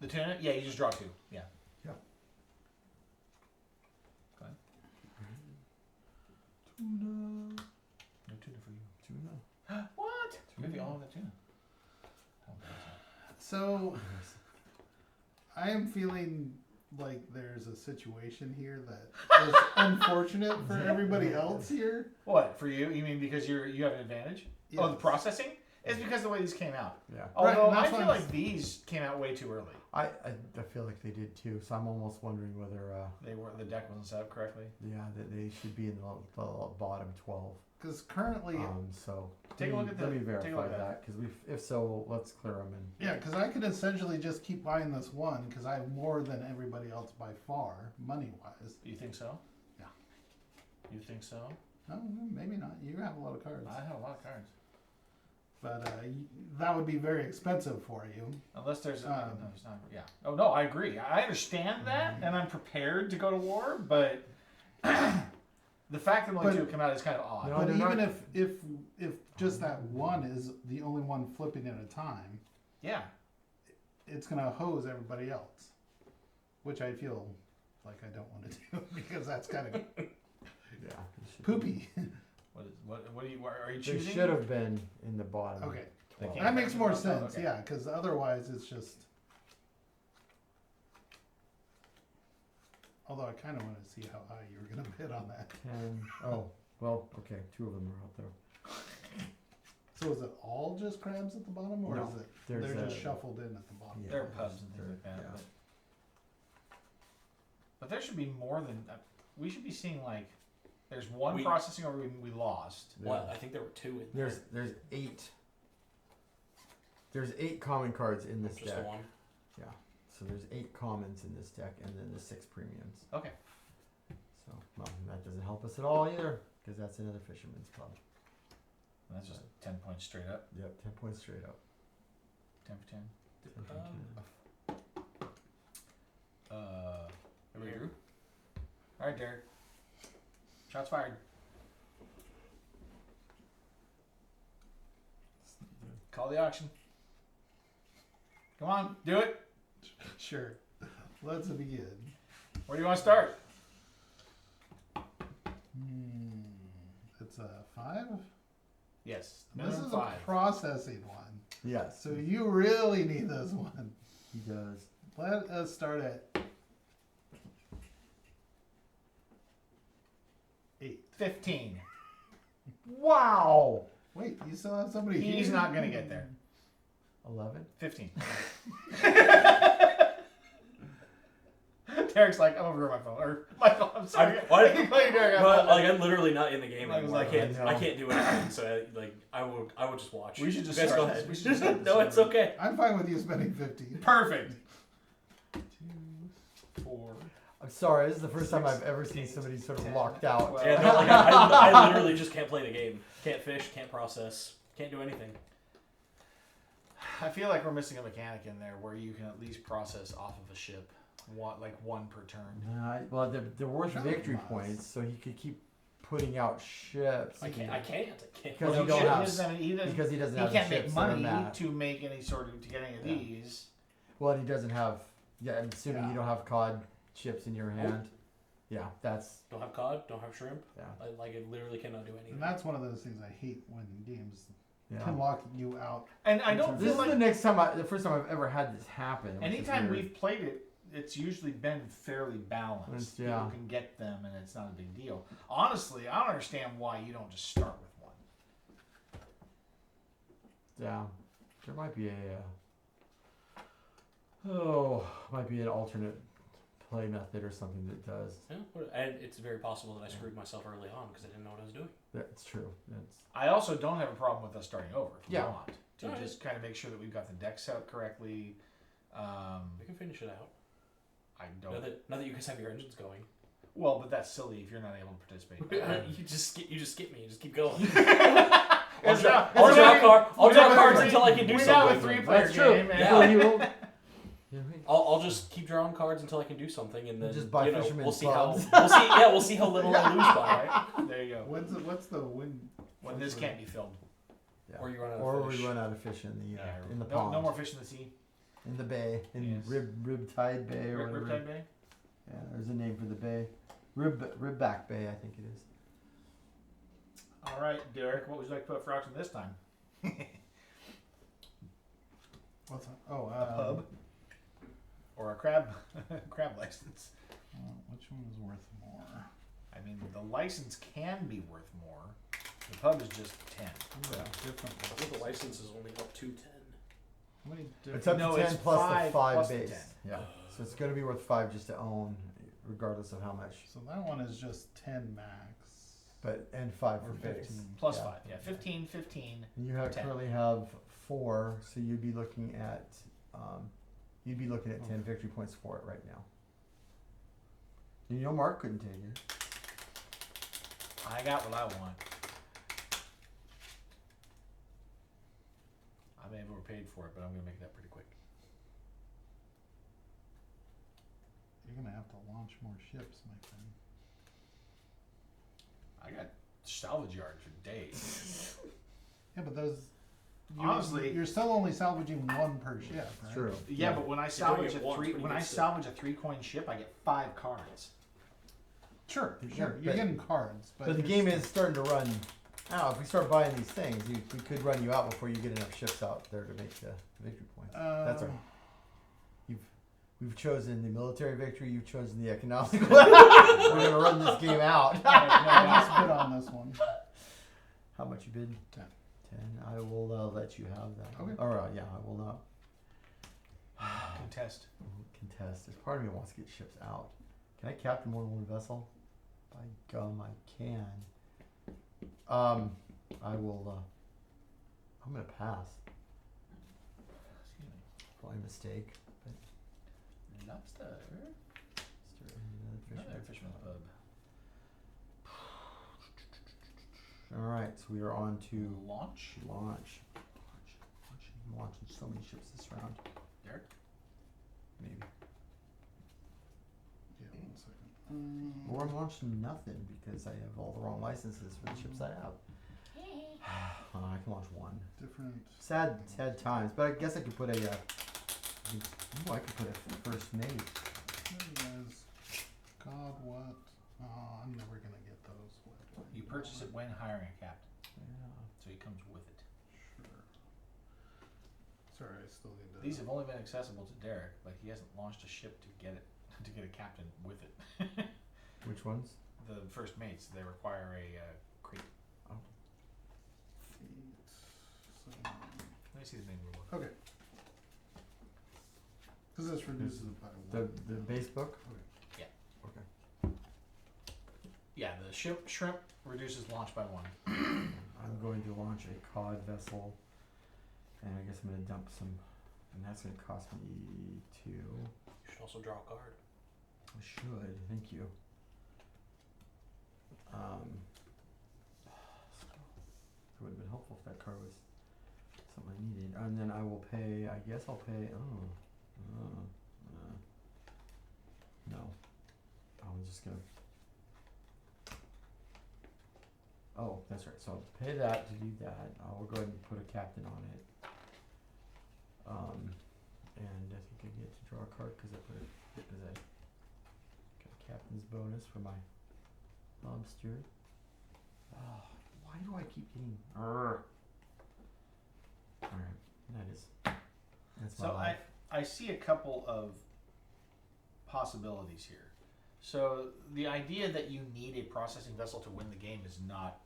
Speaker 2: The tuna? Yeah, you just draw 2. Yeah.
Speaker 5: Tuna.
Speaker 2: No tuna for you.
Speaker 5: Tuna.
Speaker 2: What? Maybe all of the tuna.
Speaker 3: So I am feeling like there's a situation here that is unfortunate for everybody else here.
Speaker 2: What for you? You mean because you have an advantage? Oh, the
Speaker 3: Yes.
Speaker 2: processing? It's because of the way these came out.
Speaker 5: Yeah.
Speaker 3: Right,
Speaker 2: Although
Speaker 3: and
Speaker 2: I
Speaker 3: that's
Speaker 2: feel
Speaker 3: why
Speaker 2: like these came out way too early.
Speaker 5: I feel like they did too, so I'm almost wondering whether
Speaker 2: The deck wasn't set up correctly.
Speaker 5: that they should be in the bottom 12.
Speaker 3: Because currently,
Speaker 5: So
Speaker 2: Take a look at
Speaker 5: let me
Speaker 2: take a
Speaker 5: verify
Speaker 2: look at
Speaker 5: that because if so, let's clear them and
Speaker 3: yeah, because I could essentially just keep buying this 1 because I have more than everybody else by far, money wise.
Speaker 2: You think so?
Speaker 3: Yeah.
Speaker 2: You think so?
Speaker 3: No, maybe not. You have a lot of cards.
Speaker 2: I have a lot of cards.
Speaker 3: But that would be very expensive for you.
Speaker 2: Unless there's
Speaker 3: Um,
Speaker 2: no, there's not. Yeah. Oh no, I agree. I understand that, and I'm prepared to go to war, but the fact that only
Speaker 3: But-
Speaker 2: 2 come out is kind of odd.
Speaker 5: No,
Speaker 3: But
Speaker 5: they're
Speaker 3: even
Speaker 5: not-
Speaker 3: if just that 1 is the only one flipping at a time,
Speaker 2: Yeah.
Speaker 3: it's gonna hose everybody else, which I feel like I don't want to do because that's kind of
Speaker 5: yeah, it should be-
Speaker 3: poopy.
Speaker 2: What are you
Speaker 5: They
Speaker 2: choosing?
Speaker 5: should have been in the bottom.
Speaker 3: Okay,
Speaker 5: 12.
Speaker 2: can't-
Speaker 3: that makes more
Speaker 2: Oh,
Speaker 3: sense.
Speaker 2: okay.
Speaker 3: Yeah, because otherwise it's just. Although I kind of want to see how high you were gonna bid on that.
Speaker 5: 10. Oh, well, okay, 2 of them are out there.
Speaker 3: So is it all just crabs at the bottom, or
Speaker 5: No,
Speaker 3: is it
Speaker 5: there's
Speaker 3: they're just
Speaker 5: a-
Speaker 3: shuffled in at the bottom?
Speaker 5: Yeah.
Speaker 2: There are pubs and things like that.
Speaker 5: Yeah.
Speaker 2: But there should be more than. We should be seeing like. There's 1
Speaker 1: We-
Speaker 2: processing over we lost.
Speaker 1: Well, I think there were 2 in there.
Speaker 5: There's 8. There's 8 common cards in this
Speaker 1: Just
Speaker 5: deck.
Speaker 1: the 1.
Speaker 5: So there's 8 commons in this deck, and then the 6 premiums.
Speaker 2: Okay.
Speaker 5: So well, that doesn't help us at all either, because that's another fisherman's club.
Speaker 2: And that's just 10 points straight up.
Speaker 5: Yep, 10 points straight up.
Speaker 2: 10 for 10.
Speaker 5: 10 for 10.
Speaker 2: Everybody drew? Alright, Derek. Shots fired. Call the auction. Come on, do it.
Speaker 3: Sure. Let's begin.
Speaker 2: Where do you want to start?
Speaker 3: It's a 5.
Speaker 2: Yes.
Speaker 3: This
Speaker 2: Minimum
Speaker 3: is
Speaker 2: 5.
Speaker 3: a processing one,
Speaker 5: Yes,
Speaker 3: so you really need this one.
Speaker 5: he does.
Speaker 3: Let us start at 8.
Speaker 2: 15.
Speaker 5: Wow!
Speaker 3: Wait, you still have somebody here?
Speaker 2: He's not going to get there.
Speaker 5: 11?
Speaker 2: 15. Derek's like, I'm over my phone. Or Michael, I'm sorry.
Speaker 1: Why-
Speaker 2: I keep calling you Derek. I'm
Speaker 1: Well,
Speaker 2: not-
Speaker 1: like I'm literally not in the game
Speaker 2: I was
Speaker 1: anymore.
Speaker 2: like,
Speaker 1: I
Speaker 5: I
Speaker 1: can't do anything. So I will just watch.
Speaker 2: We should just
Speaker 1: You guys
Speaker 2: start
Speaker 1: go
Speaker 2: this.
Speaker 1: ahead.
Speaker 2: We should just start this
Speaker 1: No, it's
Speaker 2: over.
Speaker 1: okay.
Speaker 3: I'm fine with you spending 50.
Speaker 2: Perfect. 2, 4.
Speaker 5: I'm sorry, this is the first time I've ever seen somebody sort of
Speaker 2: 10,
Speaker 5: locked out.
Speaker 2: 12.
Speaker 1: Yeah, no, like I literally just can't play the game. Can't fish, can't process, can't do anything.
Speaker 2: I feel like we're missing a mechanic in there where you can at least process off of a ship, one per turn.
Speaker 5: Well, they're worth
Speaker 3: Sure.
Speaker 5: victory points, so he could keep putting out ships.
Speaker 1: I can't.
Speaker 5: Because
Speaker 1: Well,
Speaker 5: you don't
Speaker 1: shit,
Speaker 5: have-
Speaker 2: he doesn't,
Speaker 5: because he doesn't
Speaker 2: he
Speaker 5: have
Speaker 2: can't
Speaker 5: the
Speaker 2: make
Speaker 5: ships that are
Speaker 2: money
Speaker 5: mapped.
Speaker 2: to make any sort of to get any of
Speaker 5: Yeah.
Speaker 2: these.
Speaker 5: Well, he doesn't have. Yeah, I'm assuming
Speaker 3: Yeah.
Speaker 5: you don't have cod chips in your hand. Yeah, that's
Speaker 1: Don't have cod, don't have shrimp.
Speaker 5: yeah.
Speaker 1: I literally cannot do anything.
Speaker 3: And that's one of those things I hate when games
Speaker 5: Yeah.
Speaker 3: can lock you out.
Speaker 2: And I don't
Speaker 5: This
Speaker 2: feel
Speaker 5: is
Speaker 2: like
Speaker 5: the first time I've ever had this happen. which is
Speaker 2: anytime
Speaker 5: weird.
Speaker 2: we've played it, it's usually been fairly balanced.
Speaker 5: Yeah.
Speaker 2: People can get them, and it's not a big deal. Honestly, I don't understand why you don't just start with one.
Speaker 5: Yeah, there might be might be an alternate play method or something that does.
Speaker 1: Yeah, and it's very possible that I screwed myself early on because I didn't know what I was doing.
Speaker 5: That's true. That's
Speaker 2: I also don't have a problem with us starting over if we
Speaker 5: Yeah.
Speaker 2: want to
Speaker 1: Alright.
Speaker 2: just kind of make sure that we've got the deck set up correctly.
Speaker 1: We can finish it out.
Speaker 2: I
Speaker 1: Now
Speaker 2: don't.
Speaker 1: that you guys have your engines going.
Speaker 2: Well, but that's silly if you're not able to participate.
Speaker 1: you just skip me. You just keep going.
Speaker 2: It's not-
Speaker 1: I'll
Speaker 2: it's
Speaker 1: draw
Speaker 2: not-
Speaker 1: cards
Speaker 2: we have a
Speaker 1: until
Speaker 2: three-
Speaker 1: I can do
Speaker 2: we
Speaker 1: something.
Speaker 2: have a three-player
Speaker 5: That's true.
Speaker 2: game. and-
Speaker 1: Yeah.
Speaker 5: Well, you will.
Speaker 1: I'll just keep drawing cards until I can do something, and then
Speaker 5: Just buy
Speaker 1: you know,
Speaker 5: fisherman's
Speaker 1: we'll see
Speaker 5: clubs.
Speaker 1: how we'll see how little I lose by.
Speaker 2: Right? There you go.
Speaker 3: What's the win?
Speaker 2: When this can't be filled.
Speaker 5: Yeah.
Speaker 1: Or you run out of
Speaker 5: Or
Speaker 1: fish.
Speaker 5: we run out of fish in the
Speaker 2: no,
Speaker 5: pond,
Speaker 2: no more fish in the sea.
Speaker 5: in the bay, in
Speaker 2: Yes.
Speaker 5: Ribtide Bay or whatever.
Speaker 2: Riptide Bay?
Speaker 5: Yeah, there's a name for the bay. Ribback Bay, I think it is.
Speaker 2: All right, Derek, what would you like to put for auction this time?
Speaker 3: What's that? Oh,
Speaker 2: A pub? Or a crab crab license?
Speaker 3: Which one is worth more?
Speaker 2: I mean, the license can be worth more. The pub is just 10.
Speaker 3: Different.
Speaker 1: I think the license is only up to 10.
Speaker 3: How many
Speaker 5: It's
Speaker 3: different?
Speaker 5: up
Speaker 2: No,
Speaker 5: to
Speaker 2: it's
Speaker 5: 10 plus
Speaker 2: five
Speaker 5: the 5
Speaker 2: plus the
Speaker 5: base.
Speaker 2: 10.
Speaker 5: Yeah. So it's going to be worth 5 just to own, regardless of how much.
Speaker 3: So that one is just 10 max.
Speaker 5: And 5 for
Speaker 3: Or
Speaker 5: base.
Speaker 3: 15.
Speaker 2: Plus
Speaker 5: Yeah.
Speaker 2: 5. Yeah, 15.
Speaker 5: And you have
Speaker 2: 10.
Speaker 5: currently have 4, so you'd be looking at 10 victory points for it right now. And you know Mark couldn't take it.
Speaker 2: I got what I want. I may have overpaid for it, but I'm going to make that pretty quick.
Speaker 3: You're gonna have to launch more ships, my friend.
Speaker 2: I got salvage yard for days.
Speaker 3: Yeah, but those.
Speaker 2: Honestly-
Speaker 3: you're still only salvaging one per ship, right?
Speaker 5: True.
Speaker 2: Yeah, but when I
Speaker 1: doing
Speaker 2: salvage
Speaker 1: it
Speaker 2: a
Speaker 1: once,
Speaker 2: three,
Speaker 1: but you
Speaker 2: when I
Speaker 1: can still-
Speaker 2: salvage a 3-coin ship, I get 5 cards.
Speaker 3: Sure,
Speaker 5: Yeah,
Speaker 3: sure. You're
Speaker 5: but-
Speaker 3: getting cards, but
Speaker 5: But the
Speaker 3: you're
Speaker 5: game
Speaker 3: still-
Speaker 5: is starting to run out. If we start buying these things, we could run you out before you get enough ships out there to make the victory points. That's right. We've chosen the military victory. You've chosen the economic one. We're gonna run this game out.
Speaker 3: I just bid on this one.
Speaker 5: How much you bid?
Speaker 3: 10.
Speaker 5: 10. I will let you have that.
Speaker 3: Okay.
Speaker 5: Or yeah, I will not
Speaker 2: Contest.
Speaker 5: contest. There's part of me wants to get ships out. Can I captain more than one vessel? By gum, I can. I will. I'm gonna pass.
Speaker 2: Excuse me.
Speaker 5: Probably a mistake.
Speaker 2: Lobster.
Speaker 5: But
Speaker 2: Another fisherman's pub.
Speaker 5: all right, so we are on to
Speaker 2: Launch.
Speaker 5: launch. I'm launching so many ships this round.
Speaker 2: Derek?
Speaker 5: Maybe.
Speaker 3: Yeah, 1 second.
Speaker 5: Or I'm launching nothing because I have all the wrong licenses for the ships I have. I can launch one.
Speaker 3: Different.
Speaker 5: Sad times. But I guess I could put a. I could put a first mate.
Speaker 3: There you guys. God, what? Oh, I'm never gonna get those. What do I
Speaker 2: You
Speaker 3: do?
Speaker 2: purchase it when hiring a captain,
Speaker 5: Yeah.
Speaker 2: so he comes with it.
Speaker 3: Sure. Sorry, I still need to.
Speaker 2: These have only been accessible to Derek, but he hasn't launched a ship to get it, to get a captain with it.
Speaker 5: Which ones?
Speaker 2: The first mates, they require a crate.
Speaker 3: Feet,
Speaker 2: Let me see the main rule.
Speaker 3: so- Okay. Because this reduces it by
Speaker 5: The
Speaker 3: one.
Speaker 5: base book?
Speaker 2: Yeah.
Speaker 5: Okay.
Speaker 2: Yeah, the shrimp reduces launch by 1.
Speaker 5: I'm going to launch a cod vessel. And I guess I'm going to dump some. And that's going to cost me 2.
Speaker 1: You should also draw a card.
Speaker 5: I should. Thank you. It would have been helpful if that card was something I needed. And then I will pay. I guess I'll pay. No. I'm just gonna. Oh, that's right. So I'll pay that to do that. I'll go ahead and put a captain on it. And I think I get to draw a card because I put it because I got a captain's bonus for my lobster. Oh, why do I keep getting? Alright, that's my
Speaker 2: So
Speaker 5: life.
Speaker 2: I see a couple of possibilities here. So the idea that you need a processing vessel to win the game is not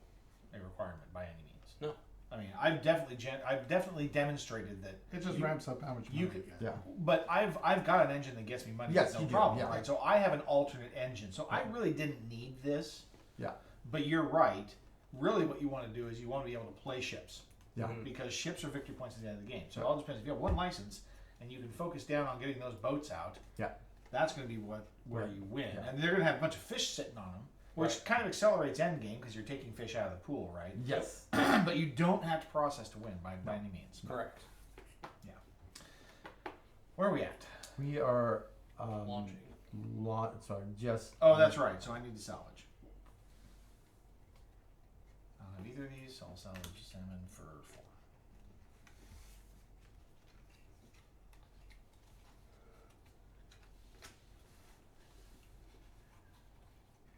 Speaker 2: a requirement by any means.
Speaker 1: No.
Speaker 2: I mean, I've definitely demonstrated that.
Speaker 3: It just
Speaker 2: you-
Speaker 3: ramps up how much money
Speaker 2: you
Speaker 3: you
Speaker 2: could-
Speaker 3: get.
Speaker 5: Yeah.
Speaker 2: But I've got an engine that gets me money.
Speaker 5: Yes,
Speaker 2: with no
Speaker 5: you do,
Speaker 2: problem,
Speaker 5: yeah.
Speaker 2: right? So I have an alternate engine. So I really didn't need this.
Speaker 5: Yeah.
Speaker 2: But you're right. Really, what you want to do is you want to be able to play ships.
Speaker 5: Yeah.
Speaker 1: Mhm.
Speaker 2: Because ships are victory points at the end of the game. So
Speaker 5: Yeah.
Speaker 2: it all depends. If you have one license and you can focus down on getting those boats out,
Speaker 5: Yeah.
Speaker 2: that's going to be where
Speaker 5: Right.
Speaker 2: you win.
Speaker 5: Yeah.
Speaker 2: And they're going to have a bunch of fish sitting on them, which kind of accelerates end game because you're taking fish out of the pool, right?
Speaker 5: Yes.
Speaker 2: But you don't have to process to win by any means.
Speaker 1: Correct.
Speaker 2: Where are we at?
Speaker 5: We are
Speaker 1: Launching.
Speaker 5: Sorry, just.
Speaker 2: Oh, that's right. So I need to salvage. I don't have either of these, so I'll salvage salmon for 4.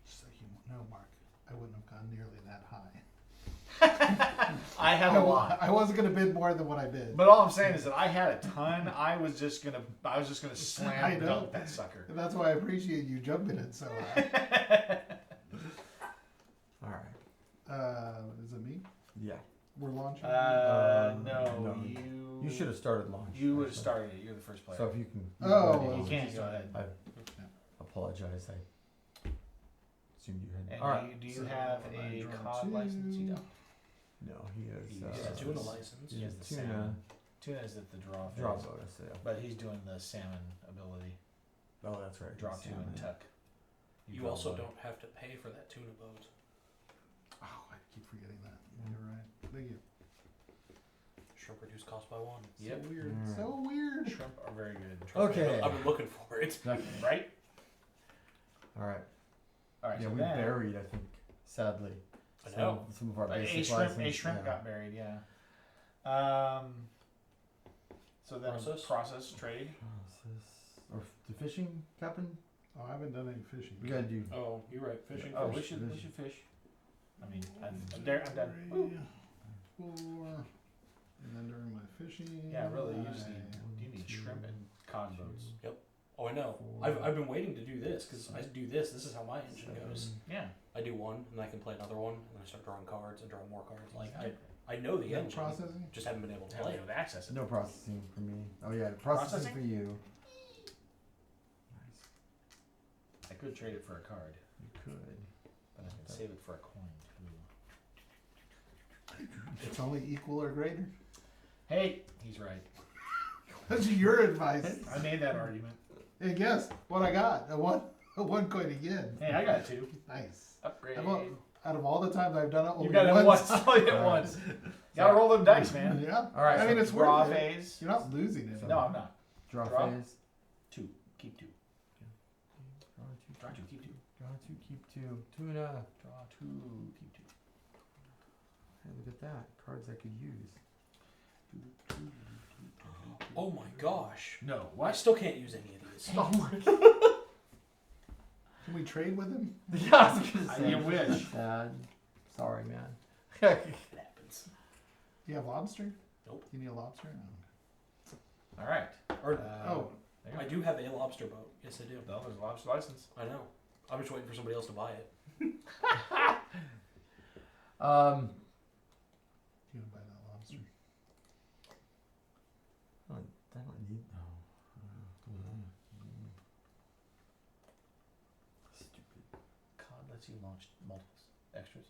Speaker 3: Just so you know, Mark, I wouldn't have gone nearly that high.
Speaker 2: I have a lot.
Speaker 3: I wasn't gonna bid more than what I bid.
Speaker 2: But all I'm saying is that I had a ton. I was just gonna
Speaker 3: I
Speaker 2: slam
Speaker 3: know.
Speaker 2: dunk that sucker.
Speaker 3: And that's why I appreciate you jumping it so high.
Speaker 5: All right.
Speaker 3: Is it me?
Speaker 5: Yeah.
Speaker 3: We're launching.
Speaker 2: No,
Speaker 5: no.
Speaker 2: you.
Speaker 5: You should have started launch.
Speaker 2: You would have
Speaker 5: actually.
Speaker 2: started it. You're the first player.
Speaker 5: So if you can.
Speaker 3: Oh,
Speaker 5: go ahead
Speaker 2: you
Speaker 5: and
Speaker 2: can't go ahead.
Speaker 5: I apologize. I assumed you had.
Speaker 2: And
Speaker 5: All right.
Speaker 2: do you
Speaker 3: So
Speaker 2: have
Speaker 3: I
Speaker 2: a
Speaker 3: draw
Speaker 2: COD
Speaker 3: 2.
Speaker 2: license? You don't.
Speaker 5: No, he is.
Speaker 2: He
Speaker 1: He's
Speaker 2: is
Speaker 1: a tuna license.
Speaker 2: He has the
Speaker 5: tuna
Speaker 2: salmon. Tuna is at the draw phase.
Speaker 5: draw bonus. Yeah.
Speaker 2: But he's doing the salmon ability.
Speaker 5: Oh, that's right.
Speaker 2: Draw
Speaker 5: he's
Speaker 2: 2
Speaker 5: salmon.
Speaker 2: and tuck.
Speaker 1: You
Speaker 2: draw
Speaker 1: also
Speaker 2: one.
Speaker 1: don't have to pay for that tuna boat.
Speaker 3: Oh, I keep forgetting that. You're right. Thank you.
Speaker 1: Shrimp reduced cost by 1.
Speaker 2: Yep.
Speaker 3: So weird.
Speaker 5: Alright.
Speaker 3: So weird.
Speaker 2: Shrimp are very good.
Speaker 5: Okay.
Speaker 1: I've been looking for it.
Speaker 2: Right?
Speaker 5: All right.
Speaker 2: All right.
Speaker 5: Yeah,
Speaker 2: so
Speaker 5: we
Speaker 2: then,
Speaker 5: buried. I think, sadly.
Speaker 1: I know.
Speaker 5: Some of our
Speaker 2: a
Speaker 5: basic
Speaker 2: shrimp.
Speaker 5: license.
Speaker 2: A shrimp
Speaker 5: yeah.
Speaker 2: got buried. Yeah. So then process trade.
Speaker 5: Process or the fishing captain.
Speaker 3: Oh, I haven't done any fishing.
Speaker 5: We gotta do.
Speaker 1: Oh, you're right. Fishing
Speaker 2: Oh,
Speaker 1: first.
Speaker 2: we should fish. I mean, I'm there. I'm done. Ooh.
Speaker 3: 4. And then during my fishing.
Speaker 2: Yeah, really. You need shrimp and cod boats.
Speaker 1: Oh, I know. I've been waiting to do this because I do this. This is how my engine goes.
Speaker 2: Yeah.
Speaker 1: I do one, and I can play another one, and I start drawing cards and drawing more cards. Like I know the
Speaker 3: No
Speaker 1: engine,
Speaker 3: processing.
Speaker 1: just haven't been able to
Speaker 2: Have
Speaker 1: play
Speaker 2: to
Speaker 1: it.
Speaker 2: be able to access it.
Speaker 5: No processing for me. Oh yeah, processing
Speaker 2: Processing?
Speaker 5: for you. Nice.
Speaker 2: I could trade it for a card,
Speaker 5: You could.
Speaker 2: but I can save it for a coin too.
Speaker 3: It's only equal or greater.
Speaker 2: Hey, he's right.
Speaker 3: That's your advice.
Speaker 2: I made that argument.
Speaker 3: Hey, guess what I got? A one coin again.
Speaker 2: Hey, I got 2.
Speaker 3: Nice.
Speaker 2: Upgrade.
Speaker 3: Out of all the times I've done it, only
Speaker 2: You got it
Speaker 3: once.
Speaker 2: once. Only at once. Gotta roll them dice, man.
Speaker 3: Yeah.
Speaker 5: All right.
Speaker 3: I mean,
Speaker 5: so
Speaker 3: it's
Speaker 2: Draw
Speaker 3: worth it.
Speaker 2: phase.
Speaker 3: You're not losing it.
Speaker 2: No, I'm not.
Speaker 5: draw
Speaker 2: draw.
Speaker 5: phase.
Speaker 2: 2. Keep 2.
Speaker 5: Draw two.
Speaker 2: Draw 2. Keep 2.
Speaker 5: Draw two. Keep two. Tuna.
Speaker 2: Draw 2. Keep 2.
Speaker 5: Hey, look at that. Cards I could use.
Speaker 1: Oh my gosh!
Speaker 2: No.
Speaker 1: I
Speaker 2: What?
Speaker 1: still can't use any of these.
Speaker 5: Oh my.
Speaker 3: Can we trade with him?
Speaker 5: Yeah, I was gonna say.
Speaker 2: You wish.
Speaker 5: Dad, sorry, man.
Speaker 1: It happens.
Speaker 3: Do you have lobster?
Speaker 1: Nope.
Speaker 3: You need a lobster? No.
Speaker 2: All right.
Speaker 1: Or
Speaker 3: Oh.
Speaker 2: There you
Speaker 1: I
Speaker 2: go.
Speaker 1: do have a lobster boat. Yes, I do.
Speaker 2: No, there's a lobster license.
Speaker 1: I know. I'm just waiting for somebody else to buy it.
Speaker 3: You gonna buy that lobster?
Speaker 5: I don't need. No. Stupid.
Speaker 2: COD lets you launch multiples. Extras.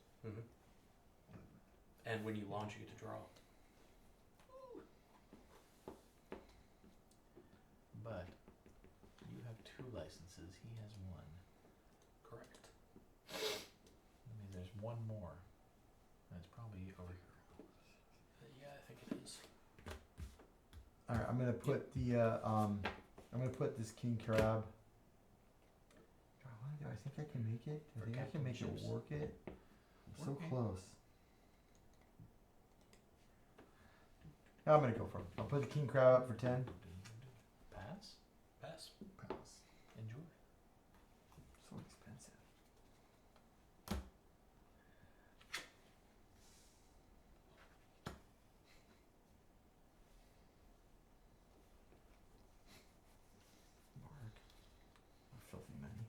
Speaker 1: And when you launch, you get to draw.
Speaker 2: But you have 2 licenses. He has 1.
Speaker 1: Correct.
Speaker 2: That means there's 1 more. That's probably over here.
Speaker 1: Yeah, I think it is.
Speaker 5: All right, I'm gonna put the I'm gonna put this king crab. I think I can make it. I
Speaker 2: For
Speaker 5: think I can make it
Speaker 2: captainships.
Speaker 5: work it. So
Speaker 2: Okay.
Speaker 5: close. No, I'm gonna go for it. I'll put the king crab up for 10.
Speaker 2: Pass.
Speaker 1: Pass.
Speaker 3: Pass.
Speaker 2: Enjoy.
Speaker 5: So expensive. Mark. Filthy money.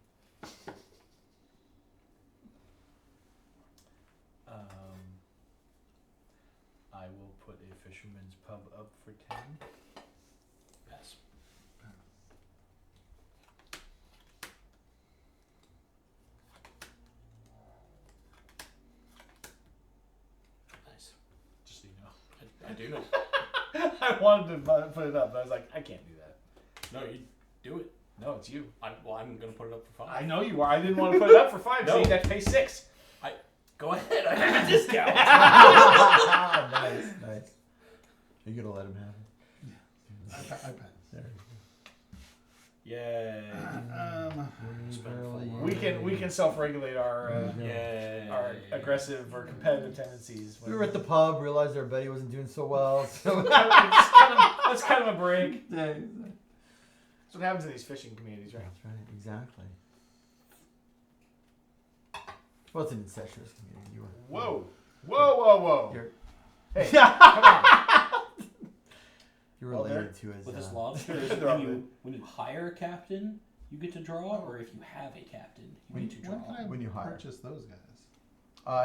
Speaker 2: I will put a fisherman's pub up for 10.
Speaker 1: Pass. Nice.
Speaker 2: Just so you know.
Speaker 1: I do know.
Speaker 2: I wanted to put it up, but I was like, I can't do that.
Speaker 1: No, you do it.
Speaker 2: No, it's you.
Speaker 1: I'm gonna put it up for 5.
Speaker 2: I know you are. I didn't want to put it up for 5, so
Speaker 1: No.
Speaker 2: you'd have to pay 6.
Speaker 1: Go ahead. I have a discount.
Speaker 5: Nice, nice. Are you gonna let him have it?
Speaker 3: I pass.
Speaker 5: There.
Speaker 1: Yay.
Speaker 5: Really
Speaker 2: We can self-regulate our
Speaker 1: Yay.
Speaker 2: our aggressive or competitive tendencies.
Speaker 5: We were at the pub, realized our buddy wasn't doing so well. So
Speaker 2: That's kind of a break.
Speaker 5: yeah,
Speaker 2: That's what happens in these fishing communities, right?
Speaker 5: that's right, exactly. Well, it's an incestuous community. You were.
Speaker 2: Whoa.
Speaker 5: You're,
Speaker 2: Hey, come on.
Speaker 5: you're
Speaker 2: Well,
Speaker 5: related to as.
Speaker 1: With this lobster, is it when you hire a captain, you get to draw, or if you have a captain, you get to draw.
Speaker 3: When can I
Speaker 5: When you hire.
Speaker 3: purchase those guys?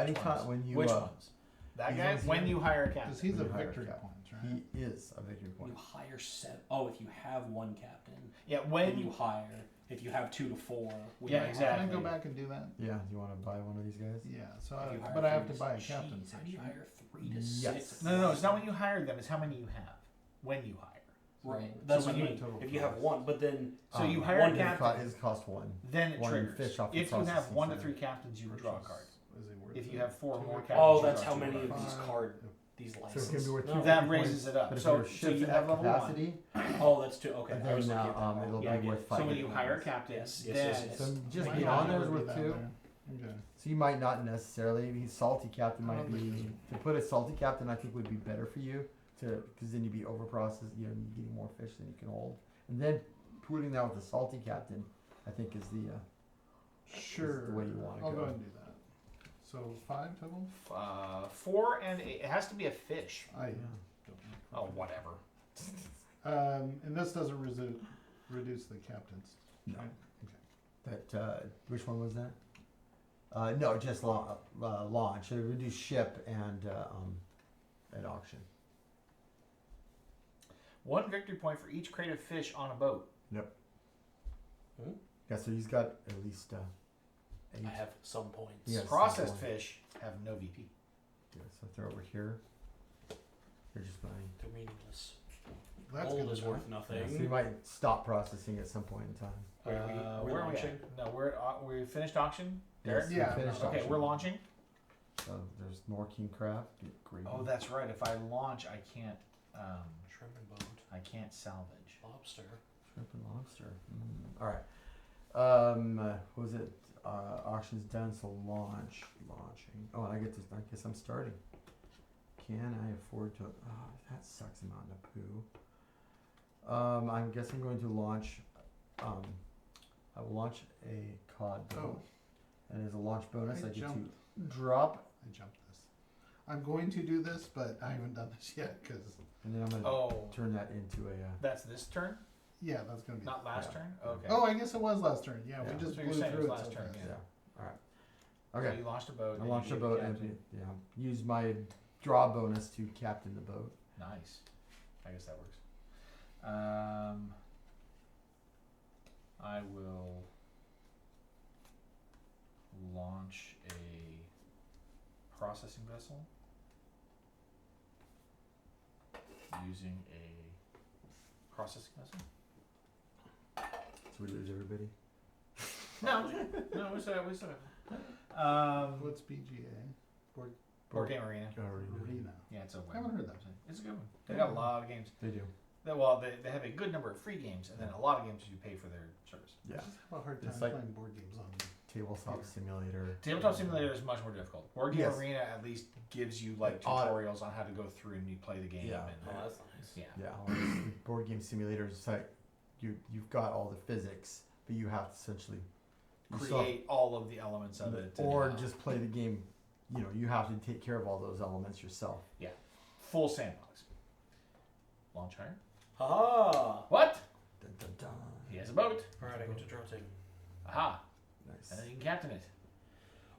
Speaker 5: Anytime when you.
Speaker 1: Which ones?
Speaker 2: That
Speaker 5: These
Speaker 2: guy,
Speaker 5: ones
Speaker 2: when
Speaker 5: here?
Speaker 2: you hire a
Speaker 3: Because
Speaker 2: captain.
Speaker 3: he's a
Speaker 5: When you hire a
Speaker 3: victory
Speaker 5: captain.
Speaker 3: point, right?
Speaker 5: He is a victory
Speaker 1: When
Speaker 5: point.
Speaker 1: you hire 7. Oh, if you have 1 captain.
Speaker 2: Yeah,
Speaker 1: When you hire, if you have 2 to 4. when
Speaker 2: Yeah,
Speaker 1: you
Speaker 2: exactly.
Speaker 3: Can I go back and do that?
Speaker 5: Yeah, do you want to buy one of these guys?
Speaker 3: Yeah. So,
Speaker 1: If you hire
Speaker 3: but I have
Speaker 1: 3
Speaker 3: to buy a
Speaker 1: Jeez,
Speaker 3: captain
Speaker 1: How do
Speaker 3: first.
Speaker 1: you
Speaker 3: right?
Speaker 1: hire 3 to
Speaker 5: Yes.
Speaker 1: 6?
Speaker 2: No, it's not when you hire them. It's how many you have. When you hire.
Speaker 1: Right.
Speaker 3: So
Speaker 1: That's
Speaker 3: when
Speaker 1: what I
Speaker 3: you
Speaker 1: mean.
Speaker 3: total
Speaker 1: If you have
Speaker 3: cost.
Speaker 1: 1, but then
Speaker 2: So you
Speaker 5: Um,
Speaker 2: hire
Speaker 1: one
Speaker 2: a
Speaker 1: can
Speaker 2: captain,
Speaker 5: His cost 1.
Speaker 2: then it
Speaker 5: one
Speaker 2: triggers.
Speaker 5: fish off the
Speaker 2: If you have
Speaker 5: processing
Speaker 2: 1 to
Speaker 5: center.
Speaker 2: 3 captains, you draw a card.
Speaker 3: Is it worth
Speaker 2: If
Speaker 3: it?
Speaker 2: you have 4 or more captains,
Speaker 1: oh,
Speaker 2: you
Speaker 1: that's
Speaker 2: draw
Speaker 1: how
Speaker 2: 2
Speaker 1: many of
Speaker 2: cards.
Speaker 1: these
Speaker 5: So it's
Speaker 1: licenses.
Speaker 5: gonna be worth
Speaker 1: No.
Speaker 5: 2
Speaker 2: That
Speaker 5: victory
Speaker 2: raises
Speaker 5: points,
Speaker 2: it up.
Speaker 5: But if
Speaker 2: So-
Speaker 5: your
Speaker 2: so
Speaker 5: ship's
Speaker 2: you
Speaker 5: at
Speaker 2: have level 1.
Speaker 5: capacity,
Speaker 1: Oh, that's 2. Okay, I was
Speaker 5: then
Speaker 1: looking at that
Speaker 5: it'll
Speaker 1: wrong.
Speaker 5: be
Speaker 1: Yeah, I get
Speaker 5: worth
Speaker 1: it.
Speaker 5: 5.
Speaker 2: So when you
Speaker 5: victory
Speaker 2: hire a
Speaker 5: points.
Speaker 2: captain,
Speaker 1: Yes,
Speaker 2: then
Speaker 1: yes.
Speaker 5: So just
Speaker 3: Might
Speaker 5: being
Speaker 3: not
Speaker 5: on there is
Speaker 3: really
Speaker 5: worth
Speaker 3: that
Speaker 5: 2.
Speaker 3: there. Okay.
Speaker 5: So you might not necessarily. He's salty captain
Speaker 3: I
Speaker 5: might
Speaker 3: don't think
Speaker 5: be
Speaker 3: so.
Speaker 5: to put a salty captain. I think would be better for you because then you'd be over processed. You know, you're getting more fish than you can hold. And then putting that with the salty captain, I think is the
Speaker 3: Sure.
Speaker 5: the way you wanna
Speaker 3: I'll
Speaker 5: go.
Speaker 3: go ahead and do that. So 5 total?
Speaker 2: 4 and 8. It has to be a fish.
Speaker 3: I
Speaker 5: yeah.
Speaker 3: don't know.
Speaker 2: Oh, whatever.
Speaker 3: And this doesn't reduce the captains.
Speaker 5: No.
Speaker 3: Okay.
Speaker 5: That which one was that? No, just launch. It reduced ship and at auction.
Speaker 2: 1 victory point for each crate of fish on a boat.
Speaker 5: Yeah, so he's got at least 8.
Speaker 1: I have some points.
Speaker 5: Yes.
Speaker 2: Processed
Speaker 5: one.
Speaker 2: fish have no VP.
Speaker 5: Yeah, so if they're over here, they're just going.
Speaker 1: They're meaningless.
Speaker 3: That's
Speaker 1: Gold
Speaker 3: good
Speaker 1: is
Speaker 3: to know.
Speaker 1: worth nothing.
Speaker 5: Yeah, so you might stop processing at some point in time.
Speaker 1: Wait, are we
Speaker 2: Where are we
Speaker 1: launching?
Speaker 2: at? No, we finished auction. Derek?
Speaker 5: Yes, we
Speaker 3: Yeah,
Speaker 5: finished
Speaker 2: Okay,
Speaker 5: auction.
Speaker 2: we're launching.
Speaker 5: So there's more king crab. Get gravy.
Speaker 2: Oh, that's right. If I launch, I can't.
Speaker 1: Shrimp and boat.
Speaker 2: I can't salvage.
Speaker 1: Lobster.
Speaker 5: Shrimp and lobster. All right. What was it? Auction's done, so launching. Oh, I get to. I guess I'm starting. Can I afford to? Oh, that sucks. I'm out in a poo. I guess I'm going to launch. I will launch a cod boat, and as a launch bonus,
Speaker 3: I
Speaker 5: I get
Speaker 3: jumped.
Speaker 5: to drop,
Speaker 3: I jumped this. I'm going to do this, but I haven't done this yet because,
Speaker 5: and then I'm going to
Speaker 2: Oh,
Speaker 5: turn that into a.
Speaker 2: that's this turn,
Speaker 3: yeah, that's going to be.
Speaker 2: not last
Speaker 5: Yeah.
Speaker 2: turn. Okay.
Speaker 3: Oh, I guess it was last turn. Yeah,
Speaker 5: Yeah.
Speaker 3: we just
Speaker 2: So you're
Speaker 3: blew
Speaker 2: saying it
Speaker 3: through
Speaker 2: was
Speaker 3: it
Speaker 2: last
Speaker 3: so
Speaker 2: turn,
Speaker 3: fast.
Speaker 2: yeah.
Speaker 5: All right.
Speaker 2: So
Speaker 5: Okay.
Speaker 2: you launched a boat.
Speaker 5: I
Speaker 2: and
Speaker 5: launched
Speaker 2: you
Speaker 5: a
Speaker 2: gave
Speaker 5: boat
Speaker 2: the
Speaker 5: and
Speaker 2: captain-
Speaker 5: use my draw bonus to captain the boat.
Speaker 2: Nice. I guess that works. I will launch a processing vessel using a processing vessel.
Speaker 5: So we lose everybody.
Speaker 2: No, we still have.
Speaker 3: What's BGA?
Speaker 2: Board Game Arena.
Speaker 3: Arena.
Speaker 2: Yeah, it's a web.
Speaker 3: I haven't heard that.
Speaker 2: It's a good one. They got a lot of games.
Speaker 5: They do.
Speaker 2: They have a good number of free games, and then a lot of games you pay for their service.
Speaker 5: Yeah.
Speaker 3: I just have a hard time
Speaker 5: It's like-
Speaker 3: playing board games on.
Speaker 5: Tabletop
Speaker 3: Here.
Speaker 5: simulator.
Speaker 2: Tabletop Simulator is much more difficult. Board Game
Speaker 5: Yes.
Speaker 2: Arena at least gives you like
Speaker 5: Odd-
Speaker 2: tutorials on how to go through and you play the game.
Speaker 5: Yeah.
Speaker 2: And,
Speaker 1: Oh, that's nice.
Speaker 2: yeah.
Speaker 5: Yeah, whereas board game simulators, it's like you've got all the physics, but you have to essentially you still have-
Speaker 2: Create all of the elements of it.
Speaker 5: or
Speaker 2: and,
Speaker 5: just play the game. You know, you have to take care of all those elements yourself.
Speaker 2: full sandbox. Launch higher.
Speaker 1: Haha!
Speaker 2: What?
Speaker 5: Dun, dun, dun.
Speaker 2: He has a boat.
Speaker 1: Alright, I get to draw two.
Speaker 2: Aha.
Speaker 5: Nice.
Speaker 2: And then you can captain it.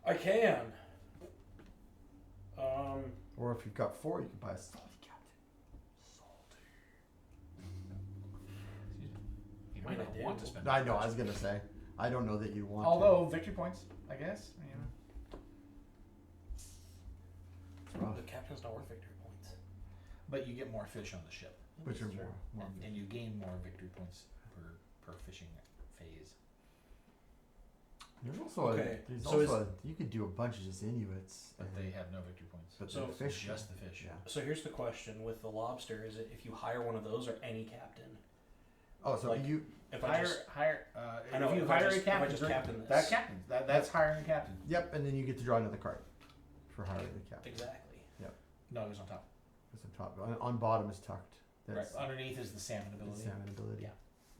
Speaker 1: I can.
Speaker 5: Or if you've got 4, you can buy a salty captain. Salty.
Speaker 2: You might not
Speaker 1: I
Speaker 2: want
Speaker 1: do.
Speaker 2: to spend.
Speaker 5: I know. I was gonna say. I don't know that you want.
Speaker 2: Although victory points, I guess.
Speaker 1: The captain's not worth victory points.
Speaker 2: But you get more fish on the ship,
Speaker 5: to, which are
Speaker 1: That's true.
Speaker 5: more.
Speaker 2: and you gain more victory points per fishing phase.
Speaker 5: There's also
Speaker 1: Okay,
Speaker 5: a. There's
Speaker 1: so
Speaker 5: also a, you could do a bunch of just Inuits.
Speaker 2: But
Speaker 5: and-
Speaker 2: they have no victory points.
Speaker 5: But
Speaker 1: So-
Speaker 5: the fish.
Speaker 2: Just the fish.
Speaker 5: Yeah.
Speaker 1: So here's the question with the lobster: is it if you hire one of those or any captain?
Speaker 5: Oh, so
Speaker 1: Like-
Speaker 5: you.
Speaker 1: If I just I know,
Speaker 2: if you
Speaker 1: if I
Speaker 2: hire
Speaker 1: just-
Speaker 2: a
Speaker 1: if I
Speaker 2: captain,
Speaker 1: just
Speaker 2: right?
Speaker 1: captain this.
Speaker 2: That captain. That's hiring a captain.
Speaker 5: Yep, and then you get to draw another card for hiring the captain.
Speaker 1: exactly.
Speaker 2: No, it goes on top.
Speaker 5: It's on top. On bottom is tucked. That's
Speaker 2: Right. Underneath is the salmon
Speaker 5: the
Speaker 2: ability.
Speaker 5: salmon ability.
Speaker 2: Yeah.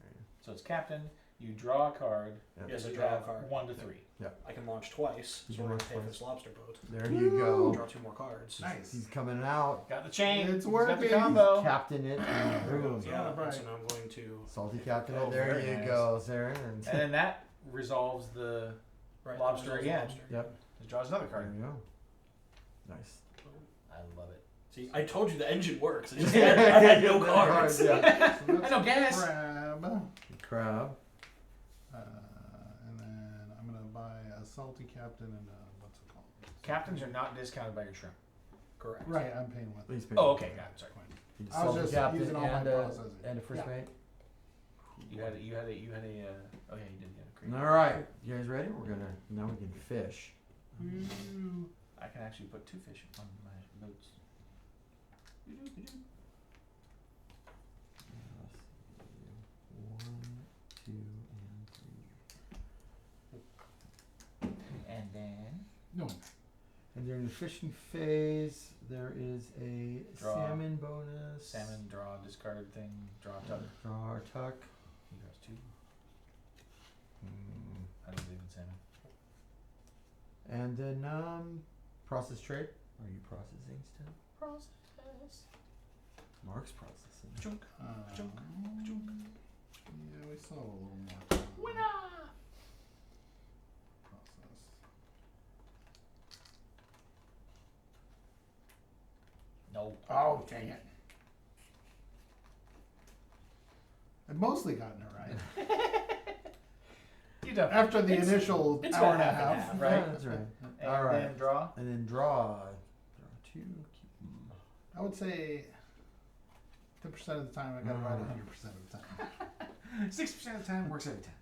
Speaker 5: There you
Speaker 2: So it's captain. You draw a card.
Speaker 5: go.
Speaker 1: Yes, I
Speaker 2: you
Speaker 1: draw a
Speaker 2: have
Speaker 1: card.
Speaker 2: 1 to 3.
Speaker 1: I can launch twice,
Speaker 5: You
Speaker 1: so
Speaker 5: can
Speaker 1: we're
Speaker 5: launch
Speaker 1: gonna pay for
Speaker 5: twice.
Speaker 1: this lobster boat.
Speaker 5: There you go.
Speaker 1: Draw 2 more cards.
Speaker 3: Nice.
Speaker 5: He's coming out.
Speaker 2: Got the chain.
Speaker 3: It's
Speaker 2: He's got the
Speaker 3: working.
Speaker 2: combo.
Speaker 5: Captain it. And boom.
Speaker 1: Yeah,
Speaker 3: Alright.
Speaker 1: so now I'm going to
Speaker 5: Salty captain
Speaker 2: Oh,
Speaker 5: it. There
Speaker 2: very
Speaker 5: you
Speaker 2: nice.
Speaker 5: go, Saren. And
Speaker 2: And then that resolves the.
Speaker 1: right,
Speaker 2: Lobster
Speaker 1: there's
Speaker 2: again.
Speaker 1: lobster.
Speaker 5: Yep.
Speaker 2: It draws another
Speaker 5: there
Speaker 2: card.
Speaker 5: you go. Nice.
Speaker 2: I love it.
Speaker 1: See, I told you the engine works. It just I had no cards.
Speaker 5: Yeah.
Speaker 3: So
Speaker 2: I know gas.
Speaker 3: Crab.
Speaker 5: Crab.
Speaker 3: And then I'm gonna buy a salty captain and what's it called?
Speaker 2: Captains are not discounted by your shrimp.
Speaker 1: Correct.
Speaker 3: Right, I'm paying with.
Speaker 5: Please pay.
Speaker 2: Oh, okay. Got it. Sorry.
Speaker 5: You
Speaker 3: I was
Speaker 5: salty
Speaker 3: just
Speaker 5: captain
Speaker 3: using all my
Speaker 5: and
Speaker 3: processing.
Speaker 5: and a first
Speaker 3: Yeah.
Speaker 5: mate.
Speaker 2: You had a. Oh yeah, you did. Yeah,
Speaker 5: All right, you guys ready? We're gonna now we can fish.
Speaker 2: I can actually put 2 fish on my boats.
Speaker 5: One, two, and 3.
Speaker 2: And then
Speaker 3: No.
Speaker 5: And during the fishing phase, there is a
Speaker 2: Draw.
Speaker 5: salmon bonus.
Speaker 2: salmon draw discard thing. Draw tuck.
Speaker 5: Draw or tuck.
Speaker 2: He draws 2.
Speaker 5: Hmm.
Speaker 2: I don't believe in salmon.
Speaker 5: And then process trade. Are you processing still?
Speaker 2: Process.
Speaker 5: Mark's processing.
Speaker 2: Chunk. Chunk.
Speaker 3: Yeah, we saw a little more. time on
Speaker 2: Winner.
Speaker 3: process.
Speaker 2: No.
Speaker 3: Oh, dang it. I've mostly gotten it right.
Speaker 2: You done.
Speaker 3: After the
Speaker 1: It's-
Speaker 3: initial
Speaker 1: it's
Speaker 3: hour
Speaker 1: about
Speaker 3: and a
Speaker 1: half and
Speaker 3: half.
Speaker 1: half,
Speaker 2: right?
Speaker 5: Yeah, that's right.
Speaker 2: And
Speaker 5: All right.
Speaker 2: then draw.
Speaker 5: And then draw. Draw 2. Keep 'em.
Speaker 3: I would say 10% of the time I got it right 100% of the time.
Speaker 2: 6% of the time works every time.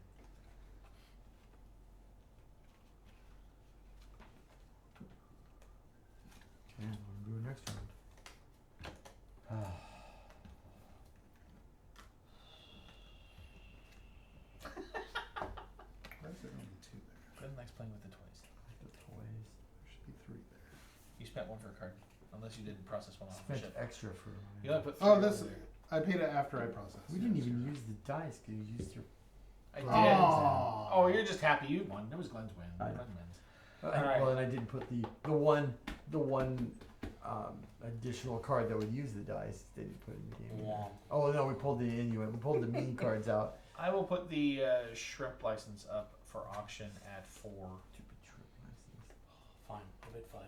Speaker 5: Okay, what do we do next round?
Speaker 3: Why is there only 2 there?
Speaker 2: Glenn likes playing with the toys.
Speaker 5: The toys.
Speaker 3: There should be 3 there.
Speaker 2: You spent 1 for a card, unless you didn't process 1 off the
Speaker 5: Spent
Speaker 2: ship.
Speaker 5: extra for.
Speaker 2: You only put 3
Speaker 3: Oh,
Speaker 2: over
Speaker 3: this.
Speaker 2: there.
Speaker 3: I paid it after I processed.
Speaker 5: We didn't even use the dice because you used your.
Speaker 2: I did.
Speaker 3: Oh.
Speaker 2: Oh, you're just happy you won. It was Glenn's win.
Speaker 5: I know.
Speaker 2: Glenn wins.
Speaker 5: Well, and I did put the one additional card that would use the dice. Didn't put in the game.
Speaker 1: Womp.
Speaker 5: Oh no, we pulled the Inuit. We pulled the mini cards out.
Speaker 2: I will put the shrimp license up for auction at 4.
Speaker 5: Stupid trip license.
Speaker 1: Fine, I'll bid 5.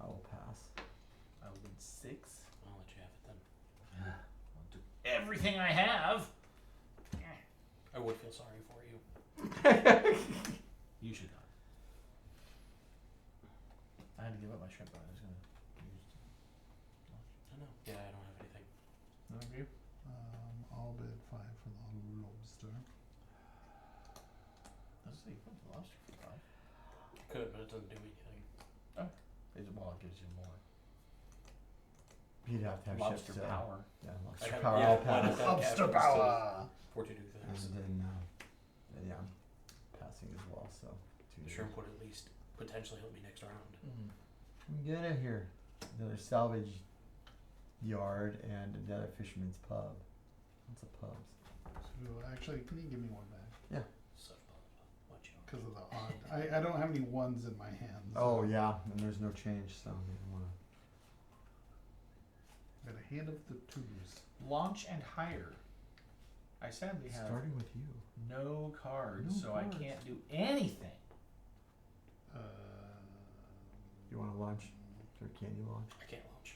Speaker 5: I will pass.
Speaker 2: I will bid 6.
Speaker 1: I'll let you have it then.
Speaker 2: I'll do everything I have.
Speaker 1: I would feel sorry for you.
Speaker 2: You should not. I had to give up my shrimp, but I was gonna use.
Speaker 1: I know. Yeah, I don't have anything.
Speaker 2: No, you?
Speaker 3: I'll bid 5 for the lobster.
Speaker 2: Let's see. What's the lobster for 5?
Speaker 1: Could, but it doesn't do anything.
Speaker 2: Well, it gives you more.
Speaker 5: You'd have to have
Speaker 2: Lobster
Speaker 5: ships.
Speaker 2: power.
Speaker 5: Yeah,
Speaker 1: I
Speaker 5: lobster
Speaker 1: have-
Speaker 5: power.
Speaker 1: yeah,
Speaker 5: I'll
Speaker 1: why
Speaker 5: pass.
Speaker 1: not that
Speaker 3: Lobster
Speaker 1: captain's
Speaker 3: power!
Speaker 1: For to do things.
Speaker 5: And then, yeah, I'm passing as well. So
Speaker 1: The shrimp would at least potentially help me next round.
Speaker 5: Get out of here. Another salvage yard and another fisherman's pub. Lots of pubs.
Speaker 3: So actually, can you give me one back?
Speaker 1: So, watch out.
Speaker 3: Because of the odd. I don't have any ones in my hands.
Speaker 5: Oh yeah, and there's no change, so you don't wanna.
Speaker 3: Got a hand of the twos.
Speaker 2: Launch and hire. I sadly have
Speaker 5: Starting with you.
Speaker 2: no cards,
Speaker 5: No
Speaker 2: so
Speaker 5: cards.
Speaker 2: I can't do anything.
Speaker 5: You wanna launch, or can you launch?
Speaker 1: I can't launch.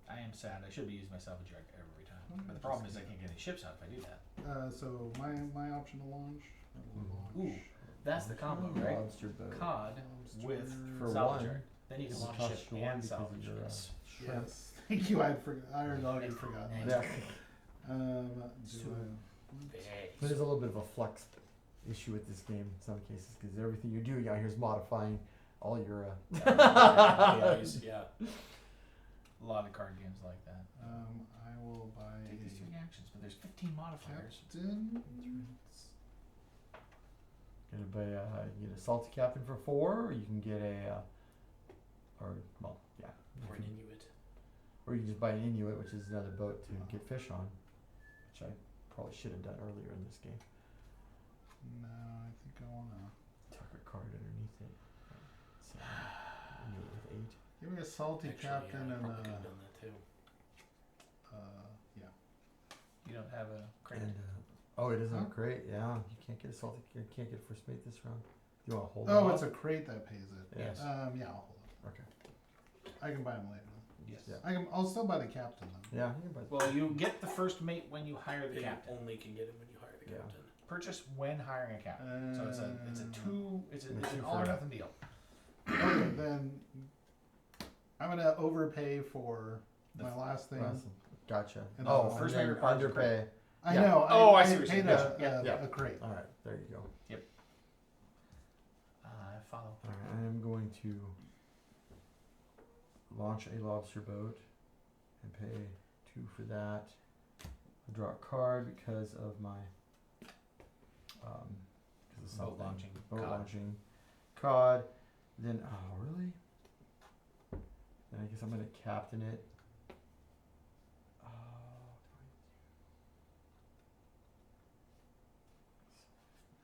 Speaker 2: I am sad. I should be using my salvage yard every time. But the problem is I can't get any ships out if I do that.
Speaker 3: So my option to launch. I will launch.
Speaker 2: Ooh, that's the combo, right?
Speaker 5: Lobster boat.
Speaker 2: Cod with
Speaker 5: For
Speaker 2: salvage
Speaker 5: one,
Speaker 2: yard. Then you can
Speaker 5: it's
Speaker 2: launch
Speaker 5: tough
Speaker 2: ship
Speaker 5: to one
Speaker 2: and
Speaker 5: because of
Speaker 2: salvage.
Speaker 5: your,
Speaker 2: Yes.
Speaker 5: shrimp.
Speaker 3: Yes. Thank you. I had already forgotten.
Speaker 5: Yeah.
Speaker 3: Do
Speaker 5: But there's a little bit of a flux issue with this game in some cases because everything you do out here is modifying all your.
Speaker 1: Yeah.
Speaker 2: A lot of card games like that.
Speaker 3: I will buy
Speaker 2: Take these 3 actions, but there's 15 modifiers.
Speaker 3: captain.
Speaker 5: Gonna buy you get a salty captain for 4, or you can get a, or well, yeah,
Speaker 1: Or an Inuit.
Speaker 5: or you can just buy an Inuit, which is another boat to get fish on, which I probably should have done earlier in this game.
Speaker 3: No, I think I wanna
Speaker 5: Tuck a card underneath it. So, Inuit with 8.
Speaker 3: give me a salty
Speaker 1: Actually,
Speaker 3: captain
Speaker 1: yeah, I
Speaker 3: and
Speaker 1: probably could have done that too.
Speaker 3: yeah.
Speaker 2: You don't have a crate.
Speaker 5: And oh, it isn't
Speaker 3: Huh?
Speaker 5: a crate. Yeah, you can't get a salty. You can't get first mate this round. You want to hold?
Speaker 3: Oh,
Speaker 5: it
Speaker 3: it's
Speaker 5: off?
Speaker 3: a crate that pays it.
Speaker 5: Yes.
Speaker 3: Yeah, I'll hold it.
Speaker 5: Okay.
Speaker 3: I can buy them later.
Speaker 2: Yes.
Speaker 5: Yeah.
Speaker 3: I'll still buy the captain then.
Speaker 5: Yeah, you can buy.
Speaker 2: Well, you get the first mate when you hire the
Speaker 1: You
Speaker 2: captain.
Speaker 1: only can get him when you hire the
Speaker 5: Yeah.
Speaker 1: captain.
Speaker 2: Purchase when hiring a captain. So it's a
Speaker 3: Um,
Speaker 2: two. It's
Speaker 5: a
Speaker 2: an
Speaker 5: two
Speaker 2: all or
Speaker 5: for-
Speaker 2: nothing deal.
Speaker 3: Okay, then I'm gonna overpay for
Speaker 2: The
Speaker 3: my last thing.
Speaker 5: Russell. Gotcha.
Speaker 3: And
Speaker 5: Oh,
Speaker 3: then
Speaker 2: first
Speaker 5: and
Speaker 2: mate
Speaker 5: then
Speaker 2: requires a
Speaker 5: underpay.
Speaker 3: I
Speaker 5: Yeah.
Speaker 3: know.
Speaker 2: Oh, I see
Speaker 3: I
Speaker 2: what you're
Speaker 3: paid
Speaker 2: saying.
Speaker 3: a,
Speaker 2: Yeah.
Speaker 3: a crate.
Speaker 5: All right, there you go.
Speaker 2: I follow.
Speaker 5: All right, I am going to launch a lobster boat and pay 2 for that. I draw a card because of my because of
Speaker 2: Boat
Speaker 5: something.
Speaker 2: launching
Speaker 5: Boat
Speaker 2: cod.
Speaker 5: launching cod. Then really? Then I guess I'm gonna captain it.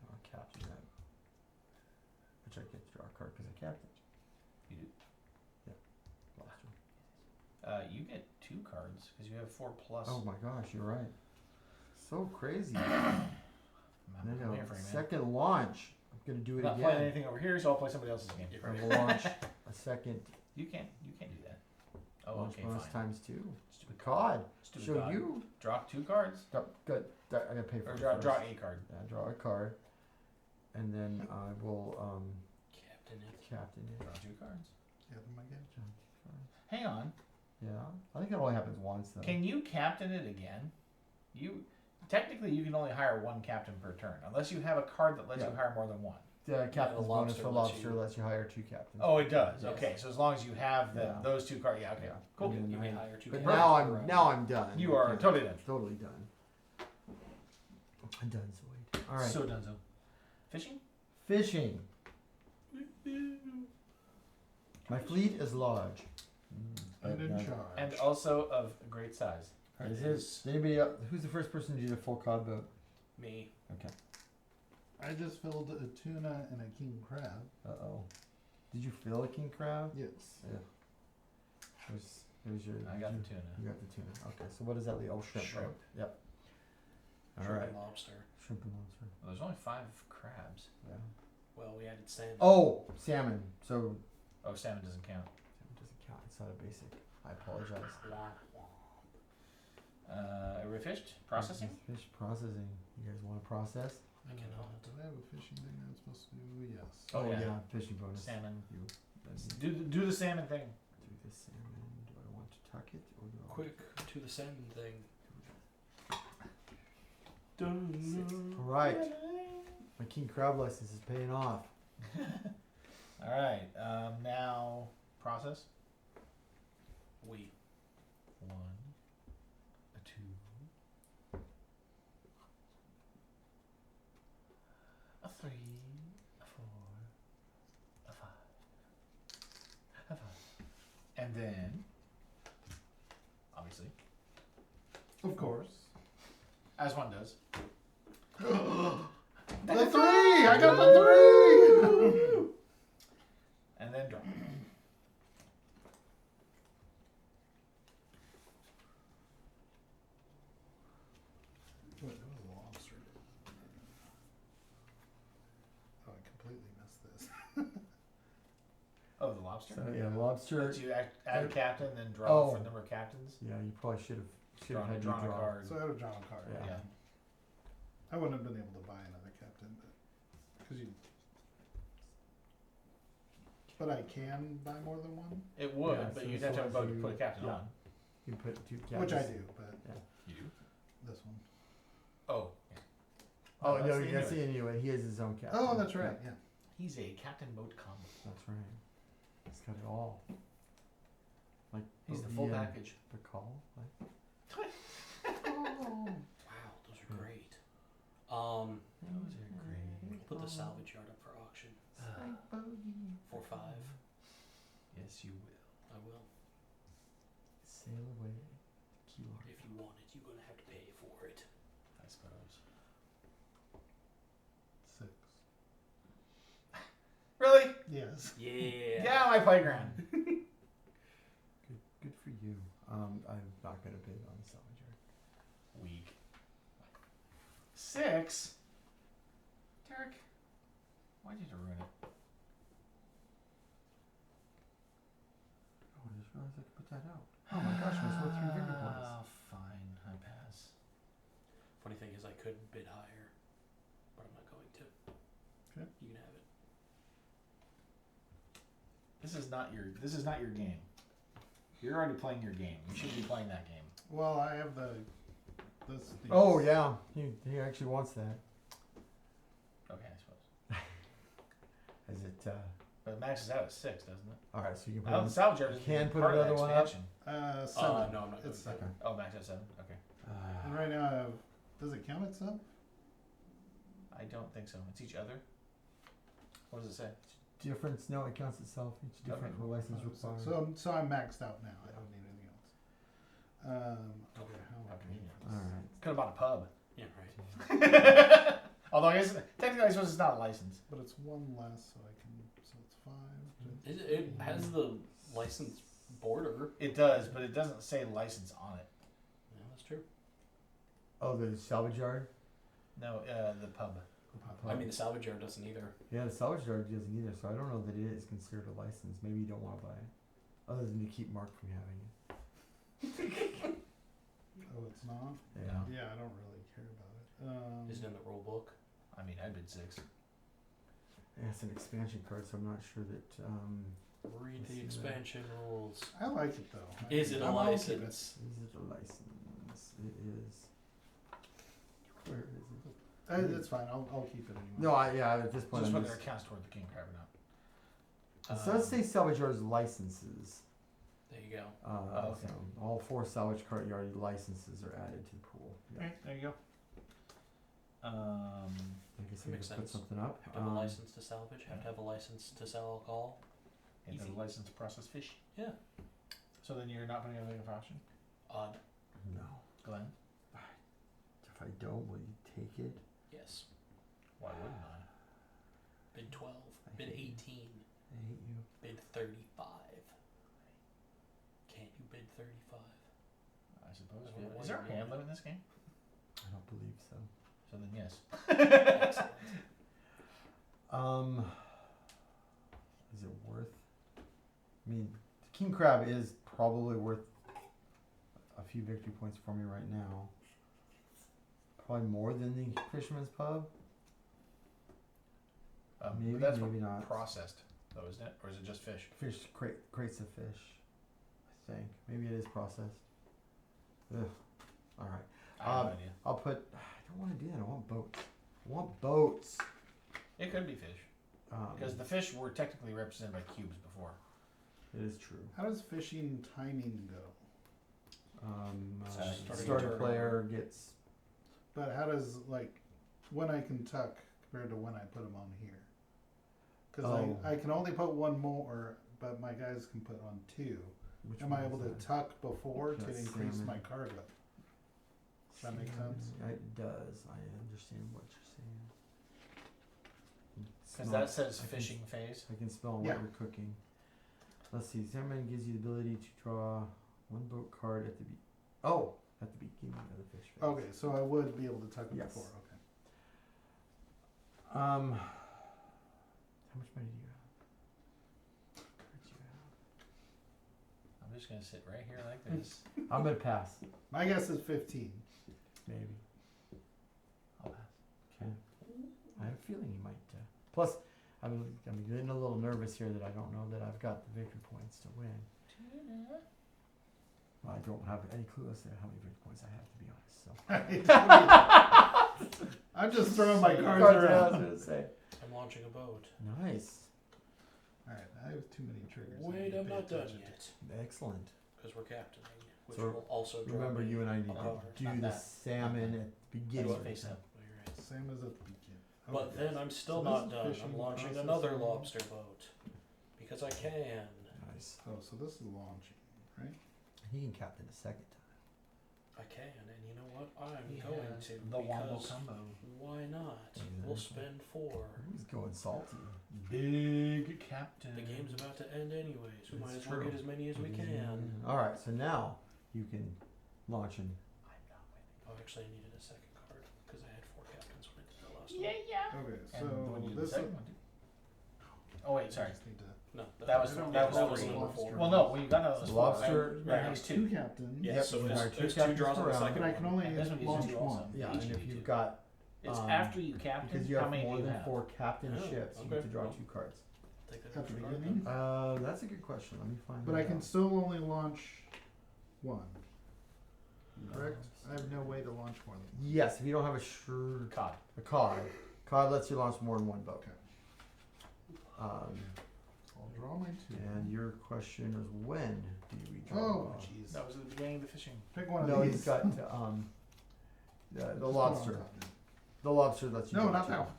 Speaker 5: I'll captain that. Which I get to draw a card because I captained.
Speaker 2: You do.
Speaker 5: Lobster.
Speaker 2: You get 2 cards because you have 4 plus.
Speaker 5: Oh my gosh, you're right. So crazy.
Speaker 2: I'm
Speaker 5: No,
Speaker 2: coming here for you, man.
Speaker 5: second launch. I'm gonna do
Speaker 2: I'm
Speaker 5: it
Speaker 2: not playing
Speaker 5: again.
Speaker 2: anything over here, so I'll play somebody else's game.
Speaker 1: You're
Speaker 5: I
Speaker 1: right.
Speaker 5: will launch a second
Speaker 2: You can't do that. Oh,
Speaker 5: launch
Speaker 2: okay,
Speaker 5: bonus
Speaker 2: fine.
Speaker 5: times 2.
Speaker 2: Stupid
Speaker 5: Cod.
Speaker 2: Stupid
Speaker 5: Show
Speaker 2: god.
Speaker 5: you.
Speaker 2: Draw 2 cards.
Speaker 5: Good. I gotta pay for
Speaker 2: Or
Speaker 5: it
Speaker 2: draw,
Speaker 5: first.
Speaker 2: draw a card.
Speaker 5: Yeah, draw a card, and then I will
Speaker 1: Captain it.
Speaker 5: captain it.
Speaker 2: Draw 2 cards.
Speaker 3: Yeah, then I get it.
Speaker 2: Hang on.
Speaker 5: Yeah, I think it only happens once though.
Speaker 2: Can you captain it again? You technically you can only hire 1 captain per turn, unless you have a card that lets you
Speaker 5: Yeah.
Speaker 2: hire more than 1.
Speaker 5: The captain's bonus
Speaker 1: lobster
Speaker 5: for
Speaker 1: lets
Speaker 5: lobster
Speaker 1: you-
Speaker 5: lets you hire 2 captains.
Speaker 2: Oh, it does.
Speaker 5: Yes.
Speaker 2: Okay, so as long as you have
Speaker 5: Yeah.
Speaker 2: those 2 cards, yeah. Okay,
Speaker 5: Yeah.
Speaker 2: cool.
Speaker 5: And
Speaker 1: You
Speaker 5: then
Speaker 1: may
Speaker 5: I-
Speaker 1: hire 2
Speaker 5: But
Speaker 1: captains
Speaker 5: now
Speaker 1: per
Speaker 5: I'm
Speaker 1: round.
Speaker 5: done.
Speaker 2: You are
Speaker 5: Yeah,
Speaker 2: totally done.
Speaker 5: Totally done. I'm done, Zoid. All right.
Speaker 2: So done. So fishing.
Speaker 5: Fishing. My fleet is large.
Speaker 3: And in charge.
Speaker 2: And also of great size.
Speaker 5: Is this anybody else? Who's the first person to do the full cod boat?
Speaker 1: Me.
Speaker 5: Okay.
Speaker 3: I just filled a tuna and a king crab.
Speaker 5: Oh. Did you fill a king crab?
Speaker 3: Yes.
Speaker 5: Yeah. There's your.
Speaker 2: I got the tuna.
Speaker 5: You got the tuna. Okay. So what does that leave? Oh, shrimp.
Speaker 2: Shrimp.
Speaker 5: Right? Yep. All
Speaker 1: Shrimp
Speaker 5: right.
Speaker 1: and lobster.
Speaker 5: Shrimp and lobster.
Speaker 2: Well, there's only 5 crabs.
Speaker 5: Yeah.
Speaker 1: Well, we added salmon.
Speaker 5: Oh, salmon. So
Speaker 2: Oh, salmon doesn't count.
Speaker 5: salmon doesn't count. It's not a basic. I apologize.
Speaker 2: Refished. Processing.
Speaker 5: Fish processing. You guys want to process?
Speaker 1: I cannot.
Speaker 3: Did I have a fishing thing I'm supposed to do? Yes.
Speaker 2: Oh, yeah.
Speaker 5: Fishing bonus.
Speaker 2: Salmon.
Speaker 5: You. Then
Speaker 2: Do the salmon thing.
Speaker 5: do the salmon. Do I want to tuck it
Speaker 1: Quick to the send thing.
Speaker 5: All right. My king crab license is paying off.
Speaker 2: All right. Now process.
Speaker 1: Wait.
Speaker 2: 1, a 2, a 3, a 4, a 5, a 5, and then, obviously,
Speaker 3: Of course.
Speaker 2: as one does.
Speaker 3: The 3! I got the 3!
Speaker 2: And then draw.
Speaker 3: Wait, that was a lobster. Oh, I completely missed this.
Speaker 2: Oh, the lobster.
Speaker 5: So yeah, lobster.
Speaker 2: Let you add a captain, then draw
Speaker 5: Oh.
Speaker 2: for a number of captains.
Speaker 5: Yeah, you probably should have
Speaker 2: Drawn,
Speaker 5: had you
Speaker 2: drawn a
Speaker 5: draw.
Speaker 2: card.
Speaker 3: So I would have drawn a card.
Speaker 5: Yeah.
Speaker 2: Yeah.
Speaker 3: I wouldn't have been able to buy another captain, but I can buy more than one,
Speaker 2: It would,
Speaker 5: Yeah,
Speaker 2: but
Speaker 5: so
Speaker 2: you'd
Speaker 5: as
Speaker 2: have to have a
Speaker 5: long as
Speaker 2: vote to
Speaker 5: you-
Speaker 2: put a captain
Speaker 5: yeah.
Speaker 2: on.
Speaker 5: You can put two
Speaker 3: which I
Speaker 5: captains.
Speaker 3: do, but
Speaker 2: You do?
Speaker 3: this one.
Speaker 2: Oh. Yeah.
Speaker 5: Oh
Speaker 2: that's
Speaker 5: no,
Speaker 2: the
Speaker 5: that's the
Speaker 2: Inuit.
Speaker 5: Inuit. He has his own captain.
Speaker 3: Oh, that's right. Yeah.
Speaker 2: He's a Captain Moat combo.
Speaker 5: That's right. He's got it all. Like
Speaker 2: He's the full package.
Speaker 5: The call. Like,
Speaker 1: Wow, those are great.
Speaker 2: Those are
Speaker 1: I'll put the salvage yard up for auction for 5.
Speaker 2: Yes, you will.
Speaker 1: I will.
Speaker 5: sail away. Keyword.
Speaker 1: If you want it, you're gonna have to pay for it.
Speaker 2: I suppose.
Speaker 3: 6.
Speaker 2: Really?
Speaker 3: Yes.
Speaker 1: Yeah.
Speaker 2: Get out of my playground.
Speaker 5: Good for you. I'm not gonna bid on the salvage yard.
Speaker 2: Weak. 6? Derek, why'd you ruin it?
Speaker 5: Oh, I just realized I could put that out. Oh my gosh, I was worth 3 victory points.
Speaker 2: Fine, I pass.
Speaker 1: Funny thing is, I could bid higher, but I'm not going to.
Speaker 3: Okay.
Speaker 1: You can have it.
Speaker 2: This is not your game. You're already playing your game. You should be playing that game.
Speaker 3: Well, I have this.
Speaker 5: Oh yeah, he actually wants that.
Speaker 2: Okay, I suppose.
Speaker 5: Is it?
Speaker 2: But it maxes out at 6, doesn't it?
Speaker 5: All right, so you can put.
Speaker 2: Oh, the salvage yard
Speaker 5: you
Speaker 2: isn't
Speaker 5: can
Speaker 2: even
Speaker 5: put
Speaker 2: part of that
Speaker 5: another one up?
Speaker 2: expansion.
Speaker 3: 7.
Speaker 1: No, I'm not going
Speaker 3: It's
Speaker 1: to.
Speaker 5: Okay.
Speaker 2: Oh, max at 7. Okay.
Speaker 3: And right now I have. Does it count it sub?
Speaker 2: I don't think so. It's each other. What does it say?
Speaker 5: Difference? No, it counts itself. Each different license required.
Speaker 3: So I'm maxed out now. I don't need anything else. Okay.
Speaker 2: How convenient.
Speaker 5: All right.
Speaker 2: Could have bought a pub.
Speaker 1: Yeah, right.
Speaker 2: Although I guess technically I suppose it's not a license.
Speaker 3: But it's 1 less, so I can. So it's 5.
Speaker 1: It has the license border.
Speaker 2: It does, but it doesn't say license on it.
Speaker 1: Yeah, that's true.
Speaker 5: Oh, the salvage yard.
Speaker 2: No, the pub.
Speaker 1: I mean, the salvage yard doesn't either.
Speaker 5: Yeah, the salvage yard doesn't either, so I don't know that it is considered a license. Maybe you don't want to buy it, other than to keep Mark from having it.
Speaker 3: Oh, it's not.
Speaker 5: Yeah.
Speaker 3: Yeah, I don't really care about it.
Speaker 1: Is it in the rule book?
Speaker 2: I mean, I bid 6.
Speaker 5: Yeah, it's an expansion card, so I'm not sure that.
Speaker 1: Read
Speaker 5: Let's
Speaker 1: the
Speaker 5: see that.
Speaker 1: expansion rules.
Speaker 3: I like it though.
Speaker 1: Is it a
Speaker 3: I'll keep it.
Speaker 1: license?
Speaker 5: Is it a license? It is. Where is it?
Speaker 3: It's fine. I'll keep it anyway.
Speaker 5: No, at this point,
Speaker 2: Just
Speaker 5: I'm
Speaker 2: whether
Speaker 5: just,
Speaker 2: it counts toward the king crab or not.
Speaker 5: it does say salvage yard's licenses.
Speaker 1: There you go.
Speaker 2: Okay.
Speaker 5: So all 4 salvage cart yard licenses are added to the pool. Yeah.
Speaker 2: Okay, there you go.
Speaker 5: I guess I
Speaker 1: Makes
Speaker 5: could put
Speaker 1: sense.
Speaker 5: something up.
Speaker 1: Have to have a license to salvage. Have to have a license to sell alcohol.
Speaker 2: And
Speaker 1: Easy.
Speaker 2: the license to process fish.
Speaker 1: Yeah.
Speaker 2: So then you're not putting anything for auction?
Speaker 1: Odd.
Speaker 5: No.
Speaker 2: Glenn?
Speaker 5: If I don't, will you take it?
Speaker 1: Yes.
Speaker 2: Why wouldn't I?
Speaker 1: Bid 12.
Speaker 5: I
Speaker 1: Bid
Speaker 5: hate
Speaker 1: 18.
Speaker 5: I hate you.
Speaker 1: Bid 35. Can't you bid 35?
Speaker 2: I suppose.
Speaker 1: I don't know
Speaker 2: Is
Speaker 1: why
Speaker 2: there a
Speaker 1: you
Speaker 2: hand
Speaker 1: wouldn't.
Speaker 2: limit in this game?
Speaker 5: I don't believe so.
Speaker 2: So then yes.
Speaker 1: Excellent.
Speaker 5: Is it worth? I mean, king crab is probably worth a few victory points for me right now. Probably more than the fisherman's pub. Maybe,
Speaker 2: but that's
Speaker 5: maybe not.
Speaker 2: processed, though, isn't it? Or is it just fish?
Speaker 5: Crates of fish. I think maybe it is processed. Ugh. All right.
Speaker 2: I have no idea.
Speaker 5: I'll put. I don't want to do that. I want boats. I want boats.
Speaker 2: It could be fish. Because the fish were technically represented by cubes before.
Speaker 5: it is true.
Speaker 3: How does fishing timing go?
Speaker 5: Starting player gets.
Speaker 3: But how does, like, when I can tuck compared to when I put them on here? Because
Speaker 5: Oh.
Speaker 3: I can only put one more, but my guys can put on two.
Speaker 5: Which
Speaker 3: Am
Speaker 5: one
Speaker 3: I
Speaker 5: is
Speaker 3: able to
Speaker 5: that?
Speaker 3: tuck before to
Speaker 5: That's
Speaker 3: increase
Speaker 5: salmon.
Speaker 3: my card width? Does that make sense?
Speaker 5: It does. I understand what you're saying.
Speaker 2: Because
Speaker 5: Smell-
Speaker 2: that says
Speaker 5: I can-
Speaker 2: fishing phase.
Speaker 5: I can smell
Speaker 3: Yeah.
Speaker 5: what you're cooking. Let's see. Salmon gives you the ability to draw one boat card at the at the beginning of the fish phase.
Speaker 3: Okay, so I would be able to tuck it
Speaker 5: Yes.
Speaker 3: before. Okay.
Speaker 5: How much money do you have? Cards you
Speaker 2: I'm just going to sit right here like this.
Speaker 5: have? I'm gonna pass.
Speaker 3: My guess is 15.
Speaker 5: Maybe.
Speaker 2: I'll pass.
Speaker 5: Okay. I have a feeling you might. Plus, I'm getting a little nervous here that I don't know that I've got the victory points to win. Well, I don't have any clue as to how many victory points I have, to be honest. So.
Speaker 3: I'm just throwing my cards
Speaker 5: I was
Speaker 3: around.
Speaker 5: gonna say.
Speaker 1: I'm launching a boat.
Speaker 5: Nice.
Speaker 3: Alright, I have too many triggers. I
Speaker 1: Wait,
Speaker 3: need to
Speaker 1: I'm
Speaker 3: pay
Speaker 1: not done
Speaker 3: attention to.
Speaker 1: yet.
Speaker 5: Excellent.
Speaker 1: Because we're captaining, which
Speaker 5: So,
Speaker 1: will also draw
Speaker 5: Remember,
Speaker 1: me
Speaker 5: you and I need
Speaker 1: a
Speaker 5: to
Speaker 1: card.
Speaker 5: do
Speaker 2: Not
Speaker 5: the
Speaker 2: that.
Speaker 5: salmon at the beginning.
Speaker 2: That's face up.
Speaker 1: Oh, you're right.
Speaker 3: Same as at the beginning.
Speaker 1: But
Speaker 3: Okay.
Speaker 1: then I'm still
Speaker 3: So this
Speaker 1: not
Speaker 3: is
Speaker 1: done.
Speaker 3: fishing
Speaker 1: I'm launching
Speaker 3: processing.
Speaker 1: another lobster boat. Because I can.
Speaker 5: Nice.
Speaker 3: Oh, so this is launching, right?
Speaker 5: He can captain a second time.
Speaker 1: I can, and you know what? I'm
Speaker 2: He
Speaker 1: going
Speaker 2: has
Speaker 1: to.
Speaker 2: the wombo
Speaker 1: because
Speaker 2: combo.
Speaker 1: why not? We'll
Speaker 5: Exactly.
Speaker 1: spend 4.
Speaker 5: He's going salty.
Speaker 2: Big captain.
Speaker 1: The game's about to end anyways. We
Speaker 5: It's
Speaker 1: might as well
Speaker 5: true.
Speaker 1: get as many as we can.
Speaker 5: All right, so now you can launch and
Speaker 2: I'm not winning.
Speaker 1: Oh, actually, I needed a second card because I had 4 captains when I did that last
Speaker 2: Yeah,
Speaker 1: one.
Speaker 2: yeah.
Speaker 3: Okay,
Speaker 2: And when
Speaker 3: so
Speaker 2: you do the
Speaker 3: this
Speaker 2: second one, too. Oh, wait, sorry.
Speaker 3: I just need to.
Speaker 1: No,
Speaker 2: That was- that was
Speaker 1: number
Speaker 3: lobster.
Speaker 1: 4.
Speaker 2: Well, no, we got another
Speaker 5: So
Speaker 2: spot,
Speaker 5: lobster-
Speaker 2: right?
Speaker 3: I
Speaker 2: Right,
Speaker 3: have
Speaker 2: it's
Speaker 3: two
Speaker 2: 2.
Speaker 3: captains.
Speaker 1: Yeah,
Speaker 5: Yep,
Speaker 1: so
Speaker 5: we
Speaker 1: there's,
Speaker 5: got two
Speaker 1: there's 2
Speaker 5: captains
Speaker 1: draws
Speaker 5: per
Speaker 1: on the
Speaker 5: round.
Speaker 1: second
Speaker 3: But I
Speaker 1: one.
Speaker 3: can only
Speaker 2: And this one gives
Speaker 3: launch
Speaker 2: you also.
Speaker 3: one.
Speaker 5: yeah,
Speaker 2: Each
Speaker 5: and
Speaker 2: of
Speaker 5: if
Speaker 2: you
Speaker 5: you've
Speaker 2: two.
Speaker 5: got
Speaker 2: It's
Speaker 5: um,
Speaker 2: after you captain.
Speaker 5: because you
Speaker 2: How
Speaker 5: have
Speaker 2: many
Speaker 5: more
Speaker 2: do you
Speaker 5: than
Speaker 2: have?
Speaker 5: 4 captain
Speaker 1: Oh,
Speaker 5: ships, you
Speaker 1: okay.
Speaker 5: get to draw 2 cards.
Speaker 1: Take that
Speaker 3: At the
Speaker 1: extra card
Speaker 3: beginning?
Speaker 1: then.
Speaker 5: That's a good question. Let me find.
Speaker 3: But
Speaker 5: that
Speaker 3: I can
Speaker 5: out.
Speaker 3: still only launch one. Correct? I have no way to launch more than one.
Speaker 5: Yes, if you don't have a sure
Speaker 2: Cod.
Speaker 5: a cod. Cod lets you launch more than one boat.
Speaker 3: Okay.
Speaker 5: Um,
Speaker 3: I'll draw my two.
Speaker 5: and your question is when do we draw?
Speaker 3: Oh, jeez.
Speaker 2: That was at the beginning of the fishing.
Speaker 3: Pick one of
Speaker 5: No,
Speaker 3: these.
Speaker 5: he's got the
Speaker 3: Just put
Speaker 5: lobster.
Speaker 3: on top.
Speaker 5: The lobster lets you.
Speaker 3: No,
Speaker 5: draw
Speaker 3: not
Speaker 5: two.
Speaker 3: that one.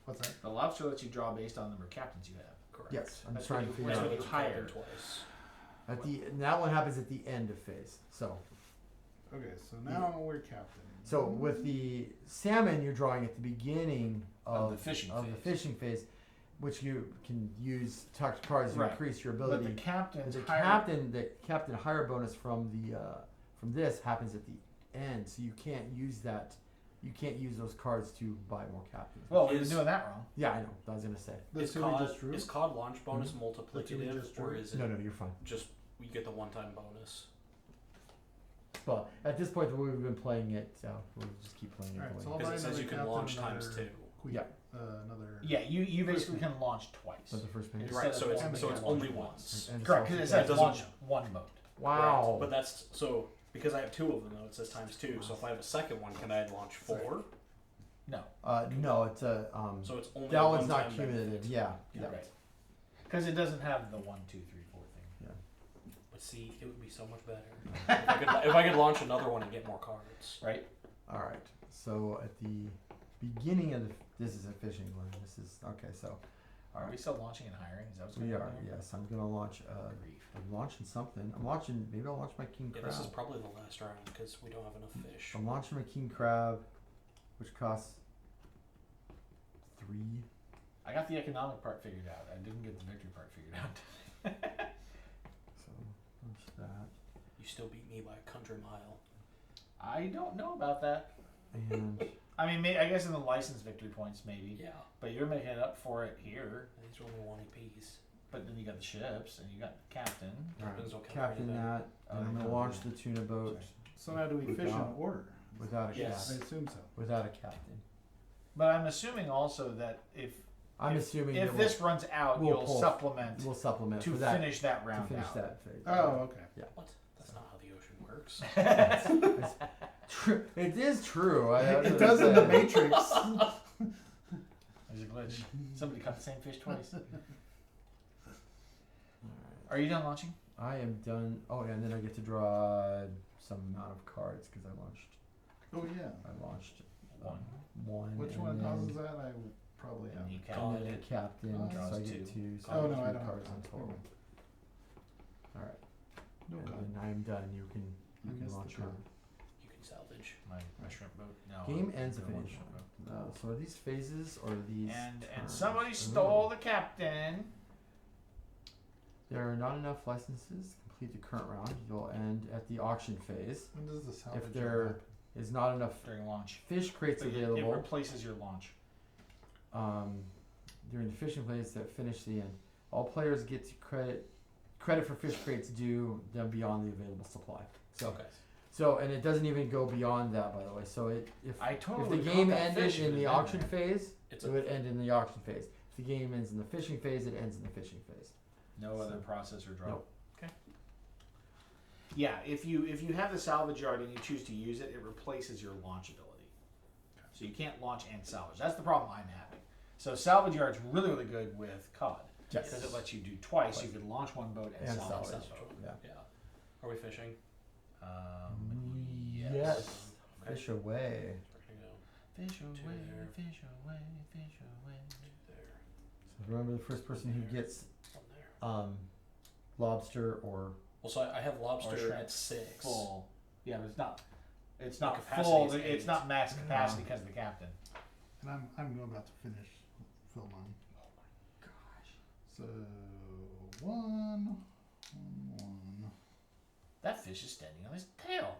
Speaker 3: What's that?
Speaker 2: The lobster lets you draw based on the number of captains you have.
Speaker 1: Correct.
Speaker 5: Yes, I'm
Speaker 2: That's
Speaker 5: trying to
Speaker 2: what
Speaker 5: figure
Speaker 2: that's
Speaker 5: out.
Speaker 2: what
Speaker 1: It's
Speaker 2: you hire.
Speaker 1: captain twice.
Speaker 5: At the that one happens at the end of phase. So
Speaker 3: Okay, so now we're captain.
Speaker 5: with the salmon, you're drawing at the beginning
Speaker 2: Of
Speaker 5: of
Speaker 2: the fishing
Speaker 5: of the
Speaker 2: phase.
Speaker 5: fishing phase, which you can use tucked cards to
Speaker 2: Right.
Speaker 5: increase your
Speaker 2: But
Speaker 5: ability.
Speaker 2: the captain's
Speaker 5: The
Speaker 2: hire.
Speaker 5: captain hire bonus from this happens at the end, so you can't use that. You can't use those cards to buy more captains.
Speaker 2: Well, we've
Speaker 1: Is-
Speaker 2: been doing that wrong.
Speaker 5: Yeah, I know. I was gonna say.
Speaker 3: This
Speaker 1: Is
Speaker 3: two we
Speaker 1: COD,
Speaker 3: just drew?
Speaker 1: is COD launch bonus
Speaker 3: The two we
Speaker 1: multiplicative,
Speaker 3: just
Speaker 1: or
Speaker 3: drew?
Speaker 1: is it
Speaker 5: No, you're fine.
Speaker 1: just we get the one-time bonus?
Speaker 5: But at this point, the way we've been playing it, we'll just keep playing it.
Speaker 3: Alright,
Speaker 5: the way
Speaker 3: so
Speaker 5: it
Speaker 3: I'll
Speaker 5: is.
Speaker 3: buy
Speaker 1: Because it says
Speaker 3: another
Speaker 1: you can
Speaker 3: captain,
Speaker 1: launch times
Speaker 3: another
Speaker 1: 2.
Speaker 3: queen.
Speaker 5: Yeah.
Speaker 3: Another.
Speaker 2: Yeah, you basically can launch twice.
Speaker 5: But the first page.
Speaker 2: Instead
Speaker 1: Right,
Speaker 2: of
Speaker 1: so it's
Speaker 2: one,
Speaker 1: so
Speaker 2: you
Speaker 1: it's
Speaker 2: can
Speaker 1: only
Speaker 2: launch
Speaker 1: once.
Speaker 5: And it's
Speaker 2: Correct,
Speaker 5: also-
Speaker 2: because it
Speaker 1: That
Speaker 2: says
Speaker 1: doesn't-
Speaker 2: launch one boat.
Speaker 5: Wow.
Speaker 1: But that's so because I have 2 of them though. It says times 2. So if I have a second one, can I launch 4?
Speaker 2: No,
Speaker 5: No, it's a
Speaker 1: So it's only
Speaker 5: that
Speaker 1: a
Speaker 5: one's not
Speaker 1: one-time
Speaker 5: cumulative.
Speaker 1: benefit.
Speaker 5: Yeah.
Speaker 2: yeah, right. Because it doesn't have the 1, 2, 3, 4 thing.
Speaker 1: But see, it would be so much better if I could launch another one and get more cards.
Speaker 2: Right?
Speaker 5: All right. So at the beginning of this is a fishing one. This is okay. So
Speaker 2: Are we still launching and hiring? Is that what's
Speaker 5: we
Speaker 2: going
Speaker 5: are.
Speaker 2: on?
Speaker 5: Yes, I'm gonna launch.
Speaker 2: Grief.
Speaker 5: I'm launching something. I'm launching. Maybe I'll launch my king
Speaker 1: Yeah,
Speaker 5: crab.
Speaker 1: this is probably the last round because we don't have enough fish.
Speaker 5: I'm launching my king crab, which costs 3.
Speaker 2: I got the economic part figured out. I didn't get the victory part figured out.
Speaker 5: So launch that.
Speaker 1: You still beat me by a country mile.
Speaker 2: I don't know about that.
Speaker 5: And
Speaker 2: I mean, I guess in the license victory points, maybe.
Speaker 1: Yeah,
Speaker 2: But you're making it up for it here.
Speaker 1: these are only 1 apiece.
Speaker 2: But then you got the ships, and you got the captain.
Speaker 1: Captains don't count for
Speaker 5: captain
Speaker 1: anything.
Speaker 5: that,
Speaker 2: Oh,
Speaker 5: and I'm
Speaker 2: they
Speaker 5: gonna
Speaker 2: don't,
Speaker 5: launch
Speaker 2: yeah.
Speaker 5: the tuna boat
Speaker 3: So now do we fish in
Speaker 5: Without-
Speaker 3: order?
Speaker 5: without a
Speaker 1: Yes.
Speaker 3: I
Speaker 5: captain.
Speaker 3: assume so.
Speaker 5: Without a captain.
Speaker 2: But I'm assuming also that if
Speaker 5: Assuming
Speaker 2: if
Speaker 5: that
Speaker 2: this runs out,
Speaker 5: we'll
Speaker 2: you'll
Speaker 5: pull-
Speaker 2: supplement
Speaker 5: we'll supplement
Speaker 2: to
Speaker 5: for that
Speaker 2: finish that
Speaker 5: to
Speaker 2: round
Speaker 5: finish
Speaker 2: out.
Speaker 5: that phase.
Speaker 3: Oh, okay.
Speaker 1: What? That's not how the ocean works.
Speaker 5: It is true.
Speaker 3: It does in the Matrix.
Speaker 2: There's a glitch. Somebody caught the same fish twice. Are you done launching?
Speaker 5: I am done. Oh yeah, and then I get to draw some amount of cards because I launched.
Speaker 3: Oh yeah.
Speaker 5: I launched
Speaker 2: One.
Speaker 3: Which
Speaker 5: and
Speaker 3: one
Speaker 5: then
Speaker 3: causes that? I will probably have.
Speaker 2: And you
Speaker 5: And
Speaker 2: counted
Speaker 5: then
Speaker 2: it.
Speaker 5: the captain,
Speaker 3: Oh,
Speaker 5: so I
Speaker 2: draws
Speaker 5: get
Speaker 2: two.
Speaker 5: two. So
Speaker 3: Oh,
Speaker 5: I get
Speaker 3: no, I
Speaker 5: three
Speaker 3: don't
Speaker 5: cards
Speaker 3: have
Speaker 5: in
Speaker 3: that.
Speaker 5: total. All right,
Speaker 3: No
Speaker 5: and
Speaker 3: God.
Speaker 5: then I'm done. You can
Speaker 3: I missed the
Speaker 5: launch your
Speaker 3: card.
Speaker 1: You can salvage.
Speaker 2: My shrimp boat. No.
Speaker 5: game
Speaker 2: I'm
Speaker 5: ends
Speaker 2: gonna launch
Speaker 5: finish.
Speaker 2: shrimp boat.
Speaker 5: So are these phases or are these?
Speaker 2: And
Speaker 5: turns?
Speaker 2: somebody
Speaker 5: Ooh.
Speaker 2: stole the captain.
Speaker 5: There are not enough licenses to complete the current round. You'll end at the auction phase.
Speaker 3: When does the salvage
Speaker 5: If there is not enough
Speaker 2: During launch.
Speaker 5: fish crates
Speaker 2: It
Speaker 5: available
Speaker 2: replaces your launch.
Speaker 5: during the fishing phase that finish the end, all players get to credit for fish crates due them beyond the available supply. So,
Speaker 1: Okay.
Speaker 5: so and it doesn't even go beyond that, by the way. So if
Speaker 2: I totally
Speaker 5: the
Speaker 2: caught
Speaker 5: game
Speaker 2: that
Speaker 5: ended
Speaker 2: fish if
Speaker 5: in
Speaker 2: it
Speaker 5: the
Speaker 2: had been
Speaker 5: auction
Speaker 2: there.
Speaker 5: phase,
Speaker 1: It's
Speaker 5: it
Speaker 1: a,
Speaker 5: would end in the auction phase. If the game ends in the fishing phase, it ends in the fishing phase.
Speaker 2: No other process or drop.
Speaker 5: Nope.
Speaker 2: Okay. Yeah, if you have the salvage yard and you choose to use it, it replaces your launch ability. So you can't launch and salvage. That's the problem I'm having. So salvage yard's really, really good with COD.
Speaker 5: Yes.
Speaker 2: Because it lets you do twice. You can launch one boat and,
Speaker 5: And
Speaker 2: salvage.
Speaker 5: salvage.
Speaker 2: that boat.
Speaker 5: Yeah.
Speaker 1: yeah. Are we fishing?
Speaker 2: Yes.
Speaker 1: Okay.
Speaker 5: Fish away.
Speaker 1: We're gonna go
Speaker 2: Fish away,
Speaker 1: there.
Speaker 2: fish away, fish away.
Speaker 1: there.
Speaker 5: So remember, the first person who gets
Speaker 1: One there.
Speaker 5: lobster or
Speaker 1: Well, so I have lobster
Speaker 2: shrimp
Speaker 1: at 6.
Speaker 2: Full. Yeah, but it's not. It's not
Speaker 1: capacity
Speaker 2: full.
Speaker 1: is
Speaker 2: It's
Speaker 1: 8.
Speaker 2: not max capacity because of the captain.
Speaker 3: And I'm about to finish fill mine.
Speaker 2: Oh my gosh.
Speaker 3: So one.
Speaker 2: That fish is standing on his tail.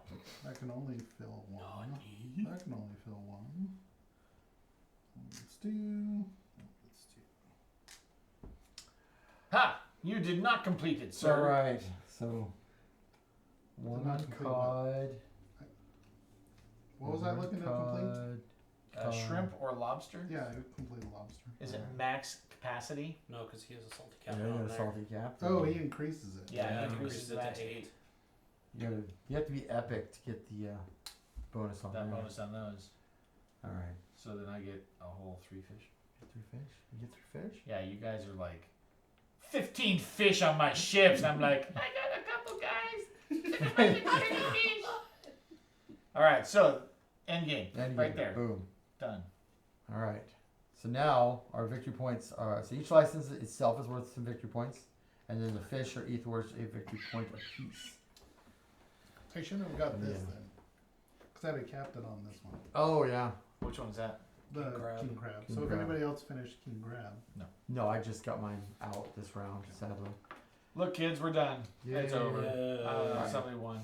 Speaker 3: I can only fill one. I can only fill one. Let's do. Let's do.
Speaker 2: Ha! You did not complete it, sir.
Speaker 5: All right. So one
Speaker 3: not
Speaker 5: on
Speaker 3: complete
Speaker 5: cod.
Speaker 3: What was I looking to complete?
Speaker 5: Cod.
Speaker 2: Shrimp or lobster?
Speaker 3: Yeah, I completed lobster.
Speaker 2: Is it max capacity?
Speaker 1: No, because he has a salty
Speaker 5: Yeah,
Speaker 1: captain
Speaker 5: you
Speaker 1: on
Speaker 5: got a
Speaker 1: there.
Speaker 5: salty captain.
Speaker 3: Oh, he increases it.
Speaker 2: Yeah, it
Speaker 1: he
Speaker 2: increases
Speaker 1: it
Speaker 2: max
Speaker 1: to
Speaker 2: to
Speaker 1: 8.
Speaker 5: You have to be epic to get the bonus on
Speaker 2: That
Speaker 5: there.
Speaker 2: bonus on those.
Speaker 5: All right.
Speaker 2: So then I get a whole 3 fish.
Speaker 5: Get 3 fish. You get 3 fish.
Speaker 2: Yeah, you guys are like 15 fish on my ships. I'm like, I got a couple guys. All right, so end game.
Speaker 5: And you
Speaker 2: Right
Speaker 5: get-
Speaker 2: there.
Speaker 5: Boom.
Speaker 2: Done.
Speaker 5: All right. So now our victory points are so each license itself is worth some victory points, and then the fish are each worth a victory point apiece.
Speaker 3: I shouldn't have got this
Speaker 5: Yeah.
Speaker 3: then. Because I had a captain on this one.
Speaker 5: Oh yeah.
Speaker 2: Which one's that?
Speaker 3: The
Speaker 1: King crab.
Speaker 3: King Crab.
Speaker 5: King
Speaker 3: So if
Speaker 5: crab.
Speaker 3: anybody else finished King Crab.
Speaker 5: No, I just got mine out this round, sadly.
Speaker 2: Look, kids, we're done. It's
Speaker 5: Yay.
Speaker 2: over. Somebody won.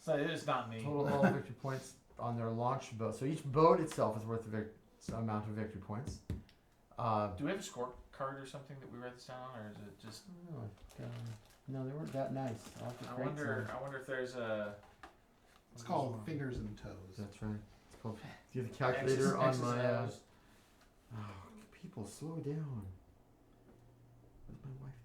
Speaker 2: So it's not me.
Speaker 5: Total all victory points on their launch boat. So each boat itself is worth a amount of victory points.
Speaker 2: Do we have a scorecard or something that we write this down on, or is it just?
Speaker 5: No, they weren't that nice. I'll have to
Speaker 2: I
Speaker 5: create
Speaker 2: wonder.
Speaker 5: some.
Speaker 2: I wonder if there's a.
Speaker 3: It's called Fingers and Toes.
Speaker 5: That's right. It's called. Do you have the calculator on
Speaker 2: X's and
Speaker 5: my?
Speaker 2: O's.
Speaker 5: Oh, people, slow down. What's my wife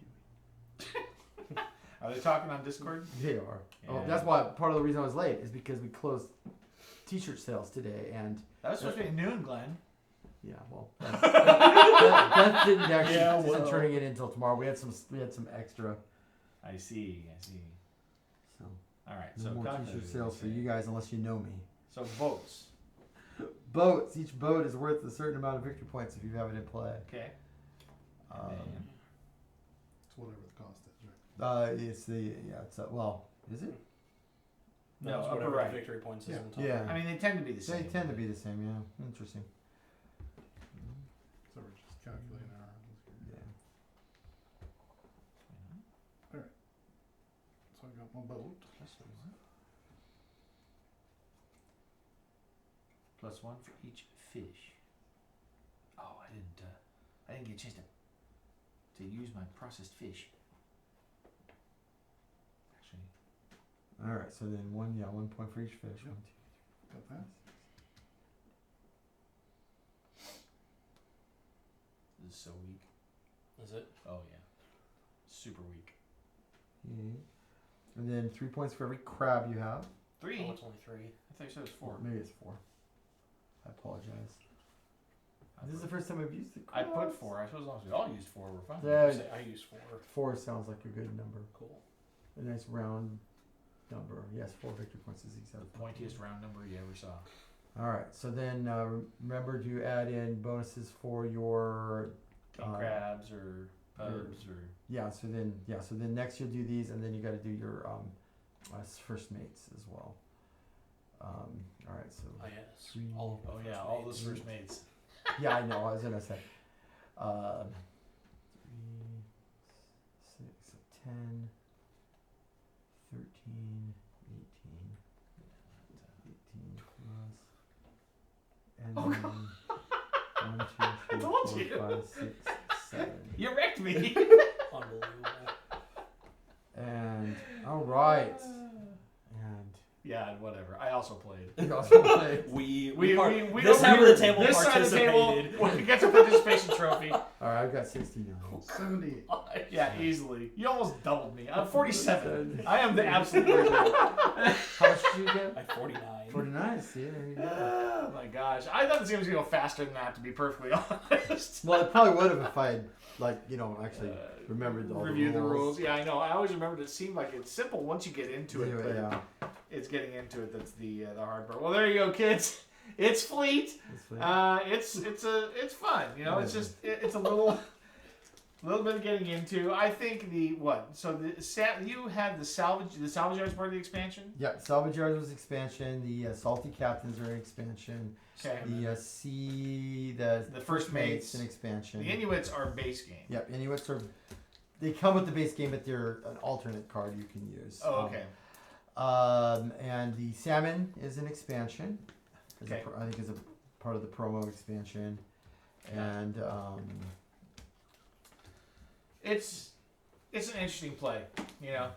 Speaker 5: doing?
Speaker 2: Are they talking on Discord?
Speaker 5: They are. Oh,
Speaker 2: Yeah.
Speaker 5: that's why part of the reason I was late is because we closed T-shirt sales today, and
Speaker 2: That was supposed to be at noon, Glenn.
Speaker 5: yeah, well, that didn't actually
Speaker 1: Yeah,
Speaker 5: isn't
Speaker 1: well.
Speaker 5: turning it in until tomorrow. We had some extra,
Speaker 2: I see.
Speaker 5: so
Speaker 2: All right.
Speaker 5: no
Speaker 2: So
Speaker 5: more
Speaker 2: calculator,
Speaker 5: T-shirt sales for you guys unless you know me.
Speaker 2: So votes.
Speaker 5: Boats. Each boat is worth a certain amount of victory points if you have it in play.
Speaker 2: Okay.
Speaker 5: Um,
Speaker 3: It's whatever the cost is, right?
Speaker 5: it's the it's well, is it?
Speaker 2: No,
Speaker 1: it's
Speaker 2: upper
Speaker 1: whatever
Speaker 2: right.
Speaker 1: the victory points is
Speaker 3: Yeah.
Speaker 1: on top.
Speaker 5: Yeah.
Speaker 2: I mean, they tend to be the
Speaker 5: They
Speaker 2: same.
Speaker 5: tend to be the same. Yeah, interesting.
Speaker 3: So we're just calculating our.
Speaker 5: Yeah.
Speaker 3: So I got my boat.
Speaker 2: Plus 1 for each fish. Oh, I didn't get a chance to use my processed fish. Actually,
Speaker 5: All right. So then 1 point for each fish.
Speaker 3: Yep.
Speaker 5: 1, 2,
Speaker 3: Got that?
Speaker 2: this is so weak.
Speaker 1: Is it?
Speaker 2: Oh yeah, super weak.
Speaker 5: 3. And then 3 points for every crab you have.
Speaker 2: 3.
Speaker 1: Oh, it's only 3.
Speaker 2: I thought you said it was 4.
Speaker 5: Or maybe it's 4. I apologize. This is the first time I've used the
Speaker 2: I
Speaker 5: crabs.
Speaker 2: put 4. I suppose as long as we all used 4, we're fine.
Speaker 5: Yeah,
Speaker 1: I use 4.
Speaker 5: 4 sounds like a good number.
Speaker 1: Cool.
Speaker 5: A nice round number. Yes, 4 victory points is
Speaker 2: The
Speaker 5: exactly.
Speaker 2: pointiest round number you ever saw.
Speaker 5: All right. So then remember to add in bonuses for your
Speaker 2: King crabs or pubs or.
Speaker 5: yeah. So then next you'll do these, and then you got to do your first mates as well. All right. So
Speaker 1: I guess.
Speaker 5: 3.
Speaker 1: All of
Speaker 2: Oh
Speaker 1: them
Speaker 2: yeah,
Speaker 1: first
Speaker 2: all
Speaker 1: mates.
Speaker 2: those first mates.
Speaker 5: Yeah, I know. I was gonna say. 3, 6, 10, 13, 18 plus, and
Speaker 2: Oh,
Speaker 5: then 1, 2, 3,
Speaker 2: told
Speaker 5: 4,
Speaker 2: you.
Speaker 5: 5, 6, 7,
Speaker 2: You wrecked me.
Speaker 1: Unbelievable.
Speaker 5: and all right, and
Speaker 2: Yeah, whatever. I also played.
Speaker 5: you also played.
Speaker 1: We
Speaker 2: don't-
Speaker 1: this side of the table
Speaker 2: this side of the table
Speaker 1: participated.
Speaker 2: gets a participation trophy.
Speaker 5: All right, I've got 69.
Speaker 3: 78.
Speaker 2: Yeah, easily. You almost doubled me. I'm 47. I am the absolute worst.
Speaker 5: How much did you get?
Speaker 1: Like 49.
Speaker 5: 49. See, there you go.
Speaker 2: Oh my gosh. I thought this game was going to go faster than that, to be perfectly honest.
Speaker 5: Well, it probably would have if I had, actually remembered all
Speaker 2: Review
Speaker 5: the
Speaker 2: the rules. Yeah, I know. I always remembered it seemed like it's simple once you get into it. But
Speaker 5: Yeah,
Speaker 2: it's getting into it that's the hard part. Well, there you go, kids. It's Fleet.
Speaker 5: that's fine.
Speaker 2: It's fun. You know, it's just it's a little bit of getting into. I think you had the salvage yards part of the expansion.
Speaker 5: Yeah, Salvage Yards was expansion. The Salty Captains are an expansion.
Speaker 2: Okay.
Speaker 5: The
Speaker 2: First Mates.
Speaker 5: an expansion.
Speaker 2: The Inuits are base game.
Speaker 5: Yep, Inuits they come with the base game, but they're an alternate card you can use.
Speaker 2: Oh, okay.
Speaker 5: And the Salmon is an expansion.
Speaker 2: Okay.
Speaker 5: I think is a part of the promo expansion, and
Speaker 2: It's an interesting play, you know.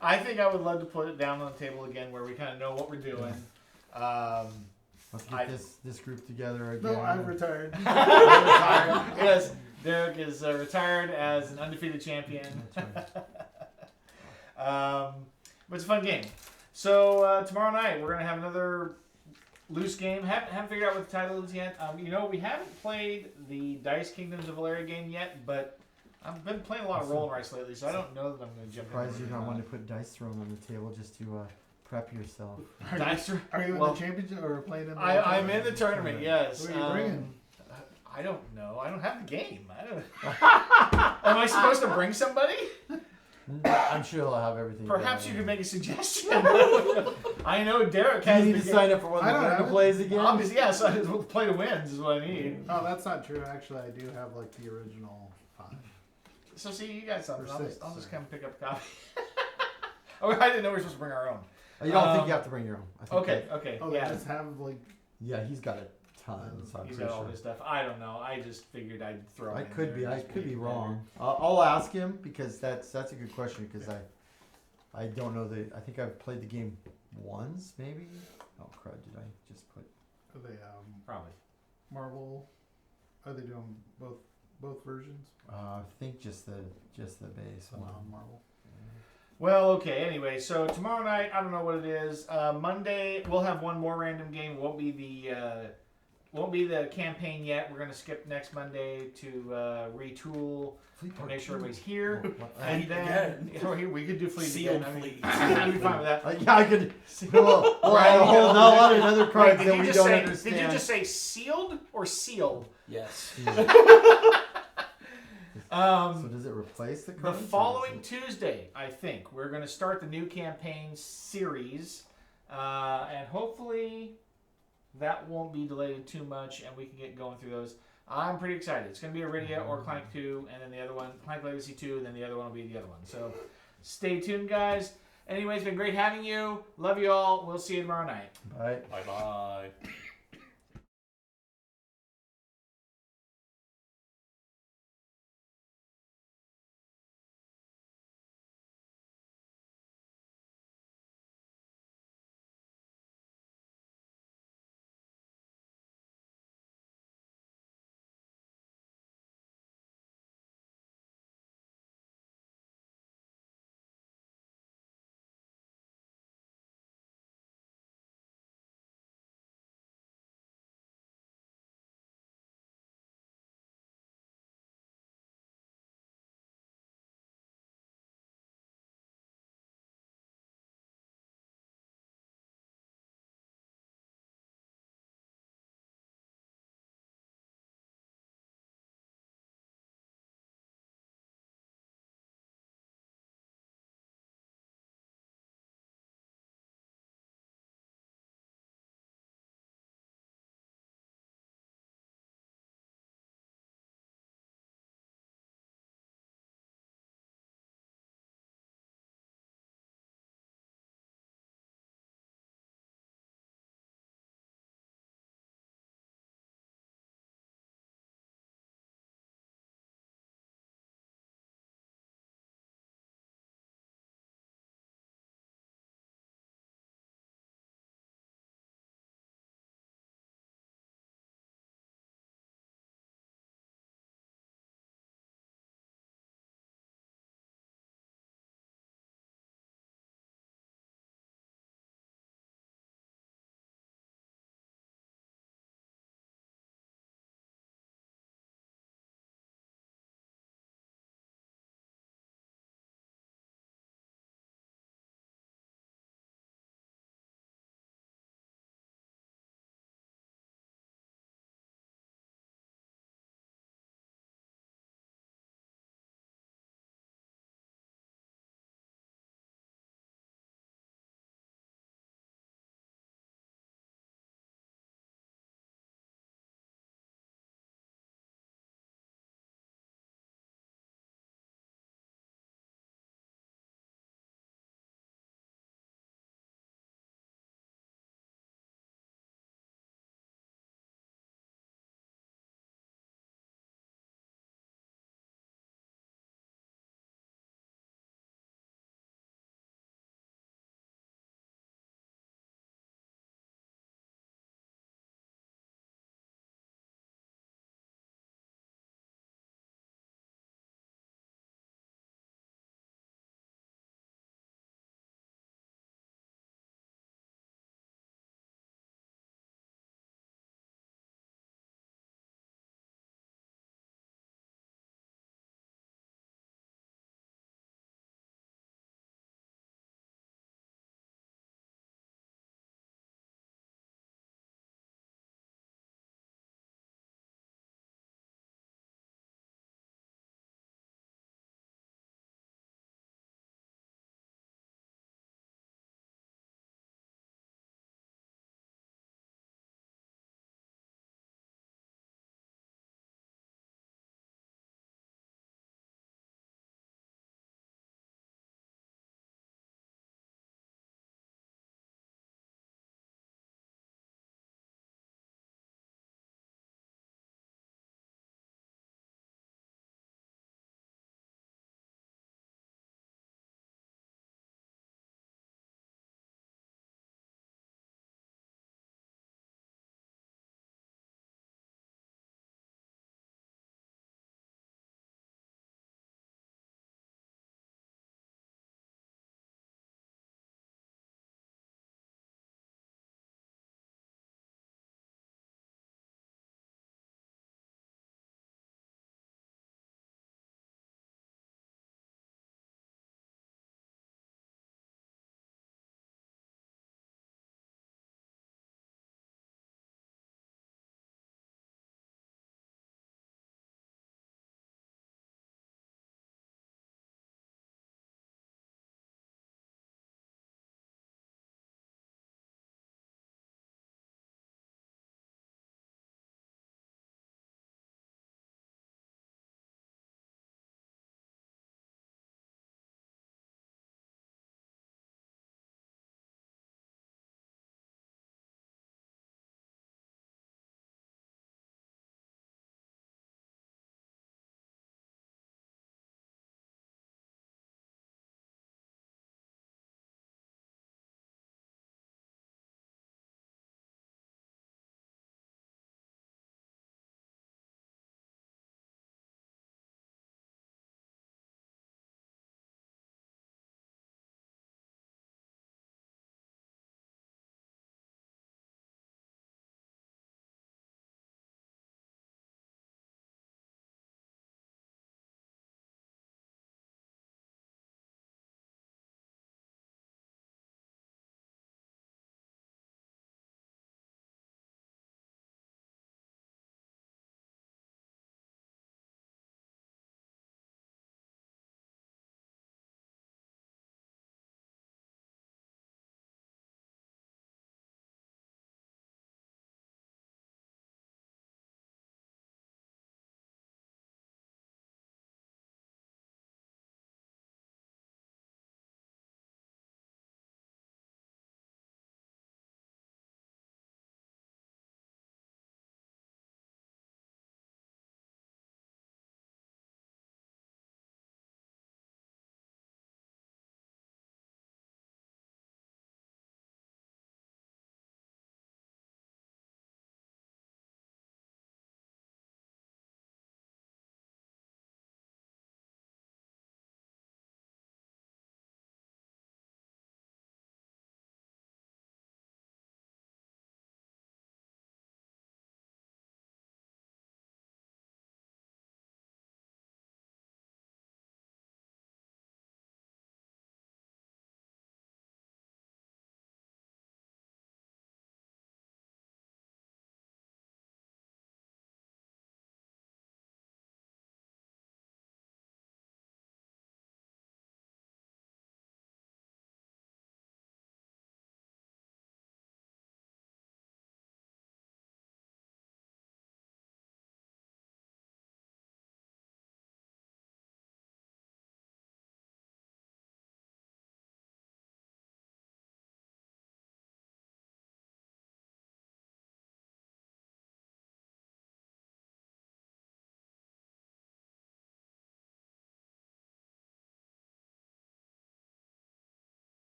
Speaker 2: I think I would love to put it down on the table again, where we kind of know what we're doing.
Speaker 5: let's get this group together again.
Speaker 3: No, I'm retired.
Speaker 2: Yes, Derek is retired as an undefeated champion.
Speaker 5: That's right.
Speaker 2: But it's a fun game. So tomorrow night we're gonna have another loose game. Haven't figured out what the title is yet. We haven't played the Dice Kingdoms of Valeria game yet, but I've been playing a lot of roll and rice lately, so I don't know that I'm gonna jump in.
Speaker 5: Surprised you don't want to put dice thrown on the table just to prep yourself.
Speaker 2: Dice.
Speaker 3: Are you in
Speaker 2: Well,
Speaker 3: the championship or playing in the
Speaker 2: I'm in the tournament. Yes.
Speaker 3: Who are you bringing?
Speaker 2: I don't know. I don't have the game. I don't. Am I supposed to bring somebody?
Speaker 5: I'm sure he'll have everything.
Speaker 2: Perhaps
Speaker 5: down.
Speaker 2: you could make a suggestion. I know Derek
Speaker 5: Do you
Speaker 2: has
Speaker 5: need
Speaker 2: the
Speaker 5: to
Speaker 2: game.
Speaker 5: sign up for one
Speaker 3: I
Speaker 5: of
Speaker 3: don't
Speaker 5: the
Speaker 3: have
Speaker 5: Vega
Speaker 3: it.
Speaker 5: plays again?
Speaker 2: Obviously, yeah. So play to wins is what I need.
Speaker 3: Oh, that's not true. Actually, I do have like the original 5.
Speaker 2: So see, you got something.
Speaker 3: Or
Speaker 2: I'll
Speaker 3: six,
Speaker 2: just
Speaker 3: sorry.
Speaker 2: come pick up a copy. Oh, I didn't know we were supposed to bring our own.
Speaker 5: You don't think you have to bring your own? I think
Speaker 2: Okay.
Speaker 5: that-
Speaker 2: Okay.
Speaker 3: Oh,
Speaker 2: Yeah.
Speaker 3: they just have like.
Speaker 5: yeah, he's got a ton, so I'm
Speaker 2: He's
Speaker 5: pretty
Speaker 2: got all
Speaker 5: sure.
Speaker 2: his stuff. I don't know. I just figured I'd throw.
Speaker 5: I
Speaker 2: it in
Speaker 5: could
Speaker 2: there
Speaker 5: be.
Speaker 2: and
Speaker 5: I
Speaker 2: just
Speaker 5: could
Speaker 2: make
Speaker 5: be
Speaker 2: it
Speaker 5: wrong. I'll ask him because that's a good question because I don't know I think I've played the game once maybe. Oh crud! Did I just put?
Speaker 3: Are they
Speaker 2: better. Probably.
Speaker 3: Marvel? Are they doing both versions?
Speaker 5: I think just the base
Speaker 3: So
Speaker 5: one.
Speaker 3: Marvel.
Speaker 2: Well, okay. Anyway, so tomorrow night, I don't know what it is. Monday, we'll have one more random game. Won't be the campaign yet. We're gonna skip next Monday to retool,
Speaker 5: Fleet Park
Speaker 2: make sure
Speaker 5: 2.
Speaker 2: everybody's here,
Speaker 5: Oh, what-
Speaker 2: and then we could do Fleet
Speaker 1: Sealed
Speaker 2: again.
Speaker 1: Fleet.
Speaker 2: I'd be fine with that.
Speaker 5: yeah, I could. We'll add a whole lot of other
Speaker 2: Wait,
Speaker 5: cards
Speaker 2: did
Speaker 5: that
Speaker 2: you
Speaker 5: we
Speaker 2: just
Speaker 5: don't
Speaker 2: say?
Speaker 5: understand.
Speaker 2: Did you just say sealed or sealed?
Speaker 1: Yes.
Speaker 5: So does it replace the
Speaker 2: The
Speaker 5: cards? or
Speaker 2: following
Speaker 5: is it-
Speaker 2: Tuesday, I think, we're going to start the new campaign series. And hopefully that won't be delayed too much and we can get going through those. I'm pretty excited. It's going to be Iridia or Clank 2, and then the other one, Clank Legacy 2, and then the other one will be the other one. So stay tuned, guys. Anyway, it's been great having you. Love you all. We'll see you tomorrow night.
Speaker 5: Bye.
Speaker 1: Bye bye.